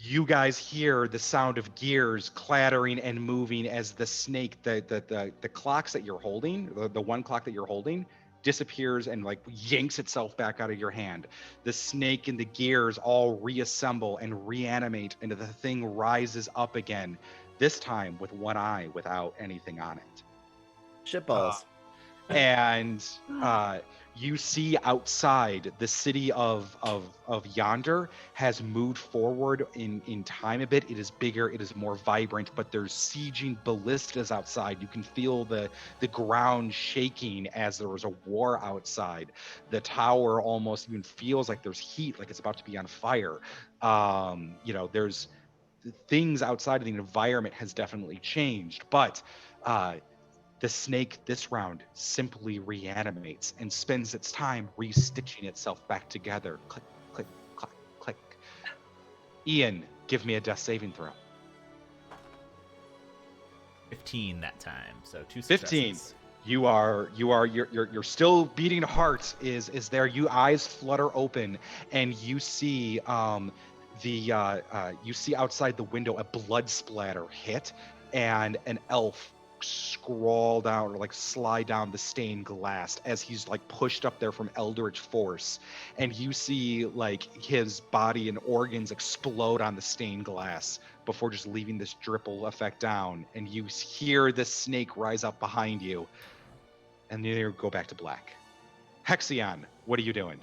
You guys hear the sound of gears clattering and moving as the snake, the clocks that you're holding, the one clock that you're holding, disappears and like yanks itself back out of your hand. The snake and the gears all reassemble and reanimate, and the thing rises up again, this time with one eye without anything on it. Shitballs. And you see outside the city of Yonder has moved forward in time a bit. It is bigger, it is more vibrant, but there's sieging ballistas outside. You can feel the ground shaking as there was a war outside. The tower almost even feels like there's heat, like it's about to be on fire. There's things outside of the environment has definitely changed, but the snake this round simply reanimates and spends its time restitching itself back together. Click, click, click, click. Ian, give me a death saving throw. 15 that time, so 2 15. successes. You're still beating heart is there. You eyes flutter open and you see you see outside the window a blood splatter hit and an elf scrawl down or like slide down the stained glass as he's like pushed up there from eldritch force, and you see like his body and organs explode on the stained glass before just leaving this dripple effect down, and you hear the snake rise up behind you. and then you go back to black. Haxion, what are you doing?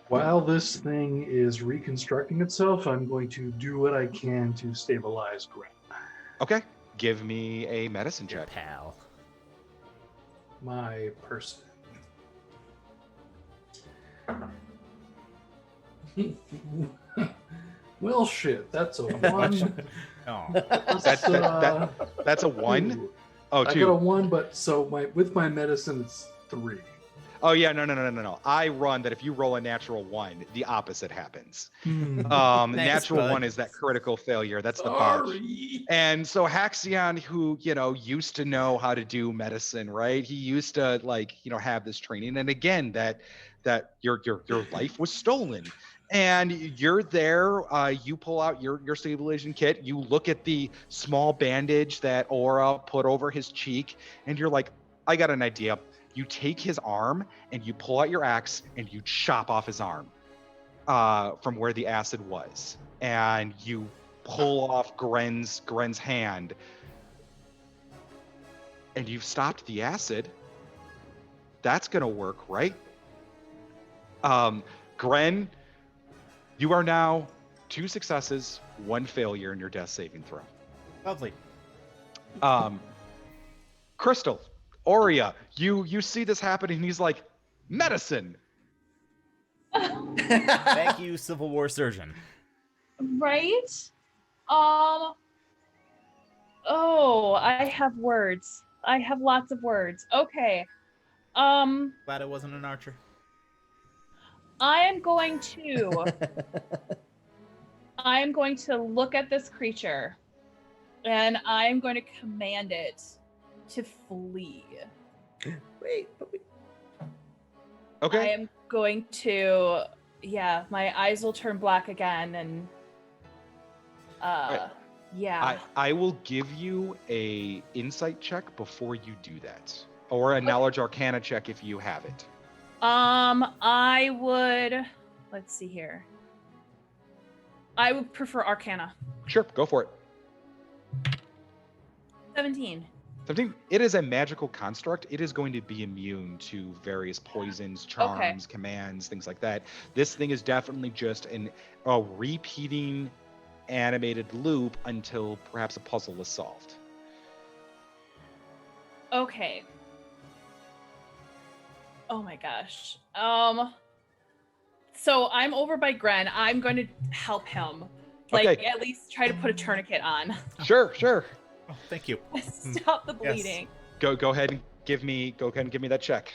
While this thing is reconstructing itself, I'm going to do what I can to stabilize Gren. Okay, give me a medicine Your check. pal. My person. Well, shit, that's a 1. Oh, That's a 1? Two. Oh, I 2. got a 1, but so with my medicine, it's 3. Oh yeah, no. I run that if you roll a natural 1, the opposite happens. Hmm. Natural bud. 1 is that critical failure. That's the botch. Sorry. And so Haxion, who used to know how to do medicine, right? He used to have this training. And again, that your life was stolen. And you're there. You pull out your stabilization kit. You look at the small bandage that Aura put over his cheek, and you're like, I got an idea. You take his arm and you pull out your axe and you chop off his arm from where the acid was, and you pull off Gren's hand, and you've stopped the acid. That's gonna work, right? Gren, you are now 2 successes, 1 failure in your death saving throw. lovely. Crystal, Auria, you see this happen, and he's like, medicine. Thank you, Civil War surgeon. Right? Oh, I have words. I have lots of words. Okay. Glad I wasn't an archer. I am going to look at this creature, and I'm going to command it to flee. Wait. Okay. I am going to, my eyes will turn black again, and I will give you a insight check before you do that, or a knowledge arcana check if you have it. I would, let's see here. I would prefer Arcana. Sure, go for it. 17. 17. It is a magical construct. It is going to be immune to various poisons, charms, commands, things like that. This thing is definitely just a repeating animated loop until perhaps a puzzle is solved. Okay. Oh my gosh. So I'm over by Gren. I'm going to help him. Okay. At least try to put a tourniquet on. Sure. Oh, thank you. Stop the bleeding. Go ahead and give me that check.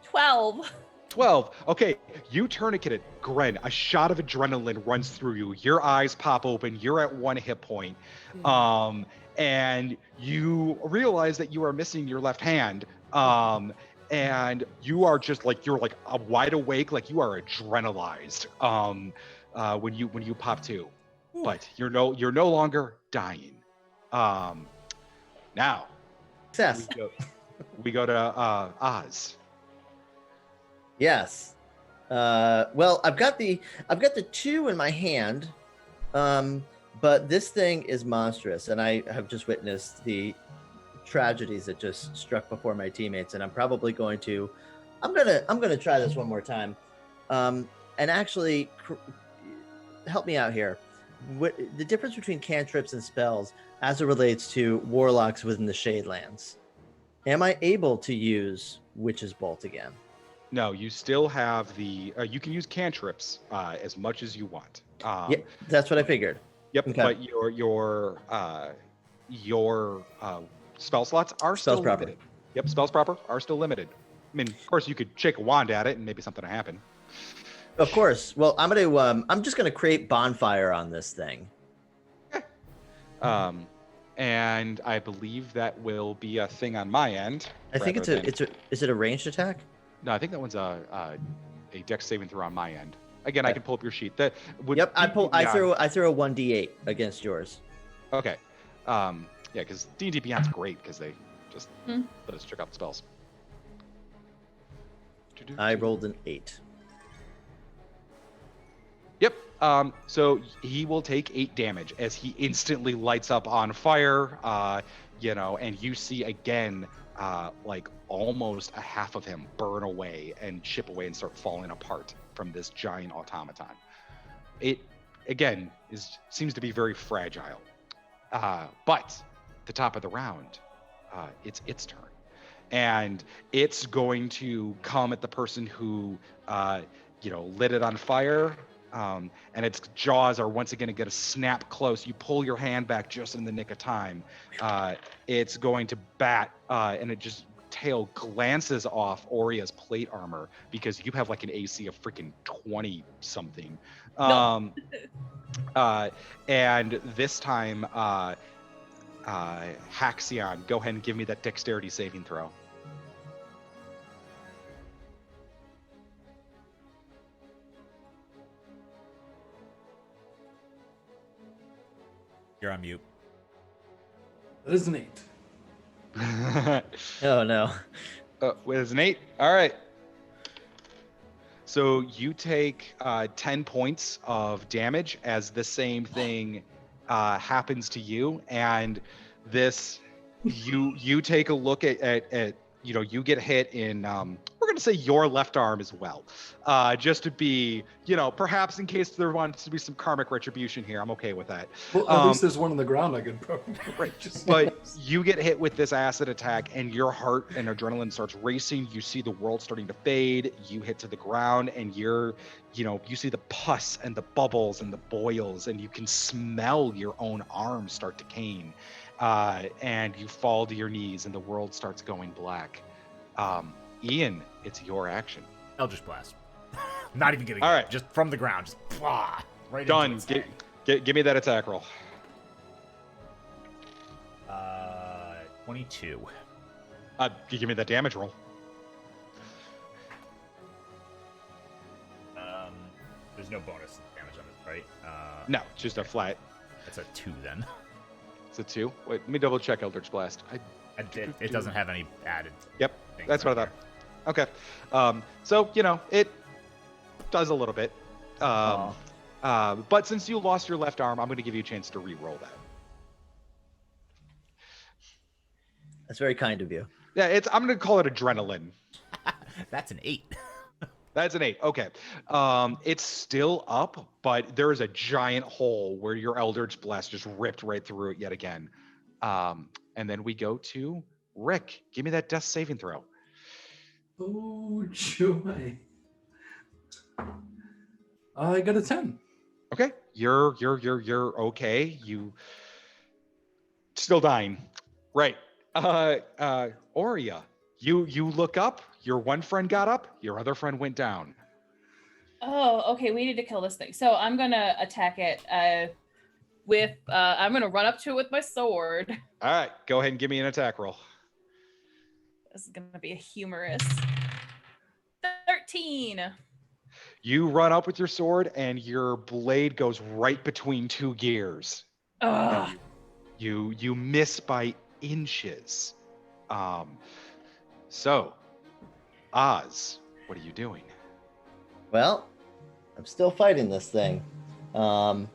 12. 12. Okay, you tourniqueted. Gren, a shot of adrenaline runs through you. Your eyes pop open. You're at 1 hit point. And you realize that you are missing your left hand. And you are just you're wide awake, you are adrenalized when you pop to. Ooh. But you're no longer dying. Now Success. we go to Oz. Yes. Well, I've got the 2 in my hand, but this thing is monstrous, and I have just witnessed the tragedies that just struck before my teammates, and I'm probably going to, I'm gonna try this one more time, and actually help me out here. What the difference between cantrips and spells as it relates to warlocks within the Shadelands? Am I able to use Witch's Bolt again? No, you still have the. You can use cantrips as much as you want. Yeah, that's what I figured. Yep, Okay. but your spell slots are still limited. Yep, spells proper are still limited. I mean, of course, you could shake a wand at it and maybe something will happen. Of course. Well, I'm just gonna create bonfire on this thing. And I believe that will be a thing on my end. I think is it a ranged attack? No, I think that one's a dex saving throw on my end. Again, I can pull up your sheet. That would. Yep, I throw a 1d8 against yours. Okay. Yeah, because D&D Beyond's great because they just let us check out the spells. I rolled an 8. Yep. So he will take 8 damage as he instantly lights up on fire. and you see again, like almost a half of him burn away and chip away and start falling apart from this giant automaton. It, again, seems to be very fragile. But the top of the round, it's its turn. And it's going to come at the person who, lit it on fire. And its jaws are once again going to snap close. You pull your hand back just in the nick of time. It's going to bat, and it just tail glances off Auria's plate armor because you have like an AC of freaking 20 something. No. And this time, Haxion, go ahead and give me that dexterity saving throw. You're on mute. That is an 8. Oh no. It's an 8. All right. So you take 10 points of damage as the same thing happens to you, and this you take a look at you get hit in we're gonna say your left arm as well, just to be perhaps in case there wants to be some karmic retribution here. I'm okay with that. Well, at least there's one on the ground I could probably But you get hit with this acid attack, and your heart and adrenaline starts racing. You see the world starting to fade. You hit to the ground, and you see the pus and the bubbles and the boils, and you can smell your own arms start decaying. And you fall to your knees, and the world starts going black. Ian, it's your action. Eldritch Blast. Not even getting All right. just from the ground. Just blah, right Done. into its Give me that attack roll. 22. Give me that damage roll. There's no bonus damage on this, right? No, just a flat. That's a 2 then. It's a 2. Wait, let me double check Eldritch Blast. It doesn't have any added. Yep, things that's what I right thought. Okay. So, it does a little bit. But since you lost your left arm, I'm going to give you a chance to re-roll that. That's very kind of you. Yeah, I'm going to call it adrenaline. there. That's an 8. That's an 8. Okay. It's still up, but there is a giant hole where your Eldritch Blast just ripped right through it yet again. And then we go to Rick. Give me that death saving throw. Oh, joy. I got a 10. Okay. You're okay. You still dying. Right. Auria, you look up, your one friend got up, your other friend went down. Oh, okay, we need to kill this thing. So I'm gonna attack it I'm gonna run up to it with my sword. All right, go ahead and give me an attack roll. This is gonna be a humorous 13. You run up with your sword and your blade goes right between two gears. Ugh. You miss by inches. So, Oz, what are you doing? Well, I'm still fighting this thing. I'm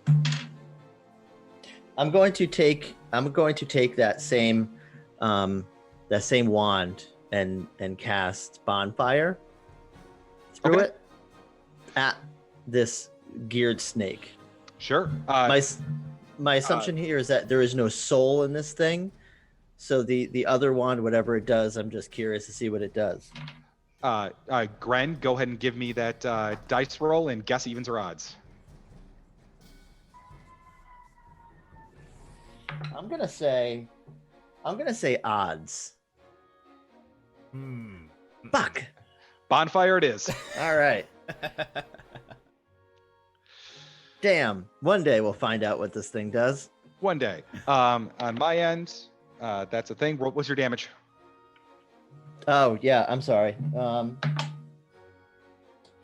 going to take that same wand and cast bonfire through it at this geared snake. Sure. My assumption here is that there is no soul in this thing. So the other wand, whatever it does, I'm just curious to see what it does. Gren, go ahead and give me that dice roll and guess evens or odds. I'm gonna say odds. Fuck. Bonfire it is. All right. Damn. One day we'll find out what this thing does. One day. On my end, that's a thing. What's your damage? Oh yeah, I'm sorry.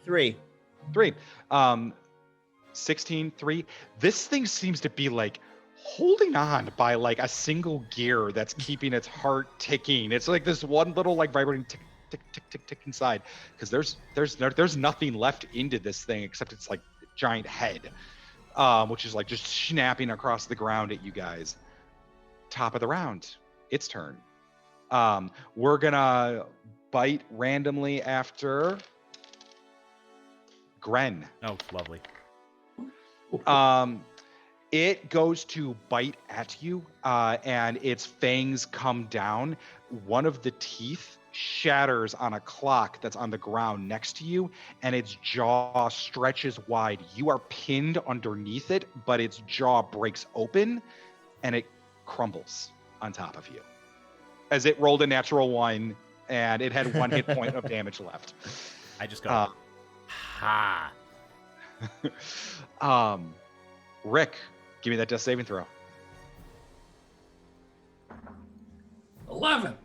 3. 16, 3. This thing seems to be like holding on by like a single gear that's keeping its heart ticking. It's like this one little like vibrating tick, tick, tick, tick, tick inside. Because there's nothing left into this thing except its like giant head, which is like just snapping across the ground at you guys. Top of the round. its turn. We're gonna bite randomly after Gren. Oh, lovely. It goes to bite at you, and its fangs come down. One of the teeth shatters on a clock that's on the ground next to you, and its jaw stretches wide. You are pinned underneath it, but its jaw breaks open, and it crumbles on top of you. As it rolled a natural 1, and it had 1 hit point of damage left. I just go, ha. Rick, give me that death saving throw. 11.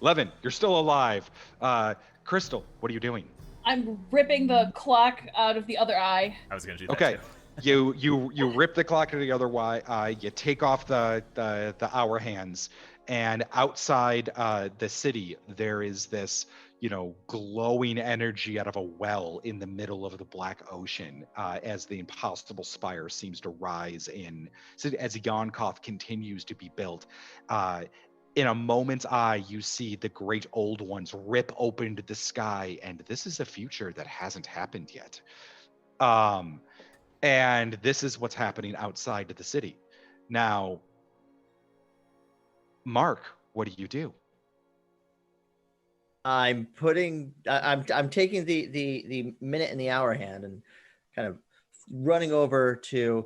11, you're still alive. Crystal, what are you doing? I'm ripping the clock out of the other eye. I was going to do that Okay, too. you rip the clock to the other eye. You take off the hour hands, and outside the city there is this glowing energy out of a well in the middle of the black ocean, as the impossible spire seems to rise as Yon'Cath continues to be built. In a moment's eye, you see the great old ones rip open the sky, and this is a future that hasn't happened yet. And this is what's happening outside of the city. Now, Mark, what do you do? I'm taking the minute and the hour hand and kind of running over to.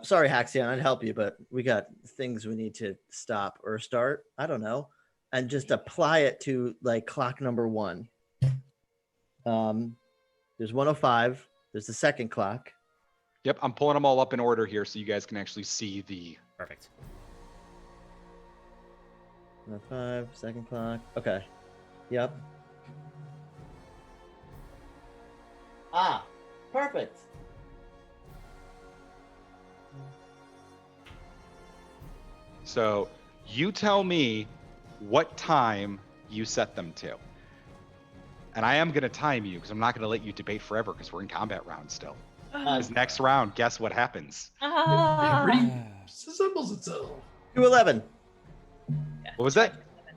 Sorry, Haxion, I'd help you, but we got things we need to stop or start. I don't know, and just apply it to like clock number 1. There's 105. There's the second clock. Yep, I'm pulling them all up in order here so you guys can actually see the. Perfect. 105, second clock. Okay. Yep. Ah, perfect. So you tell me what time you set them to. And I am going to time you because I'm not going to let you debate forever because we're in combat round still. This next round, guess what happens? It resembles itself. 211. What was that?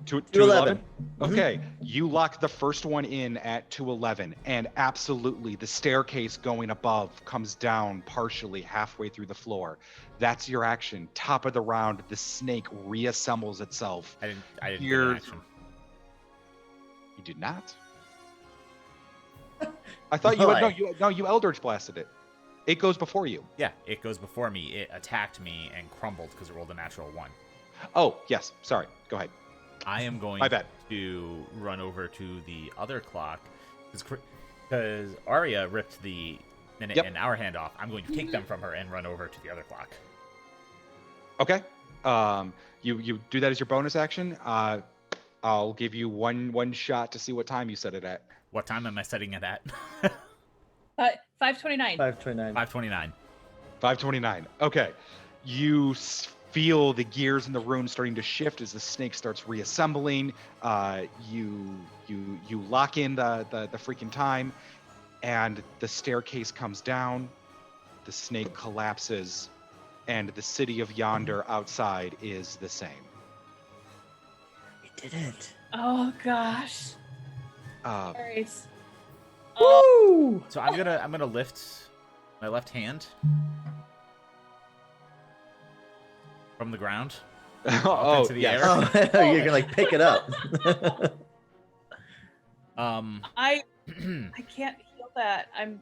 211. Okay, you lock the first one in at 211, and absolutely the staircase going above comes down partially halfway through the floor. That's your action. Top of the round, the snake reassembles itself. I didn't get Here's- an action. You did not? I thought you Why? you Eldritch blasted it. It goes before you. Yeah, it goes before me. It attacked me and crumbled because it rolled a natural 1. Oh, yes. Sorry. Go ahead. I am going My bad. to run over to the other clock because Auria ripped the minute Yep. and hour hand off. I'm going to take them from her and run over to the other clock. Okay. You do that as your bonus action. I'll give you one shot to see what time you set it at. What time am I setting it at? 5:29. 529. 5:29. 5:29. Okay. You feel the gears in the room starting to shift as the snake starts reassembling. You lock in the freaking time, and the staircase comes down. The snake collapses, and the city of Yonder outside is the same. We did it. Oh gosh. Uh, All right. Woo! So I'm gonna lift my left hand from the ground up into the yes. air. Oh, you're gonna like pick it up. I can't heal that. I'm.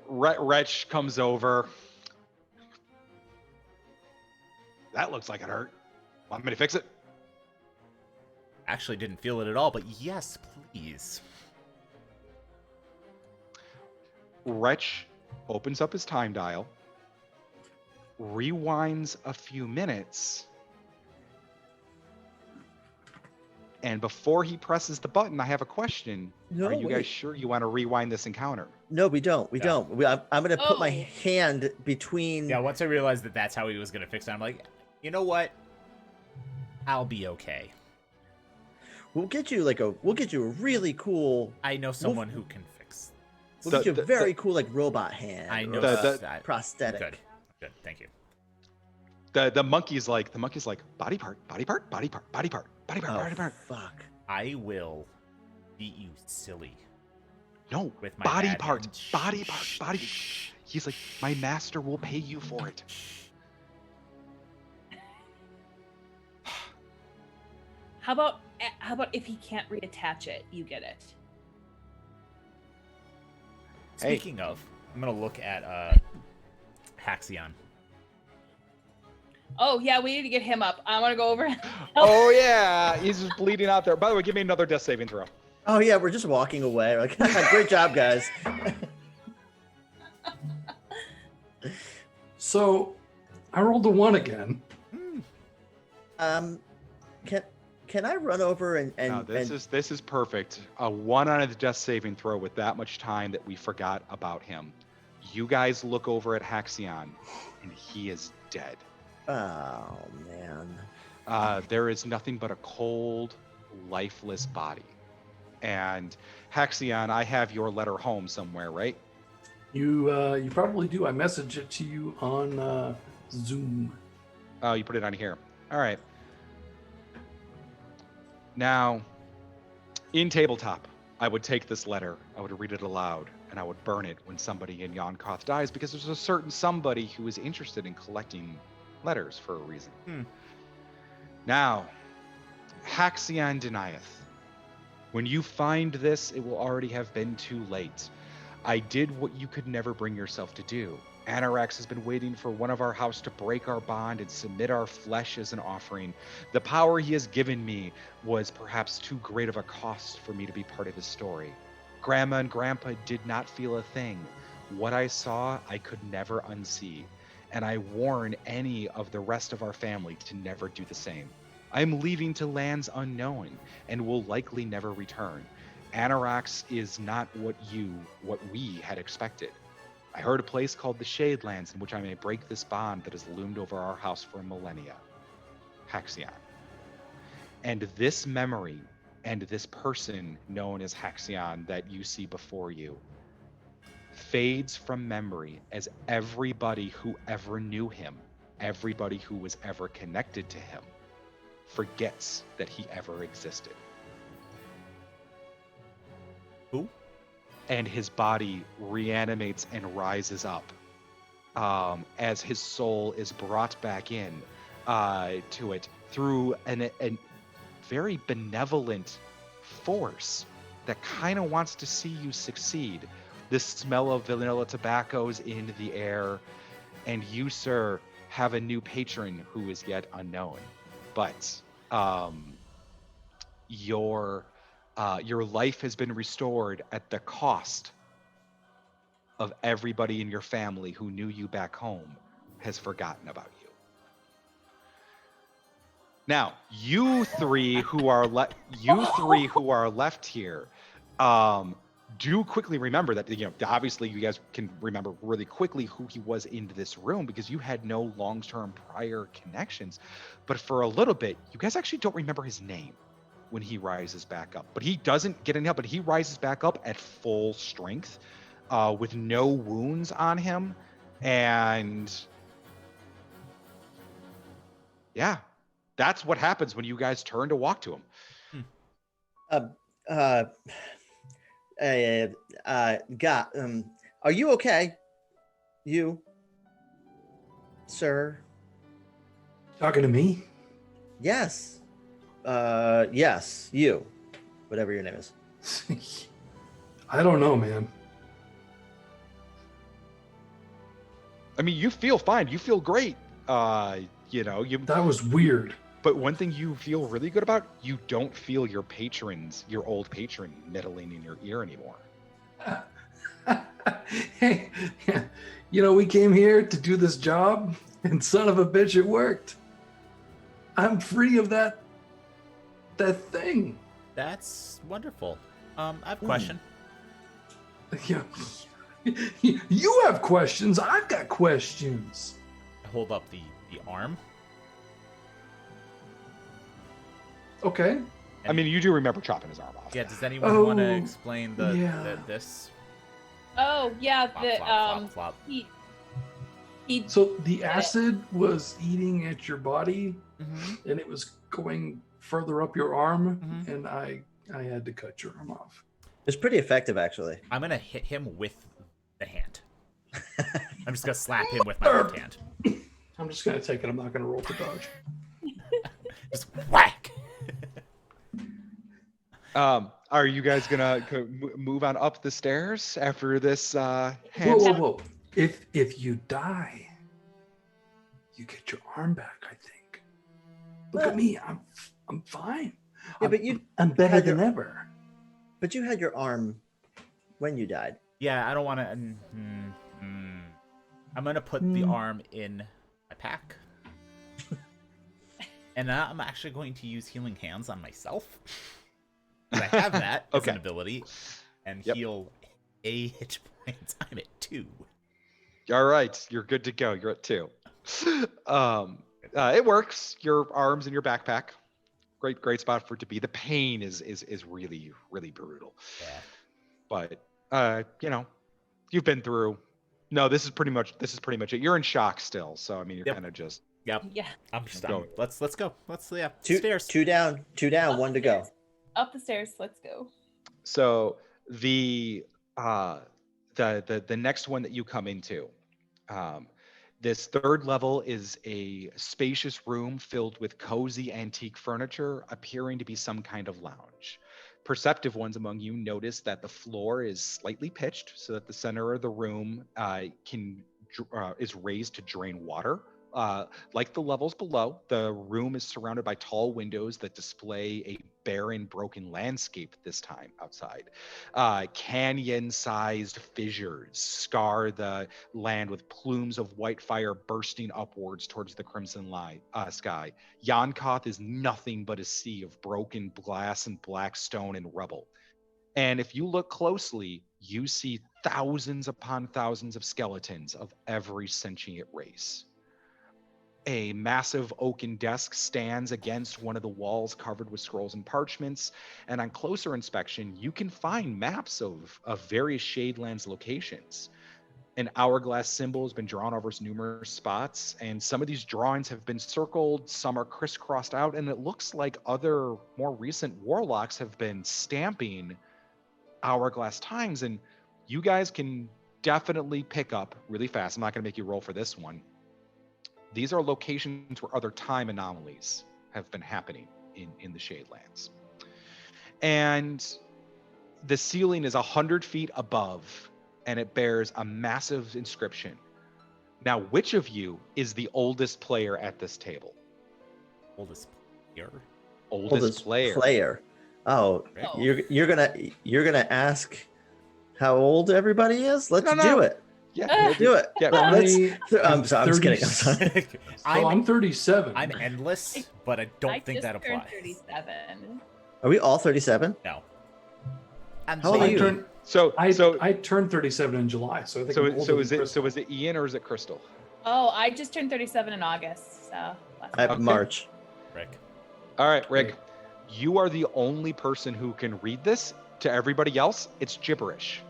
Wretch comes over. That looks like it hurt. Want me to fix it? Actually, didn't feel it at all, but yes, please. Wretch opens up his time dial, rewinds a few minutes, and before he presses the button, I have a question. No, Are you guys wait. sure you want to rewind this encounter? No, we don't. We No. don't. I'm gonna put my Oh. hand between. Yeah, once I realized that that's how he was gonna fix it, I'm like, you know what? I'll be okay. We'll get you a really cool. I know someone who can fix. We'll The- get you a the- very cool like robot hand. I or know The- that. prosthetic. Good. Thank you. The monkey's like body part, body part, body part, body part, body part, Oh, body part. fuck. I will beat you silly. No, With my body bad part, hand. body part, body. He's like, my master will pay you for it. How about if he can't reattach it, you get it? Speaking of, I'm gonna look at Haxion. Oh yeah, we need to get him up. I want to go over. Oh yeah, he's just bleeding out there. By the way, give me another death saving throw. Oh yeah, we're just walking away. Like, great job, guys. So, I rolled a 1 again. Can I run over and No, this is perfect. A 1 on a death saving throw with that much time that we forgot about him. You guys look over at Haxion, and he is dead. Oh man. There is nothing but a cold, lifeless body. And Haxion, I have your letter home somewhere, right? You probably do. I messaged it to you on Zoom. Oh, you put it on here. All right. Now, in Tabletop, I would take this letter, I would read it aloud, and I would burn it when somebody in Yon'Cath dies, because there's a certain somebody who is interested in collecting letters for a reason. Now, Haxion denieth. When you find this, it will already have been too late. I did what you could never bring yourself to do. Anorax has been waiting for one of our house to break our bond and submit our flesh as an offering. The power he has given me was perhaps too great of a cost for me to be part of his story. Grandma and Grandpa did not feel a thing. What I saw, I could never unsee. And I warn any of the rest of our family to never do the same. I am leaving to lands unknown and will likely never return. Anorax is not what we had expected. I heard a place called the Shadelands in which I may break this bond that has loomed over our house for millennia. Haxion. And this memory and this person known as Haxion that you see before you fades from memory as everybody who ever knew him, everybody who was ever connected to him, forgets that he ever existed. Who? And his body reanimates and rises up as his soul is brought back in to it through a very benevolent force that kind of wants to see you succeed. The smell of vanilla tobacco is in the air, and you, sir, have a new patron who is yet unknown. But your life has been restored at the cost of everybody in your family who knew you back home has forgotten about you. Now, you three who are left here, do quickly remember that, obviously you guys can remember really quickly who he was in this room because you had no long-term prior connections. But for a little bit, you guys actually don't remember his name when he rises back up. But he doesn't get any help, but he rises back up at full strength with no wounds on him. And yeah, that's what happens when you guys turn to walk to him. Are you okay? You, sir? Talking to me? Yes. Yes, you. Whatever your name is. I don't know, man. I mean, you feel fine. You feel great. That was weird. But one thing you feel really good about, you don't feel your old patron meddling in your ear anymore. Hey, we came here to do this job, and son of a bitch, it worked. I'm free of that thing. That's wonderful. I have a question. Yeah. You have questions. I've got questions. I hold up the arm. Okay. I mean, you do remember chopping his arm off. Yeah, does anyone want to explain this? Oh yeah, Flop, flop, flop, flop. he So the acid was eating at your body, Mm-hmm. and it was going further up your arm, Mhm. and I had to cut your arm off. It's pretty effective, actually. I'm gonna hit him with the hand. I'm just gonna slap him with my left hand. I'm just gonna take it. I'm not gonna roll to dodge. Just whack. Are you guys gonna move on up the stairs after this hand? Whoa! If you die, you get your arm back. I think. Look at me. I'm fine. Yeah, but I'm better had than your- ever. But you had your arm when you died. Yeah, I don't want to. I'm gonna put the arm in my pack, and now I'm actually going to use Healing Hands on myself. 'Cause I have that as an ability, and heal a hit points. I'm at 2. All right, you're good to go. You're at 2. It works. Your arms in your backpack. Great spot for it to be. The pain is really, really brutal. Yeah. But you've been through. No, this is pretty much it. You're in shock still, so I mean you're kind of just. Yep. Yeah. Let's go. Let's stairs. Two down, one to go. Up the stairs. Let's go. So the next one that you come into, this third level is a spacious room filled with cozy antique furniture, appearing to be some kind of lounge. Perceptive ones among you notice that the floor is slightly pitched so that the center of the room is raised to drain water. Like the levels below, the room is surrounded by tall windows that display a barren, broken landscape this time outside. Canyon-sized fissures scar the land with plumes of white fire bursting upwards towards the crimson sky. Yon'Cath is nothing but a sea of broken glass and black stone and rubble. And if you look closely, you see thousands upon thousands of skeletons of every sentient race. A massive oaken desk stands against one of the walls covered with scrolls and parchments, and on closer inspection, you can find maps of various Shadelands locations. An hourglass symbol has been drawn over numerous spots, and some of these drawings have been circled, some are crisscrossed out, and it looks like other more recent warlocks have been stamping hourglass times, and you guys can definitely pick up really fast. I'm not going to make you roll for this one. These are locations where other time anomalies have been happening in the Shadelands. And the ceiling is 100 feet above, and it bears a massive inscription. Now, which of you is the oldest player at this table? Oldest player? Oldest player. Oh, Right. you're gonna ask how old everybody is? Let's No. do it. Yeah, We'll do it. Yeah. I'm just kidding. I'm sorry. I'm 37. I'm endless, but I don't think that I just turned applies. 37. Are we all 37? No. And How old I are you? turned, So I turned 37 in July, so I think I'm older than Crystal. is it Ian or is it Crystal? Oh, I just turned 37 in August. So last I have Okay. March. Rick. All right, Rick. You are the only person who can read this. To everybody else, it's gibberish.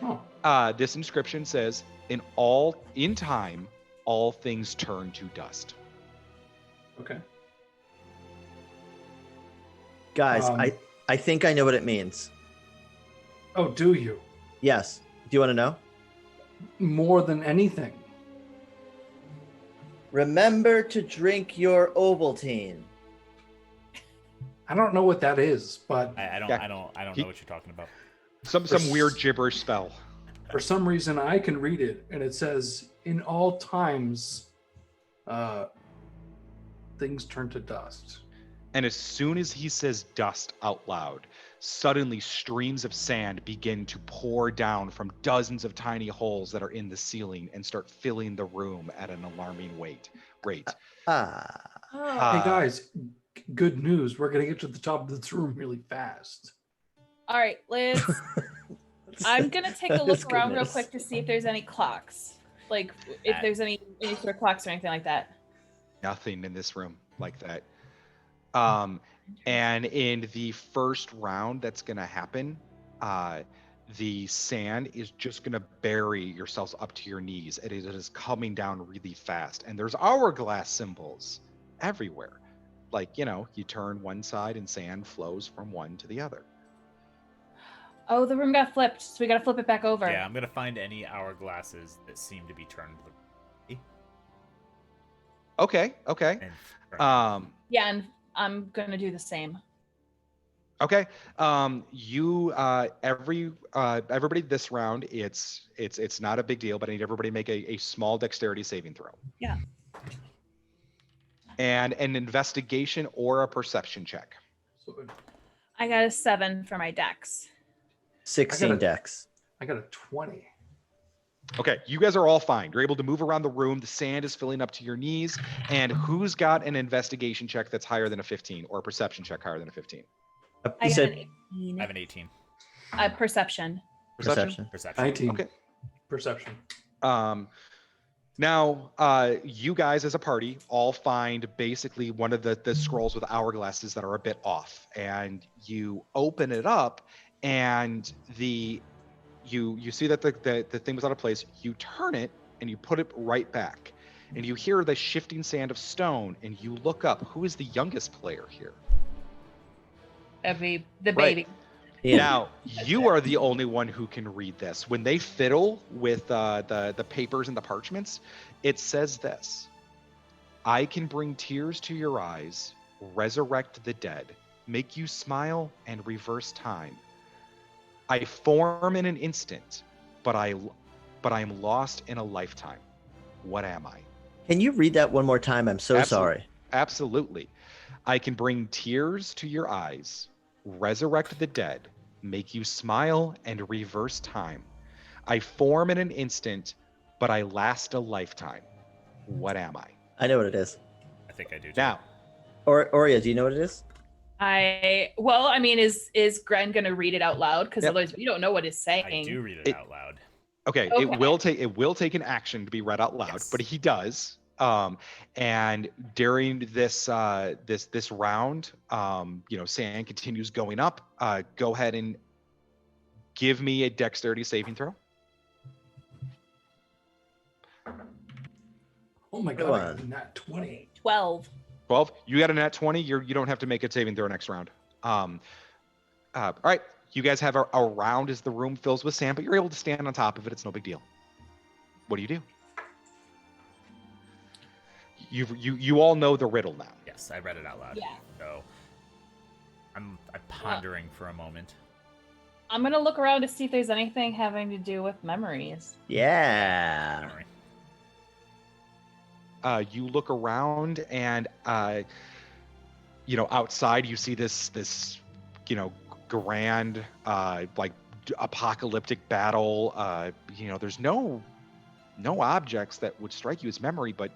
Oh, This inscription says, in time, all things turn to dust. okay. Guys, Um, I think I know what it means. Oh, do you? Yes. Do you want to know? More than anything. Remember to drink your Ovaltine. I don't know what that is, but I don't know what you're talking about. Some weird gibberish spell. for some reason I can read it, and it says, "In all times, things turn to dust." And as soon as he says dust out loud, suddenly streams of sand begin to pour down from dozens of tiny holes that are in the ceiling and start filling the room at an alarming rate. Ah. Oh. Hey guys, good news. We're gonna get to the top of this room really fast. All right, Liz. I'm gonna take a That's look around real goodness. quick to see if there's any clocks. Like if there's any sort of clocks or anything like that. Nothing in this room like that. And in the first round that's going to happen, the sand is just going to bury yourselves up to your knees, and it is coming down really fast. And there's hourglass symbols everywhere. Like, you turn one side and sand flows from one to the other. Oh, the room got flipped, so we gotta flip it back over. Yeah, I'm gonna find any hourglasses that seem to be turned the Okay. Yeah, and I'm gonna do the same. Okay. Everybody this round, it's not a big deal, but I need everybody to make a small dexterity saving throw. Yeah. And an investigation or a perception check. I got a 7 for my dex. 16 dex. I got a 20. Okay, you guys are all fine. You're able to move around the room. The sand is filling up to your knees. And who's got an investigation check that's higher than a 15 or a perception check higher than a 15? You I got said an 18. I have an 18. Perception. perception. 19. Okay. Perception. Now, you guys as a party all find basically one of the scrolls with hourglasses that are a bit off, and you open it up, and you see that the thing was out of place. You turn it and you put it right back, and you hear the shifting sand of stone, and you look up. Who is the youngest player here? The Right. baby. Yeah. Now, you are the only one who can read this. When they fiddle with the papers and the parchments, it says this: I can bring tears to your eyes, resurrect the dead, make you smile, and reverse time. I form in an instant, but I am lost in a lifetime. What am I? Can you read that one more time? I'm so sorry. Absolutely. I can bring tears to your eyes, resurrect the dead, make you smile, and reverse time. I form in an instant, but I last a lifetime. What am I? I know what it is. I think I do too. Now, Auria, do you know what it is? Is Gren gonna read it out loud? Because Yep. otherwise we don't know what it's saying. I do read it out loud. okay, Okay. it will take an action to be read out loud, Yes. but he does. And during this round, sand continues going up. Go ahead and give me a dexterity saving throw. Oh my Go god, I on. got a nat 20. 12. 12. You got a nat 20. You don't have to make a saving throw next round. All right. You guys have a round as the room fills with sand, but you're able to stand on top of it. It's no big deal. What do? You all know the riddle now. Yes, I read it out loud. Yeah. So I'm pondering for a moment. I'm gonna look around to see if there's anything having to do with memories. Yeah. Memory. You look around, and outside you see this grand apocalyptic battle. There's no objects that would strike you as memory, but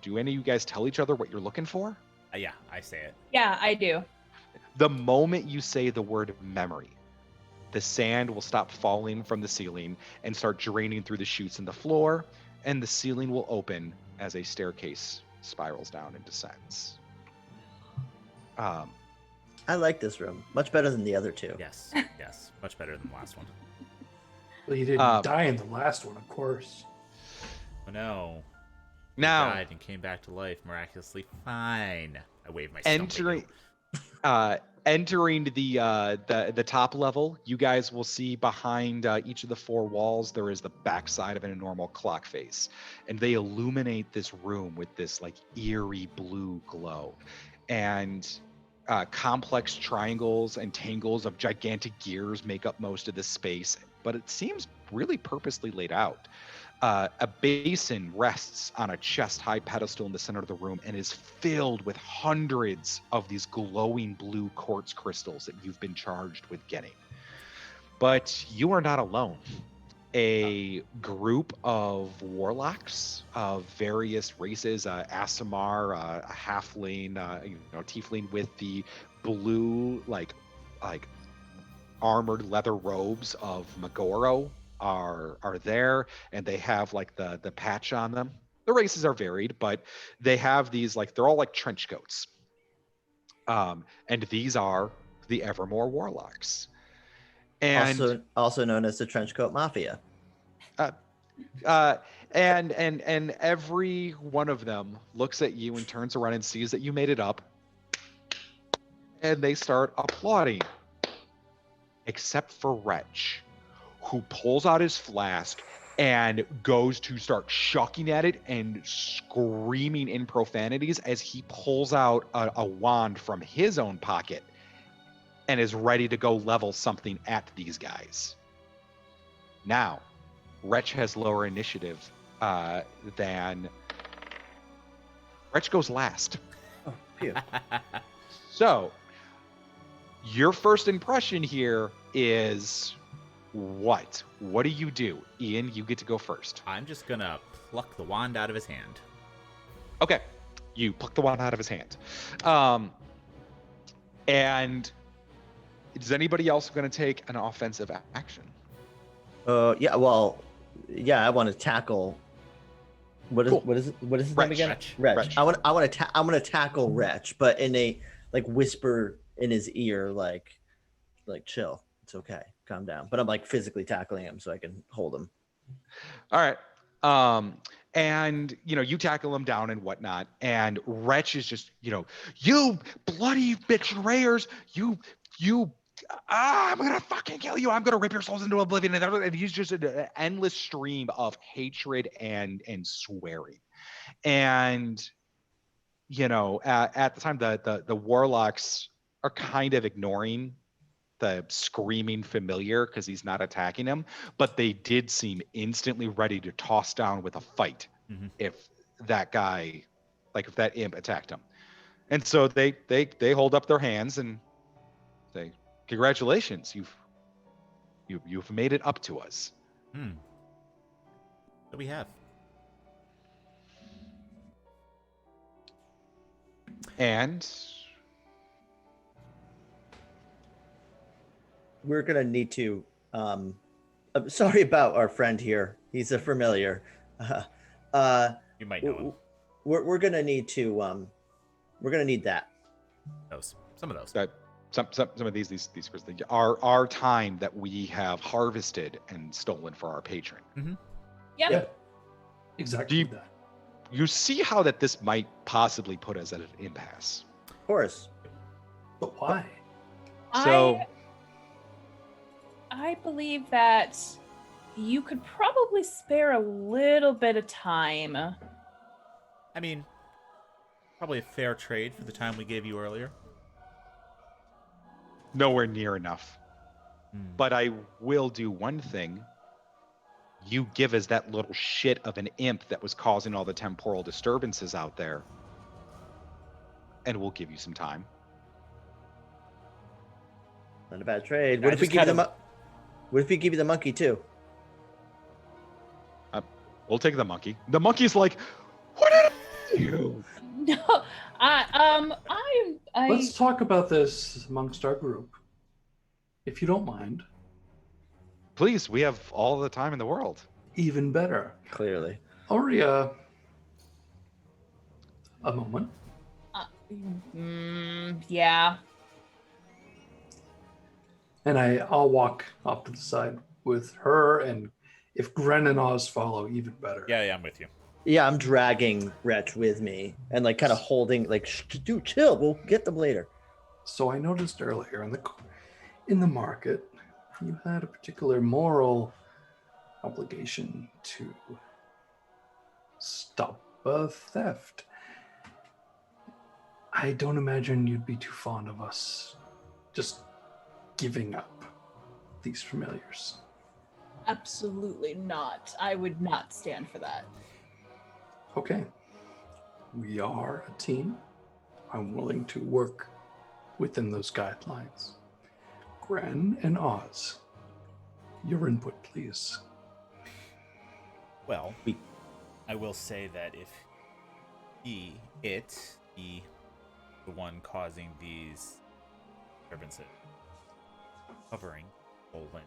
do any of you guys tell each other what you're looking for? Yeah, I say it. Yeah, I do. The moment you say the word memory, the sand will stop falling from the ceiling and start draining through the chutes in the floor, and the ceiling will open as a staircase spirals down and descends. I like this room. Much better than the other two. Yes, yes. Much better than the last one. Well, you didn't die in the last one, of course. Oh no. Now, Died and came back to life miraculously fine. I waved my stump entering the top level, you guys will see behind each of the four walls there is the backside of a normal clock face, and they illuminate this room with this eerie blue glow, and complex triangles and tangles of gigantic gears make up most of this space, but it seems really purposely laid out. A basin rests on a chest-high pedestal in the center of the room and is filled with hundreds of these glowing blue quartz crystals that you've been charged with getting. But you are not alone. A group of warlocks of various races, Aasimar, a halfling, tiefling with the blue, armored leather robes of Magoro, are there, and they have the patch on them. The races are varied, but they have these they're all like trench coats. And these are the Evermore warlocks. And also known as the Trenchcoat Mafia. and every one of them looks at you and turns around and sees that you made it up, and they start applauding, except for Wretch, who pulls out his flask and goes to start shucking at it and screaming in profanities as he pulls out a wand from his own pocket and is ready to go level something at these guys. Now, Wretch has lower initiative than... Wretch goes last. Oh, phew. So, your first impression here is what? What do you do? Ian, you get to go first. I'm just gonna pluck the wand out of his hand. Okay. You pluck the wand out of his hand. And is anybody else going to take an offensive action? Yeah, well, yeah, I want to tackle. What is Cool. what is his Wretch. name again? Wretch. I'm gonna tackle Wretch, but in a like whisper in his ear, like chill. It's okay, calm down. But I'm like physically tackling him so I can hold him. All right. And you tackle him down and whatnot, and Wretch is just, you bloody betrayers, I'm gonna fucking kill you. I'm gonna rip your souls into oblivion. And he's just an endless stream of hatred and swearing. And at the time, the warlocks are kind of ignoring the screaming familiar because he's not attacking him, but they did seem instantly ready to toss down with a fight if that guy, if that imp attacked him. And so they hold up their hands and say, "Congratulations, you've made it up to us." What do we have? And we're gonna need to. I'm sorry about our friend here. He's a familiar. You might know him. We're gonna need to. We're gonna need that. Some of those. some of these are time that we have harvested and stolen for our patron. Yep. Yeah, exactly Do that. You see how that this might possibly put us at an impasse. Of course. But why? So I believe that you could probably spare a little bit of time. I mean, probably a fair trade for the time we gave you earlier. nowhere near enough. But I will do one thing. You give us that little shit of an imp that was causing all the temporal disturbances out there, and we'll give you some time. Not a bad trade. What if we give you the What if we give you the monkey too? We'll take the monkey. The monkey's like, what did you? No, I Let's talk about this amongst our group, if you don't mind. Please, we have all the time in the world. Even better. Clearly. Auria, a moment. Yeah. And I'll walk off to the side with her, and if Gren and Oz follow, even better. Yeah, I'm with you. Yeah, I'm dragging Wretch with me and like kind of holding, like, dude, chill. We'll get them later. So I noticed earlier in the market, you had a particular moral obligation to stop a theft. I don't imagine you'd be too fond of us just giving up these familiars. Absolutely not. I would not stand for that. Okay. We are a team. I'm willing to work within those guidelines. Gren and Oz, your input, please. Well, I will say that if the one causing these disturbances, covering Poland,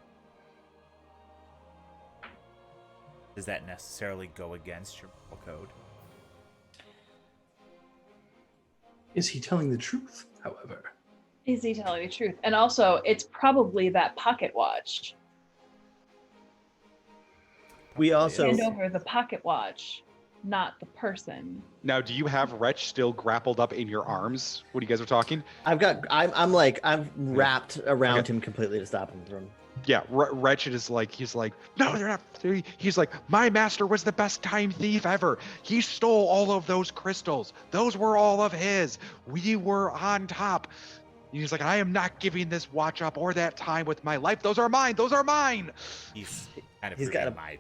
does that necessarily go against your moral code? Is he telling the truth, however? Is he telling the truth? And also, it's probably that pocket watch. We also Hand over the pocket watch, not the person. Now, do you have Wretch still grappled up in your arms when you guys are talking? I'm wrapped around him completely to stop him from. Yeah, Wretched is like, he's like, no, they're not. He's like, my master was the best time thief ever. He stole all of those crystals. Those were all of his. We were on top. He's like, I am not giving this watch up or that time with my life. Those are mine. Those are mine. He's kind of He's got my.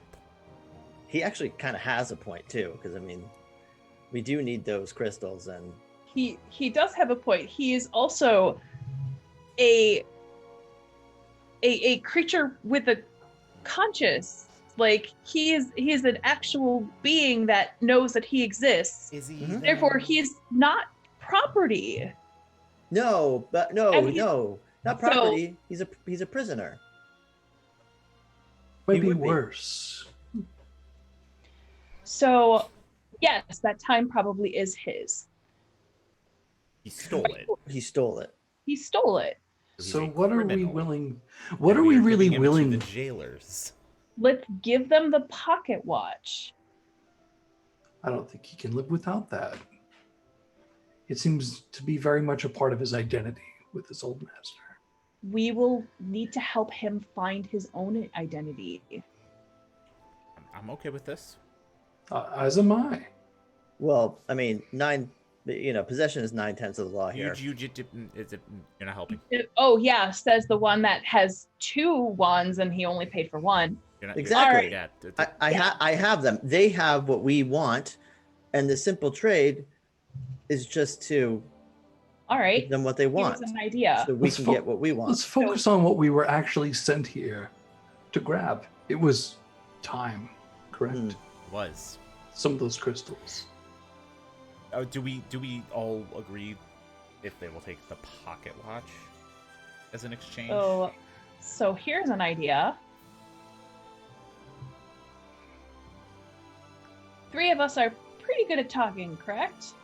He actually kind of has a point too, because I mean, we do need those crystals, and He does have a point. He is also a creature with a conscience. Like he is an actual being that knows that he exists. Is he? Mhm. Therefore, he's not property. no, And not property. He's a prisoner. Maybe would be. worse. So, yes, that time probably is his. He stole it. He stole it. He stole it. He's So a what are we criminal, willing? What and are we are really giving him to willing? the jailers. Let's give them the pocket watch. I don't think he can live without that. It seems to be very much a part of his identity with his old master. We will need to help him find his own identity. I'm okay with this. As am I. Well, I mean, possession is 9/10 of the law here. You're not helping. Oh, yeah, says the one that has 2 wands and he only paid for 1. You're not, Exactly. Yeah, I have them. They have what we want, and the simple trade is just to All right. give them what they want, Here's an idea. so we Let's can fo- get what we want. Let's focus on what we were actually sent here to grab. It was time, correct? Hmm. was. Some of those crystals. Do we all agree if they will take the pocket watch as an exchange? So here's an idea. 3 of us are pretty good at talking, correct?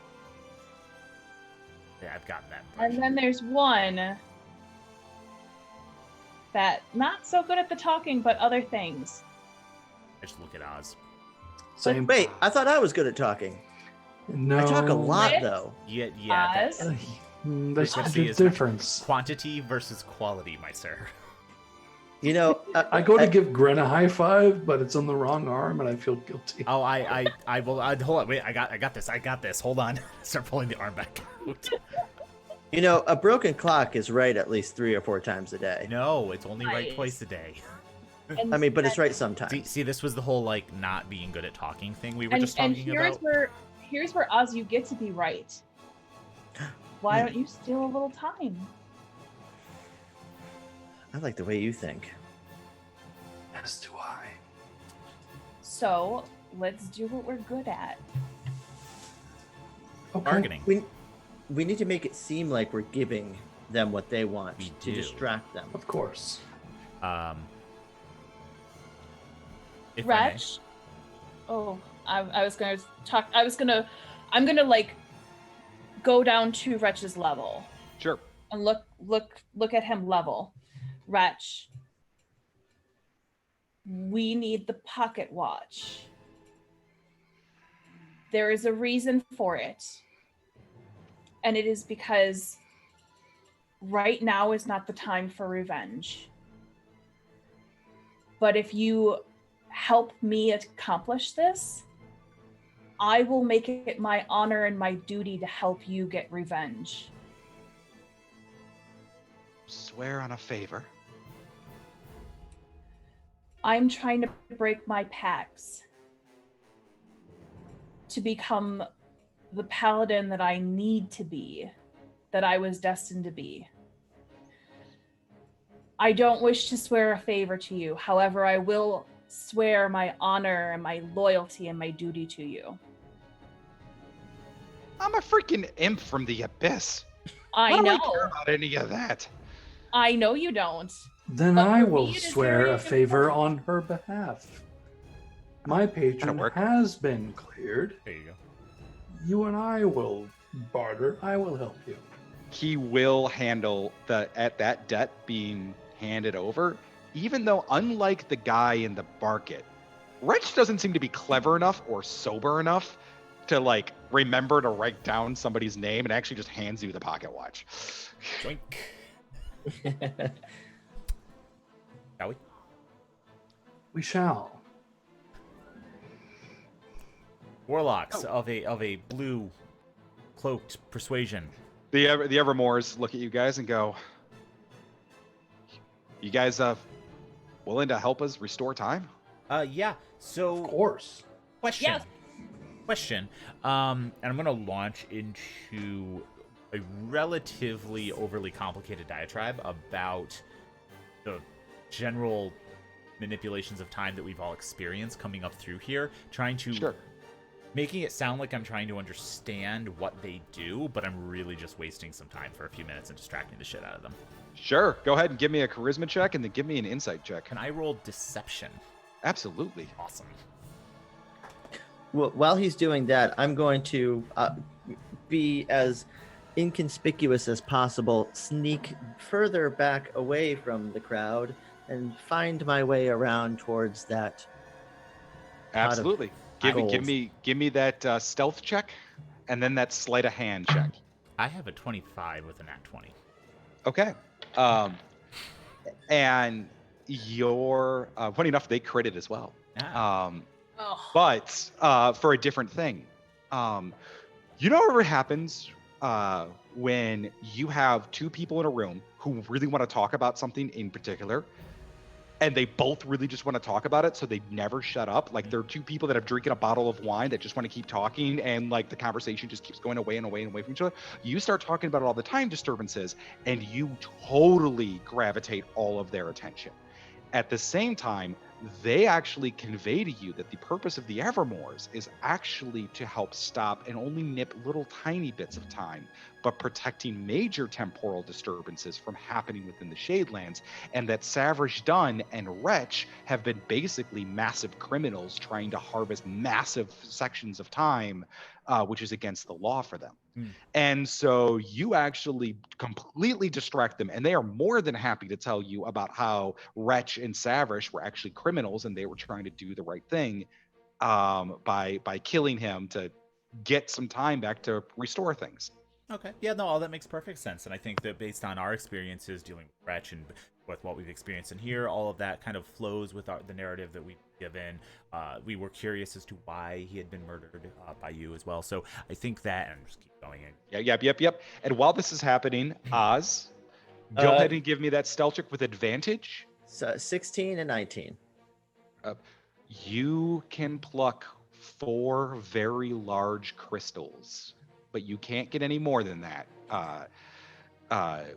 Yeah, I've got that. And then there's one that not so good at the talking, but other things. I just look at Oz. Same. Wait, I thought I was good at talking. No. I talk a lot, What? though. Yeah. Oz? There's Let's a see, is difference. Quantity versus quality, my sir. You know, I go to give Gren a high five, but it's on the wrong arm, and I feel guilty. Oh, I will. Hold on. Wait, I got this. Hold on. Start pulling the arm back out. You know, a broken clock is right at least 3 or 4 times a day. No, it's only right Nice. twice a day. And, I mean, but it's right sometimes. See, this was the whole like not being good at talking thing we were just talking here's about. here's where Oz, you get to be right. Why don't you steal a little time? I like the way you think. As do I. So let's do what we're good at. Okay. Bargaining. We need to make it seem like we're giving them what they want We to do. distract them. Of course. If I may. Wretch. Oh, I was gonna talk. I'm gonna like go down to Wretch's level Sure. and look at him level. Wretch. We need the pocket watch. There is a reason for it. And it is because right now is not the time for revenge. But if you help me accomplish this, I will make it my honor and my duty to help you get revenge. Swear on a favor. I'm trying to break my pacts to become the paladin that I need to be, that I was destined to be. I don't wish to swear a favor to you. However, I will swear my honor and my loyalty and my duty to you. I'm a freaking imp from the abyss. I Why do know. I care about any of that? I know you don't. Then But I for will me, it is swear very a favor important. on her behalf. My patron work. has been cleared. There you go. You and I will barter. I will help you. he will handle that debt being handed over, even though unlike the guy in the market, Wretch doesn't seem to be clever enough or sober enough to like remember to write down somebody's name, and actually just hands you the pocket watch. Joink. Shall we? We shall. Warlocks of a blue cloaked persuasion. The Evermores look at you guys and go, "You guys willing to help us restore time?" Yeah. So Of course. question. Yes. Question. And I'm gonna launch into a relatively overly complicated diatribe about the general manipulations of time that we've all experienced coming up through here, trying to Sure. making it sound like I'm trying to understand what they do, but I'm really just wasting some time for a few minutes and distracting the shit out of them. Sure. Go ahead and give me a charisma check, and then give me an insight check. Can I roll deception? Absolutely. Awesome. Well, while he's doing that, I'm going to be as inconspicuous as possible, sneak further back away from the crowd, and find my way around towards that. Absolutely. Give gold. me that stealth check, and then that sleight of hand check. I have a 25 with a nat 20. Okay. And your funny enough, they critted as well. Ah. Oh. But for a different thing. You know what happens when you have two people in a room who really want to talk about something in particular, and they both really just want to talk about it, so they never shut up. Like, they're two people that have drinking a bottle of wine that just want to keep talking, and like the conversation just keeps going away and away and away from each other. You start talking about all the time disturbances, and you totally gravitate all of their attention. At the same time, they actually convey to you that the purpose of the Evermores is actually to help stop and only nip little tiny bits of time, but protecting major temporal disturbances from happening within the Shadelands, and that Savage Dunn and Wretch have been basically massive criminals trying to harvest massive sections of time, which is against the law for them. And so you actually completely distract them, and they are more than happy to tell you about how Wretch and Savage were actually criminals, and they were trying to do the right thing by killing him to get some time back to restore things. Okay. Yeah, no, all that makes perfect sense. And I think that based on our experiences dealing with Wretch and with what we've experienced in here, all of that kind of flows with the narrative that we've given. We were curious as to why he had been murdered by you as well. So I think that, and just keep going in. Yep. And while this is happening, Oz, go ahead and give me that stealth check with advantage. So 16 and 19. You can pluck 4 very large crystals, but you can't get any more than that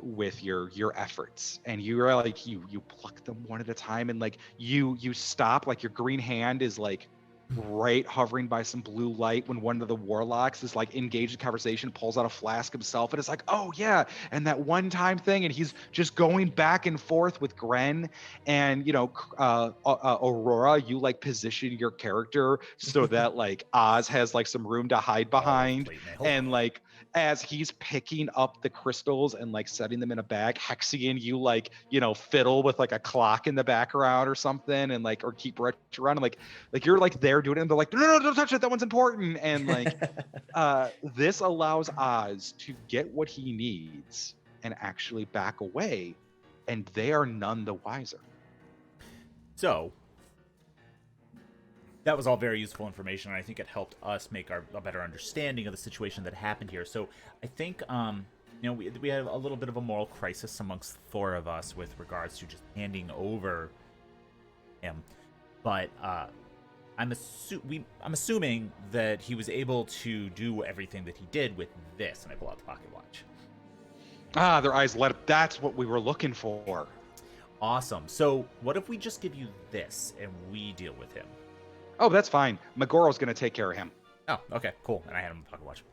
with your efforts. And you're like, you pluck them one at a time, and like you stop, like your green hand is like right hovering by some blue light when one of the warlocks is like engaged in conversation, pulls out a flask himself, and it's like, oh yeah, and that one time thing, and he's just going back and forth with Gren. And you know, Aurora, you like position your character so that like Oz has like some room to hide behind, and like as he's picking up the crystals and like setting them in a bag, Haxion, you like, you know, fiddle with like a clock in the background or something, and like, or keep Wretch around, and like you're like there doing it, and they're like, no, don't touch it, that one's important. And like this allows Oz to get what he needs and actually back away, and they are none the wiser. So that was all very useful information, and I think it helped us make a better understanding of the situation that happened here. So I think, you know, we had a little bit of a moral crisis amongst the 4 of us with regards to just handing over him. But I'm assuming that he was able to do everything that he did with this, and I pull out the pocket watch. Their eyes lit up. That's what we were looking for. Awesome. So what if we just give you this and we deal with him? Oh, that's fine. Magoro's going to take care of him. Oh, okay, cool. And I had him pocket watch.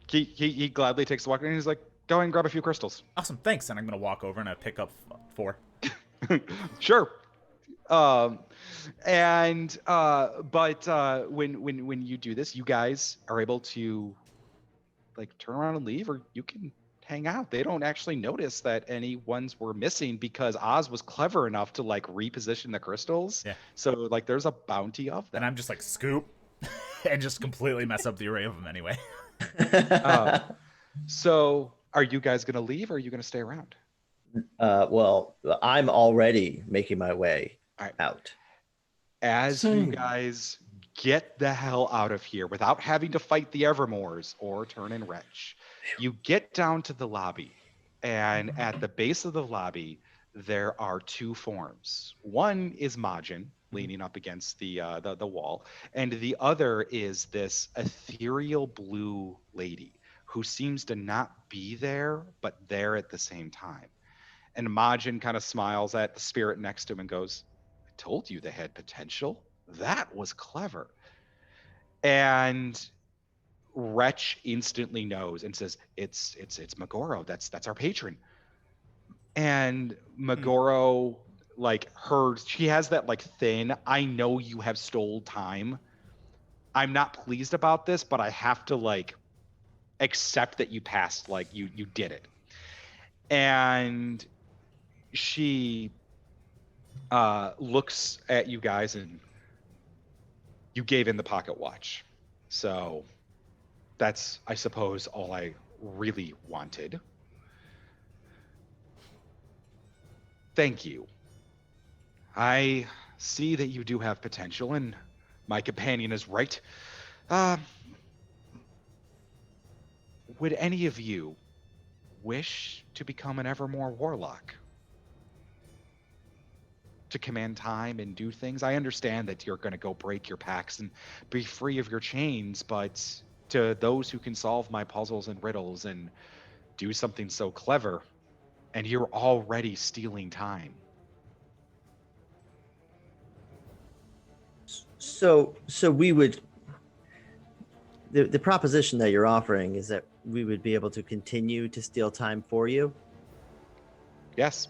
He gladly takes the walk, and he's like, go ahead and grab a few crystals. Awesome, thanks. And I'm going to walk over and I pick up 4. Sure. But when you do this, you guys are able to like turn around and leave, or you can hang out. They don't actually notice that any ones were missing because Oz was clever enough to like reposition the crystals. Yeah. So like there's a bounty of them. And I'm just like, scoop, and just completely mess up the array of them anyway. So are you guys going to leave, or are you going to stay around? Well, I'm already making my way out. As you guys get the hell out of here without having to fight the Evermores or turn in Wretch, you get down to the lobby, and at the base of the lobby, there are two forms. One is Majin, leaning up against the wall, and the other is this ethereal blue lady who seems to not be there, but there at the same time. And Majin kind of smiles at the spirit next to him and goes, I told you they had potential. That was clever. And Wretch instantly knows and says, it's Megoro. That's our patron. And Megoro, like she has that like thin, I know you have stole time. I'm not pleased about this, but I have to like accept that you passed, like you did it. And she looks at you guys, and you gave in the pocket watch. So that's, I suppose, all I really wanted. Thank you. I see that you do have potential, and my companion is right. Would any of you wish to become an Evermore Warlock? To command time and do things? I understand that you're going to go break your pacts and be free of your chains, but to those who can solve my puzzles and riddles and do something so clever, and you're already stealing time. So we would, the proposition that you're offering is that we would be able to continue to steal time for you? Yes.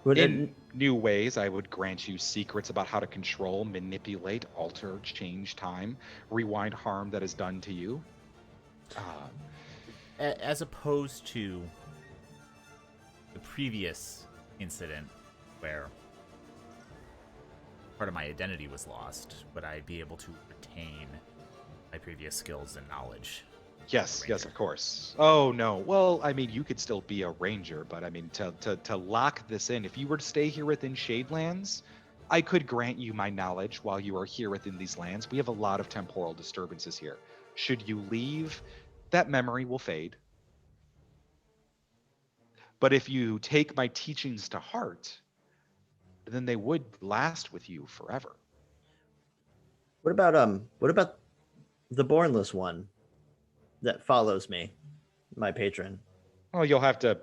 Would In new ways, I would grant you secrets about how to control, manipulate, alter, change time, rewind harm that is done to you. As opposed to the previous incident where part of my identity was lost, would I be able to retain my previous skills and knowledge? Yes, of course. Oh, no. Well, I mean, you could still be a ranger, but I mean, to lock this in, if you were to stay here within Shadelands, I could grant you my knowledge while you are here within these lands. We have a lot of temporal disturbances here. Should you leave, that memory will fade. But if you take my teachings to heart, then they would last with you forever. What about the Bornless one that follows me, my patron? Well, you'll have to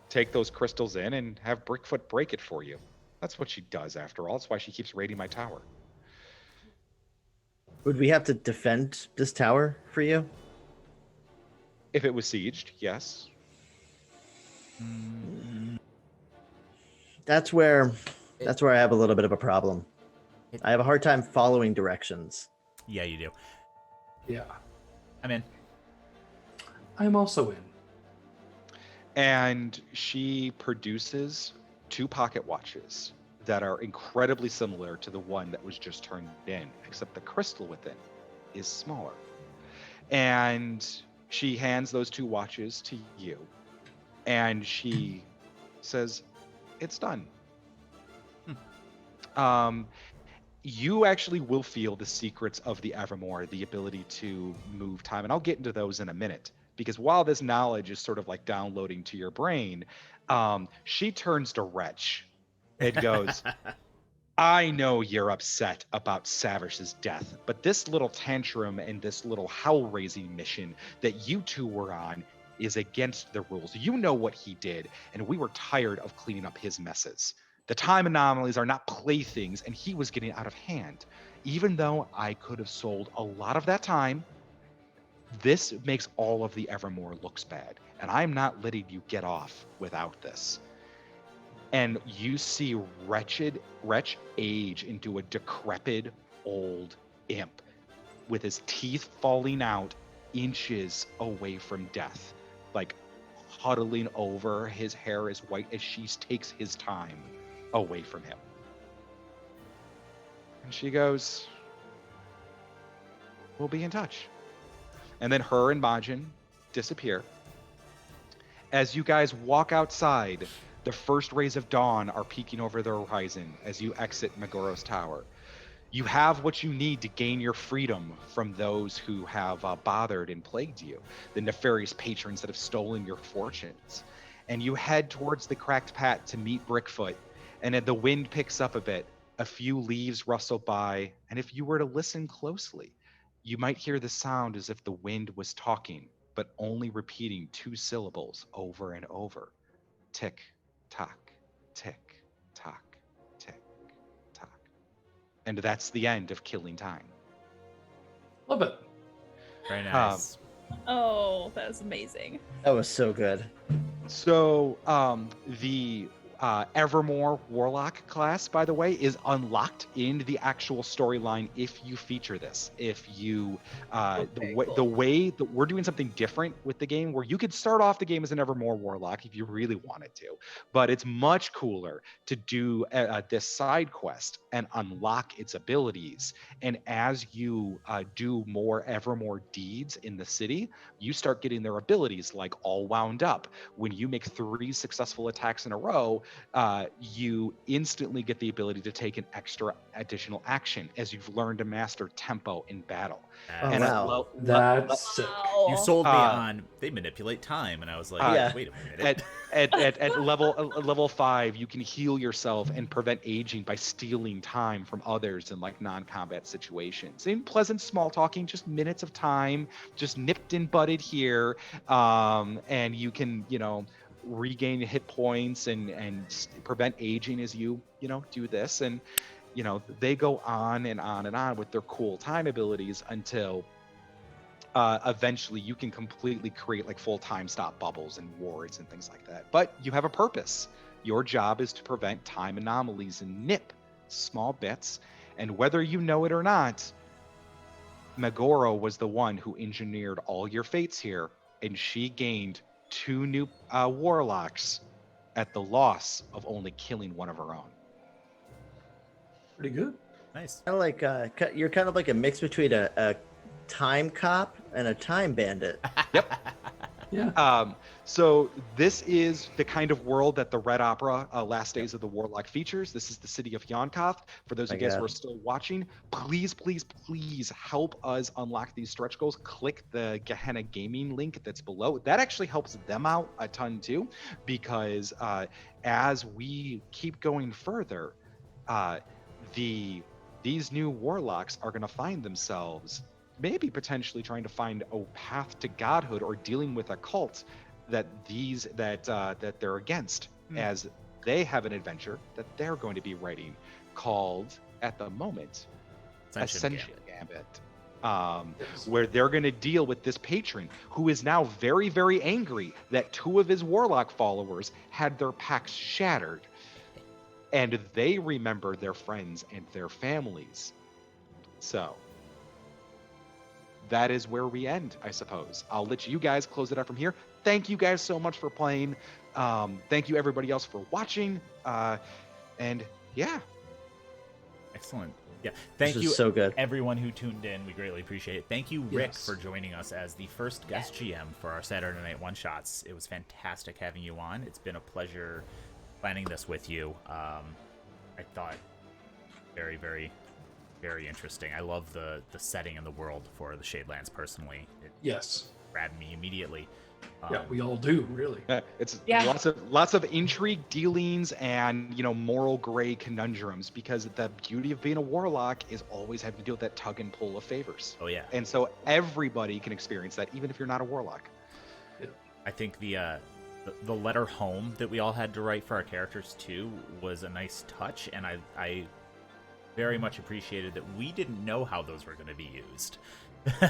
take those crystals in and have Brickfoot break it for you. That's what she does, after all. That's why she keeps raiding my tower. Would we have to defend this tower for you? If it was sieged, yes. That's where I have a little bit of a problem. I have a hard time following directions. Yeah, you do. Yeah. I'm in. I'm also in. And she produces 2 pocket watches that are incredibly similar to the one that was just turned in, except the crystal within is smaller. And she hands those 2 watches to you, and she says, it's done. You actually will feel the secrets of the Evermore, the ability to move time, and I'll get into those in a minute. Because while this knowledge is sort of like downloading to your brain, she turns to Wretch and goes, I know you're upset about Savish's death, but this little tantrum and this little howl-raising mission that you two were on is against the rules. You know what he did, and we were tired of cleaning up his messes. The time anomalies are not playthings, and he was getting out of hand. Even though I could have sold a lot of that time, this makes all of the Evermore looks bad, and I'm not letting you get off without this. And you see Wretch age into a decrepit old imp with his teeth falling out inches away from death, like huddling over. His hair is white as she takes his time away from him. And she goes, "We'll be in touch." And then her and Majin disappear. As you guys walk outside, the first rays of dawn are peeking over the horizon as you exit Megoro's tower. You have what you need to gain your freedom from those who have bothered and plagued you, the nefarious patrons that have stolen your fortunes. And you head towards the cracked path to meet Brickfoot. And as the wind picks up a bit, a few leaves rustle by, and if you were to listen closely, you might hear the sound as if the wind was talking, but only repeating two syllables over and over. Tick, tock, tick, tock, tick, tock. And that's the end of Killing Time. Love it. Very nice. Oh, that was amazing. That was so good. So the Evermore Warlock class, by the way, is unlocked in the actual storyline if you feature this. If you, the way that we're doing something different with the game, where you could start off the game as an Evermore Warlock if you really wanted to, but it's much cooler to do this side quest and unlock its abilities. And as you do more Evermore deeds in the city, you start getting their abilities like all wound up. When you make 3 successful attacks in a row, you instantly get the ability to take an extra additional action as you've learned to master tempo in battle. Oh, And wow. That's sick. You sold me on they manipulate time, and I was like, Yeah. wait a minute. at level 5, you can heal yourself and prevent aging by stealing time from others in like non-combat situations. In pleasant small talking, just minutes of time, just nipped and butted here, and you can, regain hit points and prevent aging as you do this. And they go on and on and on with their cool time abilities until eventually you can completely create like full time stop bubbles and wards and things like that. But you have a purpose. Your job is to prevent time anomalies and nip small bits. And whether you know it or not, Megoro was the one who engineered all your fates here, and she gained 2 new warlocks at the loss of only killing one of her own. Pretty good. Nice. Kind of like you're kind of like a mix between a time cop and a time bandit. Yep. Yeah. So this is the kind of world that the Red Opera Last Days of the Warlock features. This is the city of Yon'Cath. For those of you guys who are still watching, please, please, please help us unlock these stretch goals. Click the Gehenna Gaming link that's below. That actually helps them out a ton too, because as we keep going further, these new warlocks are going to find themselves maybe potentially trying to find a path to godhood or dealing with a cult that they're against, as they have an adventure that they're going to be writing called, at the moment, Ascension Gambit. Where they're going to deal with this patron who is now very, very angry that 2 of his warlock followers had their pacts shattered, and they remember their friends and their families. So that is where we end, I suppose. I'll let you guys close it up from here. Thank you guys so much for playing. Thank you everybody else for watching. And yeah. Excellent. Yeah. Thank you, so good. everyone who tuned in. We greatly appreciate it. Thank you, Rick, for joining us as the first guest GM for our Saturday Night One Shots. It was fantastic having you on. It's been a pleasure planning this with you. I thought very, very, very interesting. I love the setting and the world for the Shadelands personally. It grabbed me immediately. Yeah, we all do, really. It's lots of intrigue, dealings, and moral gray conundrums, because the beauty of being a warlock is always having to deal with that tug and pull of favors. Oh yeah. And so everybody can experience that, even if you're not a warlock. Yeah. I think the letter home that we all had to write for our characters too was a nice touch, and I very much appreciated that we didn't know how those were going to be used.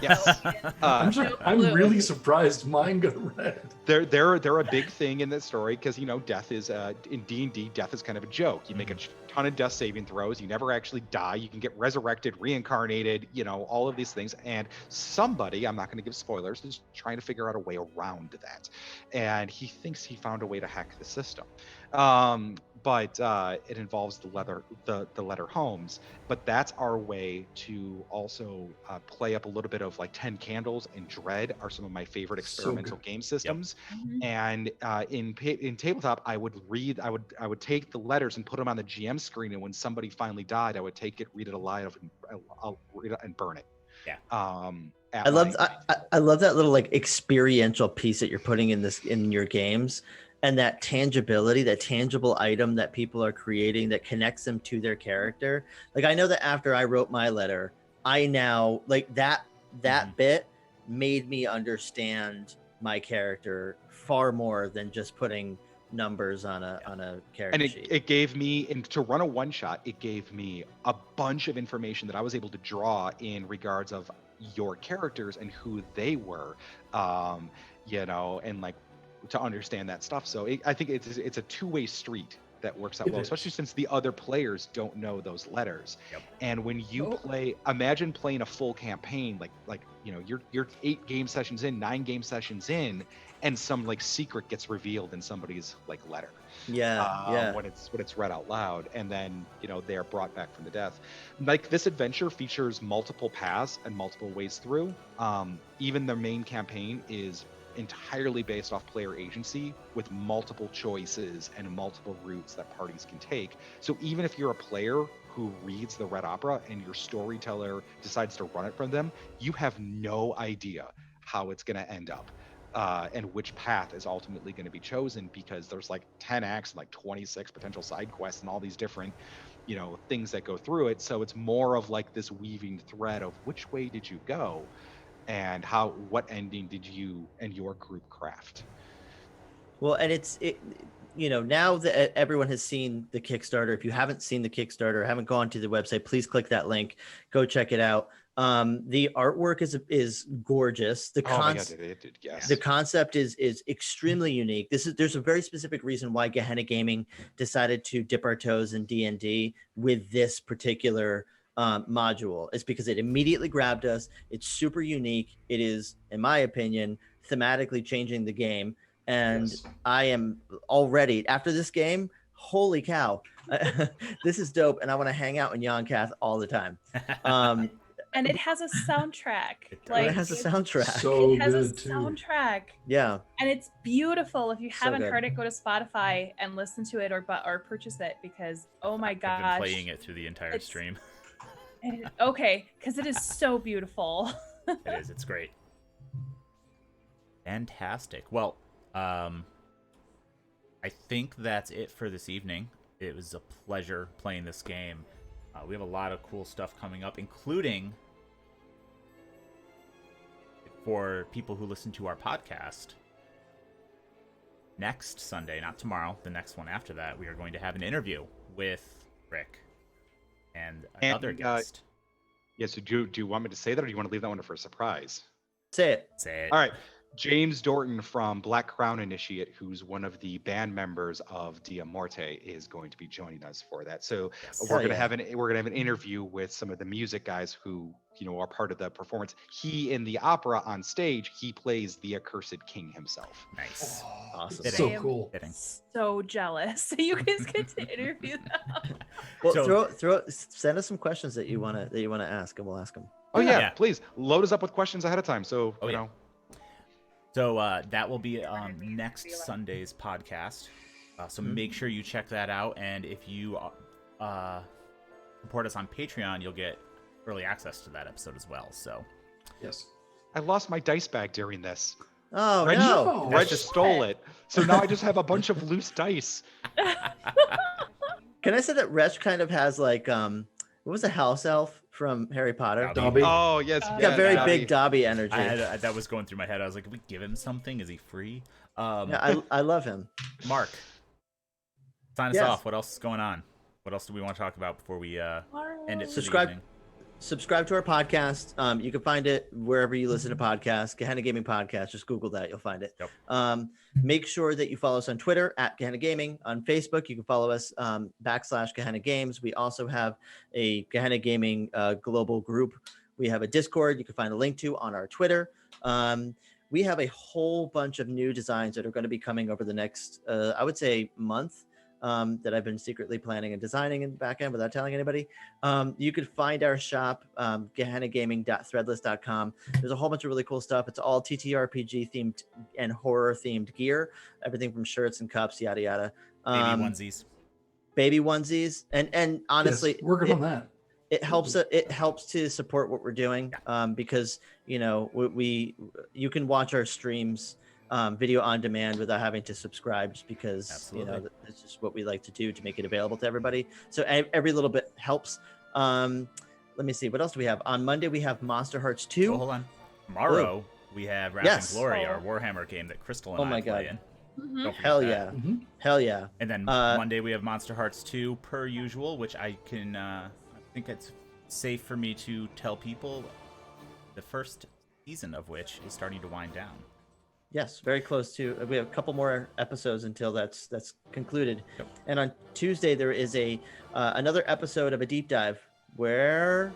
Yes. I'm really surprised mine got read. They're a big thing in this story because death is in D&D, death is kind of a joke. You make a ton of death saving throws, you never actually die, you can get resurrected, reincarnated, all of these things, and somebody, I'm not going to give spoilers, is trying to figure out a way around that, and he thinks he found a way to hack the system. But it involves the letter Holmes. But that's our way to also play up a little bit of like 10 Candles and Dread are some of my favorite experimental game systems. And in Tabletop, I would take the letters and put them on the GM screen, and when somebody finally died, I would take it, read it alive, and I'll read it and burn it. Yeah. I love that little like experiential piece that you're putting in your games. And that tangibility, that tangible item that people are creating that connects them to their character. Like, I know that after I wrote my letter, I now like that bit made me understand my character far more than just putting numbers on a character and sheet. It gave me, and to run a one shot, it gave me a bunch of information that I was able to draw in regards of your characters and who they were, and like, to understand that stuff. So I think it's a two-way street that works out well, especially since the other players don't know those letters. And when you imagine playing a full campaign, like you're 8 game sessions in, 9 game sessions in, and some like secret gets revealed in somebody's like letter. When it's read out loud, and then they are brought back from the death. Like, this adventure features multiple paths and multiple ways through. Even the main campaign is entirely based off player agency, with multiple choices and multiple routes that parties can take. So even if you're a player who reads the Red Opera and your storyteller decides to run it from them, you have no idea how it's going to end up, and which path is ultimately going to be chosen, because there's like 10 acts and like 26 potential side quests and all these different things that go through it. So it's more of like this weaving thread of which way did you go, and what ending did you and your group craft? Well, and now that everyone has seen the Kickstarter, if you haven't seen the Kickstarter, haven't gone to the website, please click that link, go check it out. The artwork is gorgeous. The concept is extremely unique. There's a very specific reason why Gehenna Gaming decided to dip our toes in D&D with this particular module. Is because it immediately grabbed us. It's super unique. It is, in my opinion, thematically changing the game. And I am already, after this game, holy cow, this is dope. And I want to hang out in Yon'Cath all the time. And it has a soundtrack. It has a soundtrack. So it has a good, too. soundtrack. Yeah. And it's beautiful. If you So haven't good. heard it, go to Spotify and listen to it or purchase it, because oh my gosh. I've been playing it through the entire stream. Okay, because it is so beautiful. It is. It's great. Fantastic. Well, I think that's it for this evening. It was a pleasure playing this game. We have a lot of cool stuff coming up, including for people who listen to our podcast. Next Sunday, not tomorrow, the next one after that, we are going to have an interview with Rick and another guest. So do you want me to say that, or do you want to leave that one for a surprise? Say it. Say it. All right. James Dorton from Black Crown Initiate, who's one of the band members of Dia Morte, is going to be joining us for that. So we're gonna have an interview with some of the music guys who are part of the performance. He, in the opera on stage, he plays the accursed king himself. Nice. Awesome. Fitting. So cool. Fitting. So jealous. You guys get to interview them. Well, send us some questions that you wanna ask, and we'll ask them. Oh yeah, please load us up with questions ahead of time. So So that will be next Sunday's podcast. So make sure you check that out. And if you support us on Patreon, you'll get early access to that episode as well. So Yes. I lost my dice bag during this. Oh, Reg, no. Reg just stole it. So now I just have a bunch of loose dice. Can I say that Reg kind of has like, what was the house elf from Harry Potter? Dobby. Oh, yes. He's got very big Dobby energy. that was going through my head. I was like, can we give him something? Is he free? I love him. Mark, sign us Yes. off. What else is going on? What else do we want to talk about before we end it? Subscribe to our podcast. You can find it wherever you listen to podcasts. Gehenna Gaming Podcast. Just Google that. You'll find it. Yep. Make sure that you follow us on Twitter at Gehenna Gaming. On Facebook, you can follow us / Gehenna Games. We also have a Gehenna Gaming global group. We have a Discord you can find a link to on our Twitter. We have a whole bunch of new designs that are going to be coming over the next, I would say, month. That I've been secretly planning and designing in the back end without telling anybody. You could find our shop, gehennagaming.threadless.com. There's a whole bunch of really cool stuff. It's all TTRPG themed and horror themed gear. Everything from shirts and cups, yada yada. Baby onesies. And honestly, yes, working on that. It helps to support what we're doing, because you can watch our streams video on demand without having to subscribe, just because Absolutely. That's just what we like to do to make it available to everybody. So every little bit helps. Let me see, what else do we have on Monday? We have Monster Hearts 2. Oh, hold on. Tomorrow we have Wrath and Glory, our Warhammer game that Crystal and I play in. Mm-hmm. Don't forget Hell that. yeah. Hell yeah. And then Monday we have Monster Hearts 2 per usual, which I can I think it's safe for me to tell people the first season of which is starting to wind down. Yes, very close to. We have a couple more episodes until that's concluded. Yep. And on Tuesday there is another episode of a deep dive where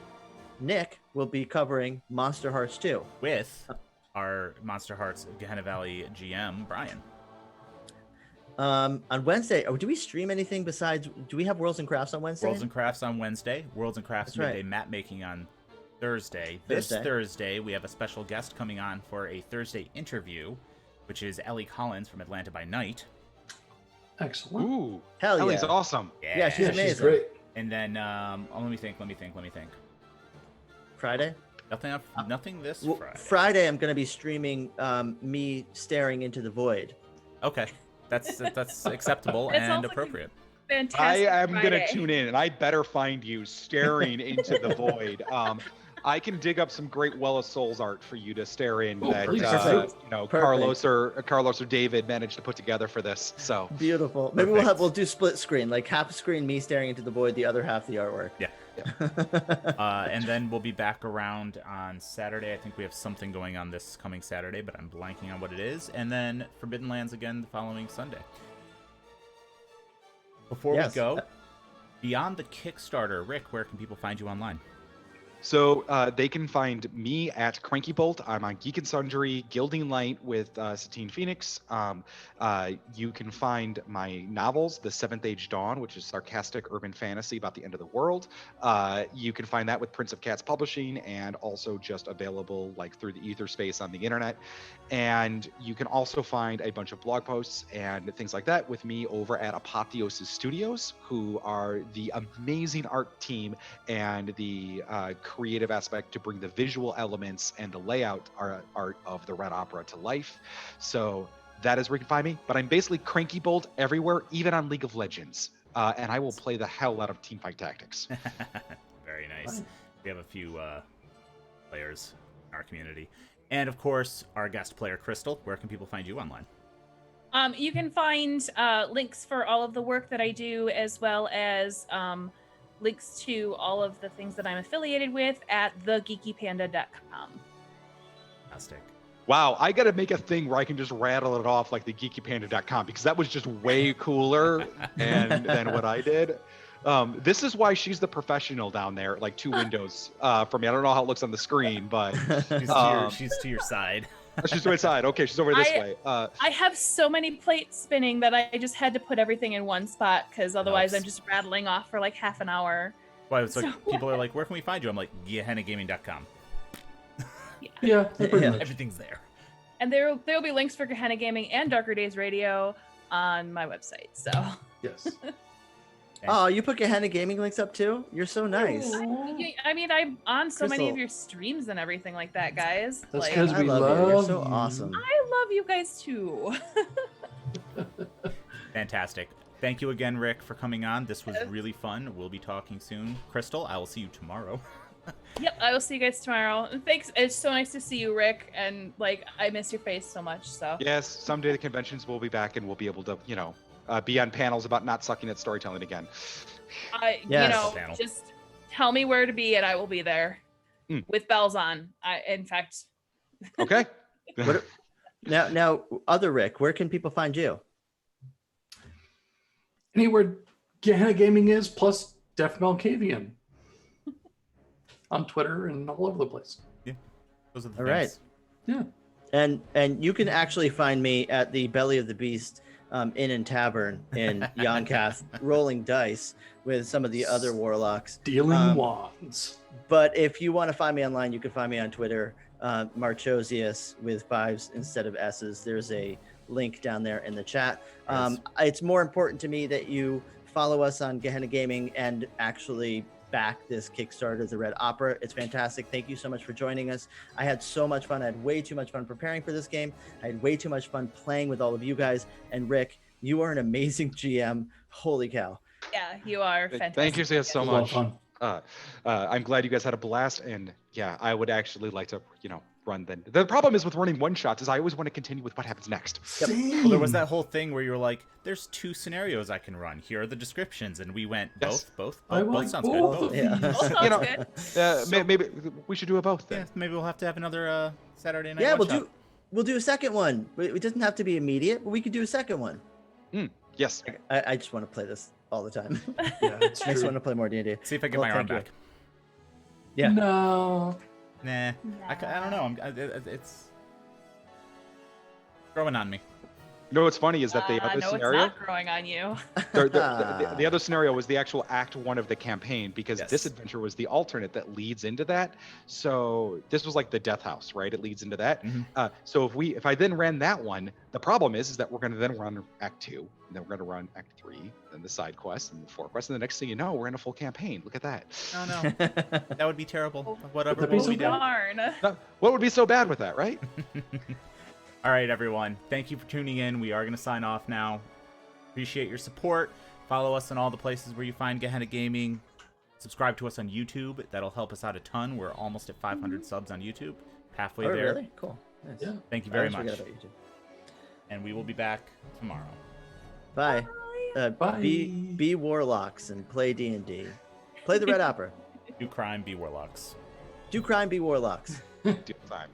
Nick will be covering Monster Hearts 2 with our Monster Hearts Gehenna Valley GM Brian. On Wednesday, do we stream anything besides? Do we have Worlds and Crafts on Wednesday? Worlds and Crafts on Wednesday. Worlds and Crafts midday map making on Thursday. This Thursday, we have a special guest coming on for a Thursday interview, which is Ellie Collins from Atlanta by Night. Excellent. Ooh, Hell yeah. Ellie's awesome. Yeah, she's amazing. She's great. And then, let me think. Friday? Nothing this Friday. Friday, I'm going to be streaming me staring into the void. Okay, that's acceptable and appropriate. Fantastic. I am going to Friday. tune in, and I better find you staring into the void. I can dig up some great Well of Souls art for you to stare in that Perfect. Carlos or David managed to put together for this. So Beautiful. Maybe we'll do split screen, like half screen me staring into the void, the other half the artwork. Yeah. And then we'll be back around on Saturday. I think we have something going on this coming Saturday, but I'm blanking on what it is. And then Forbidden Lands again the following Sunday. Before we go, beyond the Kickstarter, Rick, where can people find you online? So they can find me at Cranky Bolt. I'm on Geek and Sundry, Gilding Light with Satine Phoenix. You can find my novels, The Seventh Age Dawn, which is sarcastic urban fantasy about the end of the world. You can find that with Prince of Cats Publishing, and also just available like through the ether space on the internet. And you can also find a bunch of blog posts and things like that with me over at Apotheosis Studios, who are the amazing art team and the creative aspect to bring the visual elements and the layout art of the Red Opera to life. So that is where you can find me. But I'm basically Cranky Bolt everywhere, even on League of Legends. And I will play the hell out of Teamfight Tactics. Very nice. We have a few players in our community. And of course, our guest player, Crystal. Where can people find you online? You can find links for all of the work that I do, as well as links to all of the things that I'm affiliated with at thegeekypanda.com. Fantastic. Wow, I got to make a thing where I can just rattle it off like the geekypanda.com, because that was just way cooler than what I did. This is why she's the professional down there, like two windows for me. I don't know how it looks on the screen, but she's to your side. She's to my side. Okay, she's over this way. I have so many plates spinning that I just had to put everything in one spot, because otherwise I'm just rattling off for like half an hour. Well, it's like people are like, "Where can we find you?" I'm like, GehennaGaming.com. Yeah, everything's there. And there'll be links for Gehenna Gaming and Darker Days Radio on my website. So yes. Oh, you put Gehenna Gaming links up too? You're so nice. I mean, I'm on so many Crystal. of your streams and everything like that, guys. That's Like, because I we love you. You're so you. awesome. I love you guys too. Fantastic. Thank you again, Rick, for coming on. This was really fun. We'll be talking soon. Crystal, I will see you tomorrow. Yep, I will see you guys tomorrow. And thanks. It's so nice to see you, Rick. And like, I miss your face so much. So Yes, someday the conventions will be back and we'll be able to, be on panels about not sucking at storytelling again. Yes. Just tell me where to be and I will be there with bells on. In fact. Okay. Now, other Rick, where can people find you? Anywhere Gehenna Gaming is, plus Def Malkavian. On Twitter and all over the place. Yeah, those are the All things. right. Yeah. And you can actually find me at the Belly of the Beast Inn and Tavern in Yon'Cath, rolling dice with some of the other warlocks. Dealing wands. But if you want to find me online, you can find me on Twitter, Marchosius with 5s instead of S's. There's a link down there in the chat. It's more important to me that you follow us on Gehenna Gaming and actually back this Kickstarter, the Red Opera. It's fantastic. Thank you so much for joining us. I had so much fun. I had way too much fun preparing for this game. I had way too much fun playing with all of you guys. And Rick, you are an amazing GM. Holy cow. Yeah, you are fantastic. Thank you guys so much. Well I'm glad you guys had a blast, and yeah, I would actually like to, run then. The problem is with running one shots is I always want to continue with what happens next. Well, there was that whole thing where you were like, "There's 2 scenarios I can run. Here are the descriptions," and we went both sounds good. Both. Yeah. Both sounds good. Maybe we should do a both then. Yeah, maybe we'll have to have another Saturday night. Yeah, one-shot. we'll do a second one. It doesn't have to be immediate, but we could do a second one. Yes. I just want to play this all the time. Yeah, it's I just true. want to play more D&D. See if I get my arm thank you. back. Yeah. No. Nah, I don't know. It's growing on me. You know what's funny is that the other no, scenario, it's not growing on you. the other scenario was the actual Act 1 of the campaign, because Yes. this adventure was the alternate that leads into that. So this was like the Death House, right? It leads into that. So if I then ran that one, the problem is that we're going to then run Act 2, and then we're going to run Act 3, then the side quest, and the 4 quests, and the next thing you know, we're in a full campaign. Look at that. Oh no, that would be terrible. Whatever Would that be will so we do? Darn. What would be so bad with that, right? All right, everyone. Thank you for tuning in. We are going to sign off now. Appreciate your support. Follow us on all the places where you find Gehenna Gaming. Subscribe to us on YouTube. That'll help us out a ton. We're almost at 500 subs on YouTube. Halfway Oh, there. really? Cool. Nice. Yeah. Thank you I very always much. forget about YouTube. And we will be back tomorrow. Bye. Bye. Be warlocks and play D&D. Play the Red Opera. Do crime, be warlocks. Do crime, be warlocks. Do time.